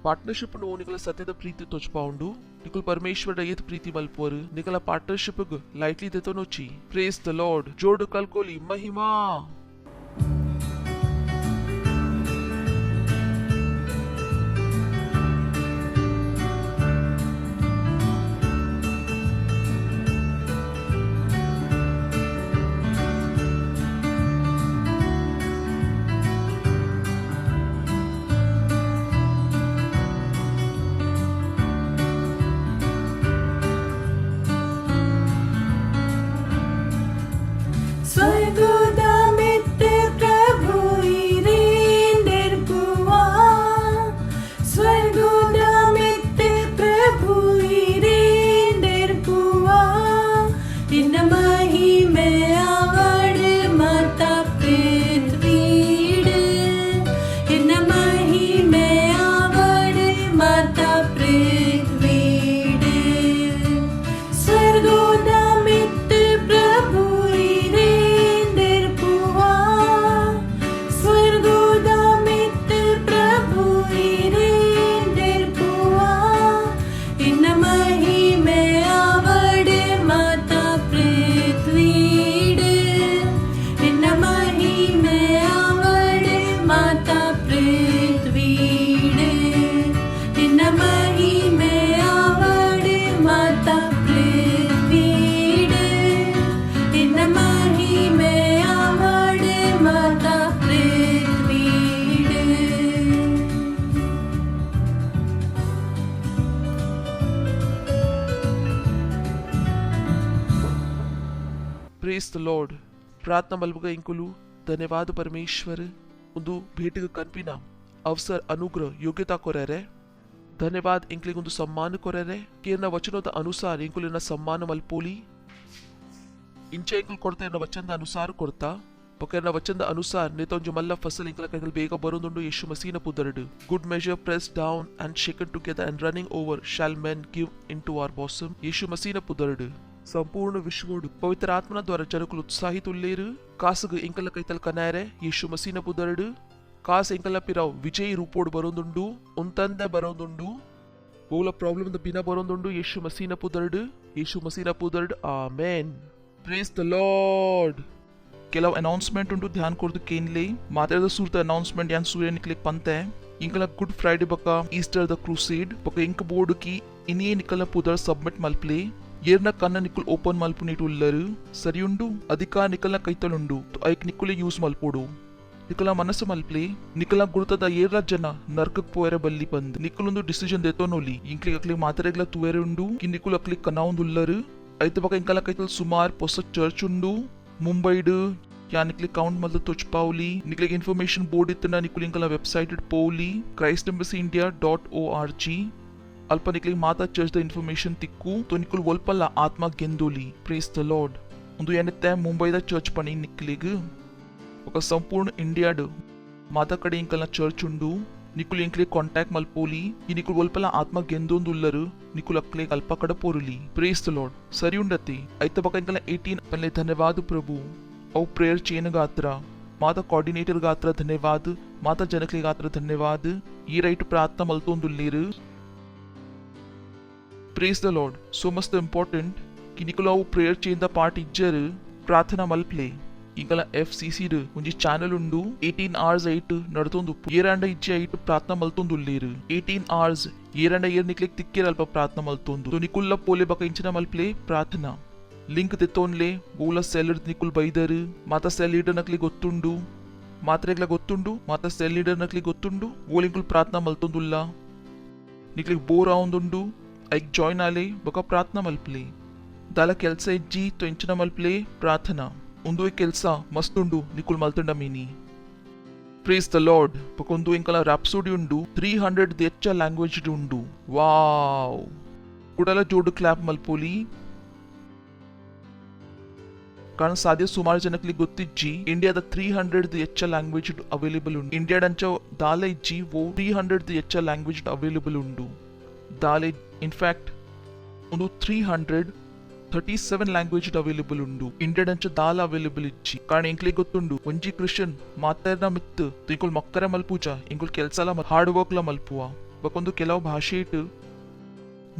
ಪಾರ್ಟ್ನರ್ಶಿಪ್ ನು ನಿಕಲ ಸತ್ಯದ ಪ್ರೀತಿ ತೋಚ್ಪಾ ಉಂಡು ನಿಕಲ್ ಪರಮೇಶ್ವರ ಏತ್ ಪ್ರೀತಿ ಮಲ್ಪೋರು ನಿಕಲ ಪಾರ್ಟ್ನರ್ಶಿಪ್ ಗ್ ಲೈಟ್ಲಿ ದೇತೋನೋಚಿ ಪ್ರೇಸ್ ದ ಲಾರ್ಡ್ ಜೋಡು ಕಲ್ಕೋಲಿ ಮಹಿಮಾ प्रेस द लॉर्ड प्रार्थना मल्बुग इंकुलु धन्यवाद परमेश्वर उंदु भेटिग कन्पिना अवसर अनुग्रह योग्यता कोरेरे धन्यवाद इंक्लिग उंदु सम्मान कोरेरे केरन वचनोद अनुसार इंकुलिನ सम्मान मल्पोली इंचे इंकुल कोर्तेरन वचनದ अनुसार कोर्ता पकेरन वचनದ अनुसार नेतोंजु मल्ल फसल इंकल कೈಗಲ್ ಬೇಗ ಬರುಂದುಂಡು ಯೇಸು ಮಸೀನ ಪುದರಡು good measure press down and shaken together and running over shall men give into our bosom Yesu ಮಸೀನ ಪುದರಡು संपूर्ण विश्वोडु पवित्र आत्मನ द्वारा ಜನಕುಲು ಉತ್ಸಾಹಿತ ಉಲ್ಲೇರು ಕಾಸಗ ಇಂಕಲ ಕೈತಲ್ ಕನಾರೆ ಯೇಸು ಮಸೀನ ಪುದರಡು ಕಾಸ ಇಂಕಲ ಪಿರಾವ್ ವಿಜಯ್ ರೂಪೋಡ್ ಬರೋಂದುಂಡು ಉಂತಂದೆ ಬರೋಂದುಂಡು ಬೋಲ ಪ್ರಾಬ್ಲಮ್ ದ ಬಿನ ಬರೋಂದುಂಡು ಯೇಸು ಮಸೀನ ಪುದರಡು ಯೇಸು ಮಸೀನ ಪುದರಡು ಆಮೆನ್ ಪ್ರೇಸ್ ದ ಲಾರ್ಡ್ ಕೆಲವು ಅನೌನ್ಸ್ಮೆಂಟ್ ಉಂಟು ಧ್ಯಾನ ಕೊರ್ದು ಕೇನ್ಲಿ ಮಾತಾಡದ ಸೂರ್ತ ಅನೌನ್ಸ್ಮೆಂಟ್ ಯಾನ್ ಸೂರ್ಯ ನಿಕ್ಲಿಕ್ ಪಂತೆ ಇಂಕಲ ಗುಡ್ ಫ್ರೈಡೆ ಬಕ ಈಸ್ಟರ್ ದ ಕ್ರೂಸೇಡ್ ಬಕ ಇಂಕ ಬೋರ್ಡ್ ಕಿ ಇನಿಯೇ ನಿಕಲ ಪುದರ್ ಸಬ್ಮಿಟ್ ಮಲ್ಪ್ಲೆ ಏರ್ನ ಕನ್ನ ನಿಕ್ಕುಲ್ ಓಪನ್ ಮಲ್ಪುನಿಟು ಉಲ್ಲರು ಸರಿಯುಂಡು ಅಧಿಕಾರ ನಿಕಲ್ನ ಕೈತಲುಂಡು ಐಕ್ ನಿಕ್ಕುಲೆ ಯೂಸ್ ಮಲ್ಪೋಡು ನಿಕಲ ಮನಸ್ಸು ಮಲ್ಪ್ಲೆ ನಿಕಲ ಗುರುತದ ಏರ್ರ ಜನ ನರ್ಕಕ್ ಪೋಯರೆ ಬಲ್ಲಿ ಬಂದ್ ನಿಕ್ಕುಲೊಂದು ಡಿಸಿಷನ್ ದೇತೋನೋಲಿ ಇಂಕ್ಲಿಗ್ ಅಕ್ಲಿ ಮಾತರೆಗ್ಲ ತುವೆರೆ ಉಂಡು ಕಿನ್ನಿಕುಲ್ ಅಕ್ಲಿ ಕನಾವುಂದು ಉಲ್ಲರು ಐತ ಬಕ ಇಂಕಲ ಕೈತಲ್ ಸುಮಾರ್ ಪೊಸ ಚರ್ಚ್ ಉಂಡು ಮುಂಬೈಡು या निकले काउंट मतलब तुझ पाउली निकले इन्फॉर्मेशन बोर्ड इतना निकले इंकला वेबसाइट पोली christembasyindia.org अल्प निकली माता चर्च द इन्फॉर्मेशन तिक्कू तो निकुल वोल्पल्ला आत्मा ಗೆಂದೋಲಿ ಪ್ರೇಸ್ ದ ಲಾರ್ಡ್ ಒಂದು ಏನತ್ತೆ ಮುಂಬೈದ ಚರ್ಚ್ ಪಣಿ ನಿಕ್ಲಿಗ್ ఒక ಸಂಪೂರ್ಣ ಇಂಡಿಯಾಡ್ ಮಾತಾ ಕಡೆ ಇಂಕಲ್ನ ಚರ್ಚ್ ಉಂಡು ನಿಕುಲ್ ಇಂಕ್ಲೆ ಕಾಂಟ್ಯಾಕ್ಟ್ ಮಲ್ಪೋಲಿ ಈ ನಿಕುಲ್ ವೋಲ್ಪಲ್ಲ ಆತ್ಮ ಗೆಂದೊಂದುಲ್ಲರು ನಿಕುಲ್ ಅಕ್ಲೆ ಅಲ್ಪ ಕಡ ಪೋರುಲಿ ಪ್ರೇಸ್ ದ ಲಾರ್ಡ್ ಸರಿ ಉಂಡತಿ ಐತ ಬಕ ಇಂಕಲ್ನ 18 ಪಲ್ಲೆ ಧನ್ಯವಾದ ಪ್ರಭು ಅವು ಪ್ರೇಯರ್ ಚೇನ್ ಗಾತ್ರ ಮಾತಾ ಕೋಆರ್ಡಿನೇಟರ್ ಗಾತ್ರ ಧನ್ಯವಾದ ಮಾತಾ ಜನಕ್ಲೆ ಗಾತ್ರ ಧನ್ಯವಾದ ಈ ರೈಟ್ ಪ್ರಾರ್ಥನಾ ಮಲ್ತೊಂದುಲ್ಲೇರು प्रेस द लॉर्ड सो मस्त इंपॉर्टेंट कि निकलाऊ प्रेयर चेन द पार्ट इज्जर प्रार्थना मल्प्ले इंकला FCC ಒಂಜಿ ಚಾನೆಲ್ ಉಂಡು 18 hours 8 ನಡತೊಂದು ಏರಂಡ ಇಜ್ಜೆ 8 ಪ್ರಾರ್ಥನಾ ಮಲ್ತೊಂದುಲ್ಲೇರು 18 hours ಏರಂಡ ಏರ್ ನಿಕ್ಲೆಕ್ ತಿಕ್ಕೆರ ಅಲ್ಪ ಪ್ರಾರ್ಥನಾ ಮಲ್ತೊಂದು तो ನಿಕುಲ್ಲ ಪೋಲೆ ಬಕ ಇಂಚಿನ ಮಲ್ಪ್ಲೆ ಪ್ರಾರ್ಥನಾ ಲಿಂಕ್ ತೆತ್ತೋನ್ಲೆ ಗೋಲ ಸೆಲ್ಲರ್ ನಿಕುಲ್ ಬೈದರ್ ಮಾತಾ ಸೆಲ್ ಲೀಡರ್ ನಕ್ಲಿ ಗೊತ್ತುಂಡು ಮಾತ್ರೆಗ್ಲ ಗೊತ್ತುಂಡು ಮಾತಾ ಸೆಲ್ ಲೀಡರ್ ನಕ್ಲಿ ಗೊತ್ತುಂಡು ಗೋಲಿಂಕುಲ್ ಪ್ರಾರ್ಥನಾ ಮಲ್ತೊಂದುಲ್ಲ ನಿಕ್ಲಿಗ್ ಬೋರ್ ಆವೊಂದುಂಡು ಐಕ್ ಜಾಯ್ನ್ ಆಲೆ ಬೊಕ ಪ್ರಾರ್ಥನಾ ಮಲ್ಪ್ಲೆ ದಾಲ ಕೆಲ್ಸ ಇಜ್ಜಿ ತೊ ಇಂಚಿನ ಮಲ್ಪ್ಲೆ ಪ್ರಾರ್ಥನಾ ಉಂದು ಕೆಲ್ಸ ಮಸ್ತುಂಡು ನಿಕುಲ್ ಮಲ್ತಂಡ ಮೀನಿ ಪ್ರೇಸ್ ದ ಲಾರ್ಡ್ ಬೊಕೊಂದು ಇಂಕಲ ರಾಪ್ಸೋಡಿ ಉಂಡು 300 ಹೆಚ್ಚ ಲ್ಯಾಂಗ್ವೇಜ್ ಉಂಡು ವಾವ್ ಕುಡಲ ಜೋಡು ಕ್ಲಾಪ್ ಮಲ್ಪೋಲಿ ಕಾರಣ ಸಾಧ್ಯ ಸುಮಾರು ಜನಕ್ಲಿ ಗೊತ್ತಿಜ್ಜಿ ಇಂಡಿಯಾದ 300 ಹೆಚ್ಚ ಲ್ಯಾಂಗ್ವೇಜ್ ಅವೈಲೇಬಲ್ ಉಂಡು ಇಂಡಿಯಾಡಂಚ ದಾಲ ಇಜ್ಜಿ ಓ 300 ಹೆಚ್ಚ ಲ್ಯಾಂಗ್ವೇಜ್ ಅವೈಲೇಬಲ್ ಉಂಡು ದಾಲೆ ಇನ್ಫ್ಯಾಕ್ಟ್ ಒಂದು 337 ಲ್ಯಾಂಗ್ವೇಜ್ ಅವೈಲೇಬಲ್ ಉಂಡು ಇಂಡಿಯಾಡಂಚ ದಾಲ ಅವೈಲೇಬಲ್ ಇಜ್ಜಿ ಕಾರಣ ಇಂಕ್ಲಿ ಗೊತ್ತುಂಡು ಒಂಜಿ ಕ್ರಿಶ್ಚಿಯನ್ ಮಾತಾಡ್ನ ಮಿತ್ ಇಂಕುಲ್ ಮಕ್ಕರ ಮಲ್ಪೂಜ ಇಂಕುಲ್ ಕೆಲ್ಸಲ ಹಾರ್ಡ್ ವರ್ಕ್ ಲ ಮಲ್ಪುವ ಬಕೊಂದು ಕೆಲವು ಭಾಷೆ ಇಟ್ಟು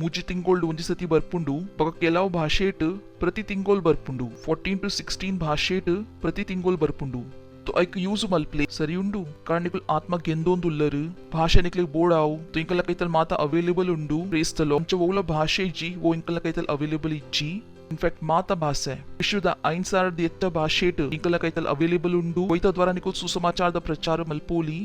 ಮೂಜಿ ತಿಂಗೋಲ್ಡು ಒಂಜಿ ಸತಿ ಬರ್ಪುಂಡು ಬೊಕ ಕೆಲವು ಭಾಷೆ ಇಟ್ಟು ಪ್ರತಿ ತಿಂಗೋಲ್ ಬರ್ಪುಂಡು 14 to 16 ಭಾಷೆ ಇಟ್ಟು ಪ್ರತಿ ತಿಂಗೋಲ್ ಬರ್ಪುಂಡು तो ऐक यूज मल्प्ले सरी उंडू कारण निकल आत्मा ಗೆಂದೊಂದುಲ್ಲರು ಭಾಷೆ ನಿಕ್ಲೆ ಬೋಡಾವು तो इंकल कೈತल माता अवेलेबल उंडू प्रेस द लॉर्ड वोला भाषे इज्जी वो इंकल कೈತल अवेलेबल इज्जी इनफैक्ट माता भाषे विश्वದ 5,000 ಎತ್ತ ಭಾಷೆ ಇಟ್ಟು ಇಂಕಲ ಕೈತಲ್ अवेलेबल ಉಂಡು ವೈತ ದ್ವಾರ ನಿಕಲ್ ಸುಸಮಾಚಾರದ ಪ್ರಚಾರ ಮಲ್ಪೋಲಿ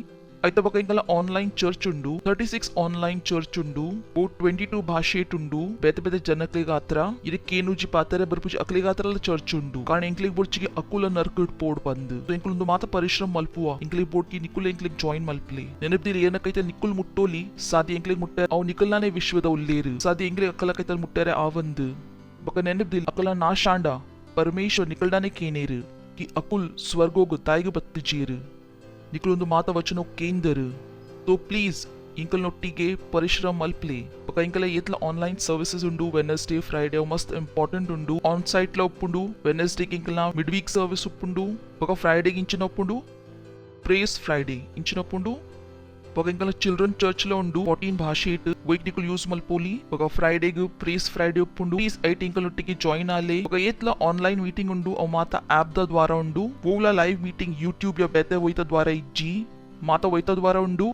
ಐತ ಬಕ ಇಂಕಲ ಆನ್ಲೈನ್ ಚರ್ಚ್ ಉಂಡು 36 ಆನ್ಲೈನ್ ಚರ್ಚ್ ಉಂಡು ಓ 22 ಭಾಷೆ ಉಂಡು ಬೇತೆ ಬೇತೆ ಜನಕ್ಲೆ ಗಾತ್ರ ಇದು ಕೇನುಜಿ ಪಾತರೆ ಬರ್ಪುಜಿ ಅಕ್ಲೆ ಗಾತ್ರ ಚರ್ಚ್ ಉಂಡು ಕಾರಣ ಇಂಕ್ಲಿಗ್ ಬೋರ್ಚಿಗೆ ಅಕುಲ ನರ್ಕಡ್ ಪೋಡ್ ಬಂದು ಇಂಕ್ಲೊಂದು ಮಾತ ಪರಿಶ್ರಮ ಮಲ್ಪುವ ಇಂಕ್ಲಿಗ್ ಬೋರ್ಡ್ಗೆ ನಿಕುಲ್ ಇಂಕ್ಲಿಗ್ ಜಾಯಿನ್ ಮಲ್ಪ್ಲೆ ನೆನಪಿದಿರಿ ಏನಕೈತೆ ನಿಕುಲ್ ಮುಟ್ಟೋಲಿ ಸಾದಿ ಇಂಕ್ಲಿಗ್ ಮುಟ್ಟ ಅವು ನಿಕಲ್ನಾನೇ ವಿಶ್ವದ ಉಲ್ಲೇರು ಸಾದಿ ಇಂಕ್ಲಿಗ್ ಅಕ್ಕಲ ಕೈತಲ್ ಮುಟ್ಟಾರೆ ಆವಂದು ಬಕ ನೆನಪಿದಿರಿ ಅಕ್ಕಲ ನಾಶಾಂಡ ಪರಮೇಶ್ವರ್ ನಿಕಲ್ನಾನೇ ಕೇನೇರು ಕಿ ಅಕುಲ್ ಸ್ವರ್ಗೋಗು ತಾಯಿಗೆ ಬತ್ತಿಜೀರು ನಿಕಲೊಂದು ಮಾತ ವಚನ ಕೇಂದರು तो प्लीज ಇಂಕಲ್ನೊಟ್ಟಿಗೆ ಪರಿಶ್ರಮ ಮಲ್ಪ್ಲೆ ಬಕ ಇಂಕಲ ಏತ್ಲ ಆನ್ಲೈನ್ ಸರ್ವಿಸಸ್ ಉಂಡು ವೆಡ್ನೆಸ್ಡೇ ಫ್ರೈಡೇ ಮಸ್ತ್ ಇಂಪಾರ್ಟೆಂಟ್ ಉಂಡು ಆನ್ ಸೈಟ್ ಲ ಉಪ್ಪುಂಡು ವೆಡ್ನೆಸ್ಡೇ ಇಂಕಲ್ನ ಮಿಡ್ ವೀಕ್ ಸರ್ವಿಸ್ ಉಪ್ಪುಂಡು ಬಕ ಫ್ರೈಡೇ ಇಂಚಿನ ಉಪ್ಪುಂಡು ಪ್ರೇಸ್ ಫ್ರೈಡೇ ಇಂಚಿನ ಉಪ್ಪುಂಡು ಬಕ ಇಂಕಲ ಚಿಲ್ಡ್ರನ್ ಚರ್ಚ್ ಲ ಉಂಡು 14 ಭಾಷೆ ಇಟ್ಟು ವೈಕ್ ನಿಕಲ್ ಯೂಸ್ ಮಲ್ಪೋಲಿ ಬಕ ಫ್ರೈಡೇಗು ಪ್ರೇಸ್ ಫ್ರೈಡೇ ಉಪ್ಪುಂಡು ಪ್ಲೀಸ್ ಐಟ್ ಇಂಕಲ್ನೊಟ್ಟಿಗೆ ಜಾಯಿನ್ ಆಲೆ ಬಕ ಏತ್ಲ ಆನ್ಲೈನ್ ಮೀಟಿಂಗ್ ಉಂಡು ಅವು ಮಾತ ಆಪ್ ದ ದ್ವಾರ ಉಂಡು ಓಲ ಲೈವ್ ಮೀಟಿಂಗ್ ಯೂಟ್ಯೂಬ್ ಯ ಬೆತೆ ವೈತ ದ್ವಾರ ಇಜ್ಜಿ ಮಾತ ವೈತ ದ್ವಾರ ಉಂಡು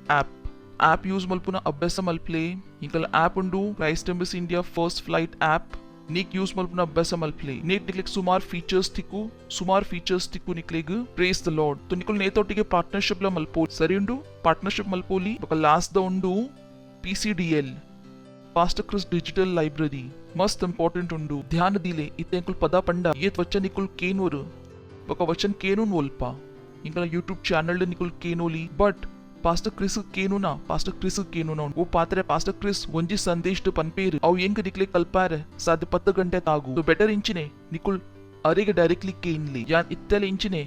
ಆಪ್ ಯೂಸ್ ಮಲ್ಪುನ ಅಭ್ಯಾಸ ಮಲ್ಪ್ಲೆ ಇಂಕಲ ಆಪ್ ಉಂಡು Christ Embassy India first flight app ನೀಕ್ ಯೂಸ್ ಮಲ್ಪುನ ಅಭ್ಯಾಸ ಮಲ್ಪ್ಲೆ ನೀಟ್ ನಿಕ್ಲೆಗ್ ಸುಮಾರು ಫೀಚರ್ಸ್ ತಿಕ್ಕು ನಿಕ್ಲೆಗ್ ಪ್ರೇಸ್ ದ ಲಾರ್ಡ್ तो ನಿಕುಲ್ ನೇತೊಟ್ಟಿಗೆ ಪಾರ್ಟ್ನರ್ಶಿಪ್ ಲ ಮಲ್ಪೋ ಸರಿ ಉಂಡು ಪಾರ್ಟ್ನರ್ಶಿಪ್ ಮಲ್ಪೋಲಿ ಬಕ ಲಾಸ್ಟ್ ದ ಉಂಡು PCDL pastor Chris digital library ಮಸ್ತ್ ಇಂಪಾರ್ಟೆಂಟ್ ಉಂಡು ಧ್ಯಾನ ದಿಲೆ ಇತ್ತೆ ಇಂಕುಲ್ ಪದ ಪಂಡ ಏತ್ ವಚನ ನಿಕುಲ್ ಕೇನೂರು ಬಕ ವಚನ ಕೇನೂನ್ ವೋಲ್ಪ ಇಂಕಲ ಯೂಟ್ಯೂಬ್ ಚಾನೆಲ್ ನಿಕುಲ್ ಕೇನೋಲಿ ಬಟ್ पास्टर क्रिस केनुना वो पात्रे पास्टर क्रिस ಒಂಜಿ ಸಂದೇಶ ಪನ್ಪೇರು ಅವು ಎಂಕ ನಿಕ್ಲೆ ಕಲ್ಪಾರೆ ಸಾಧ್ಯ 10 ಗಂಟೆ ತಾಗು तो ಬೆಟರ್ ಇಂಚಿನೆ ನಿಕುಲ್ ಅರೆಗೆ ಡೈರೆಕ್ಟ್ಲಿ ಕೇನ್ಲಿ ಯಾನ್ ಇತ್ತಲೆ ಇಂಚಿನೆ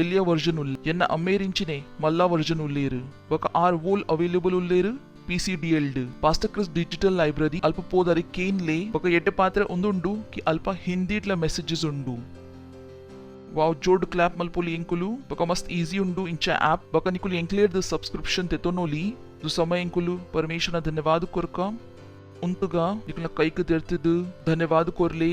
ಎಲ್ಲಿಯ ವರ್ಜನ್ ಉಲ್ಲ ಎನ್ನ ಅಮೇರ್ ಇಂಚಿನೆ ಮಲ್ಲಾ ವರ್ಜನ್ ಉಲ್ಲೇರು ಬಕ ಆರ್ ವೋಲ್ ಅವೈಲೇಬಲ್ ಉಲ್ಲೇರು PCDL pastor Chris digital library ಅಲ್ಪ ಪೋದರೆ ಕೇನ್ಲೆ ಬಕ ಎಡ್ಡೆ ಪಾತ್ರೆ ಒಂದುಂಡು ಕಿ ಅಲ್ಪ ಹಿಂದಿಟ್ಲ ಮೆಸೇಜಸ್ ಉಂಡು वाव जोड क्लैप मल्पोली इंकुलु बका मस्त इजी उंडू इंचा ऐप बका निकुल एंक्लेर द सब्सक्रिप्शन तेतोनोली दु समय इंकुलु परमेश्वर धन्यवाद कोरका उंतुगा निकुल कैक देर्तिद धन्यवाद कोरले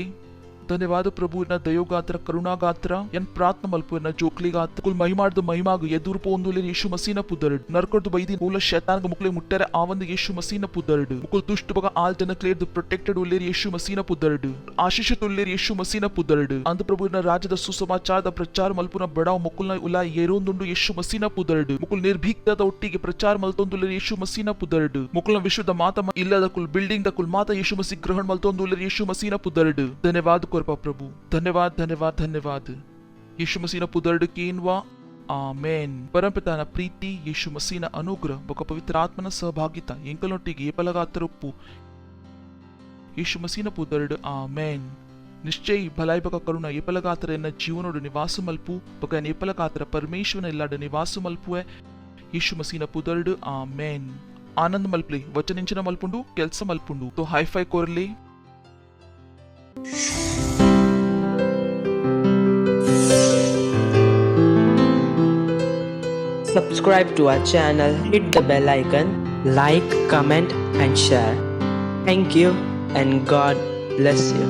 ಧನ್ಯವಾದ ಪ್ರಭು ನ ದಯೋಗಾತ್ರ ಕರುಣಾಗಾತ್ರ ಎನ್ ಪ್ರಾರ್ಥನೆ ಮಲ್ಪು ನ ಜೋಕ್ಲಿಗಾತ್ರ ಕುಲ್ ಮಹಿಮಾಡ್ದ ಮಹಿಮಾಗ ಎದುರು ಪೋಂದುಲೆ ಯೇಸು ಮಸೀನ ಪುದರ್ಡ್ ನರ್ಕರ್ದು ಬೈದಿ ಮೂಲ ಶೈತಾನ್ಗ ಮುಕ್ಲೆ ಮುಟ್ಟರೆ ಆವಂದ ಯೇಸು ಮಸೀನ ಪುದರ್ಡ್ ಮುಕುಲ್ ದುಷ್ಟ ಬಗ ಆಲ್ ಜನ ಕ್ಲೇರ್ದು ಪ್ರೊಟೆಕ್ಟೆಡ್ ಉಲ್ಲೇರ್ ಯೇಸು ಮಸೀನ ಪುದರ್ಡ್ ಆಶೀಷಿತ ಉಲ್ಲೇರ್ ಯೇಸು ಮಸೀನ ಪುದರ್ಡ್ ಅಂದ ಪ್ರಭು ನ ರಾಜ್ಯದ ಸುಸಮಾಚಾರದ ಪ್ರಚಾರ ಮಲ್ಪುನ ಬಡಾವ್ ಮುಕುಲ್ನ ಉಲಾ ಏರೋಂದುಂಡು ಯೇಸು ಮಸೀನ ಪುದರ್ಡ್ ಮುಕುಲ್ ನಿರ್ಭೀಕ್ತದ ಒಟ್ಟಿಗೆ ಪ್ರಚಾರ ಮಲ್ತೊಂದುಲ್ಲೇರ್ ಯೇಸು ಮಸೀನ ಪುದರ್ಡ್ ಮುಕುಲ್ನ ವಿಶ್ವದ ಮಾತ ಇಲ್ಲದ ಕುಲ್ ಬಿಲ್ಡಿಂಗ್ ದ ಕುಲ್ ಮಾತ ಯೇಸು ಮಸೀ ಗ್ರಹಣ ಮಲ್ತೊಂದುಲ್ಲೇರ್ ಯೇಸು ಮಸೀನ ಪುದರ್ಡ್ ಧನ್ಯವಾದ प्रभु धन्यवाद धन्यवाद धन्यवाद यीशु मसीह पुदर्ड केनवा ಆಮೇನ್. ಪರಮಪಿತನ ಪ್ರೀತಿ, ಯೇಸು ಮಸೀನ ಅನುಗ್ರಹ ಬೊಕ ಪವಿತ್ರಾತ್ಮನ ಸಹಭಾಗಿತ ಎಂಕಲೊಟ್ಟಿಗೆ ಏಪಲಗಾತರ ಉಪ್ಪು ಯೇಸು ಮಸೀನ ಪುದರ್ಡ್ ಆಮೇನ್. ನಿಶ್ಚಯಿ ಭಲಾಯಿ ಬಕ ಕರುಣ ಏಪಲಗಾತರ ಎನ್ನ ಜೀವನೋಡು ನಿವಾಸ ಮಲ್ಪು ಬಕ ಎನ್ನ ಏಪಲಗಾತರ ಪರಮೇಶ್ವರನ ಇಲ್ಲಾಡ ನಿವಾಸ ಮಲ್ಪುವೆ ಯೇಸು ಮಸೀನ ಪುದರ್ಡ್ ಆಮೇನ್. ಆನಂದ ಮಲ್ಪಲಿ ವಚನಿಂಚಿನ ಮಲ್ಪುಂಡು ಕೆಲ್ಸ ಮಲ್ಪುಂಡು ತೋ hi fi ಕೋರ್ಲಿ. Subscribe to our channel, hit the bell icon, like, comment and share. Thank you and God bless you.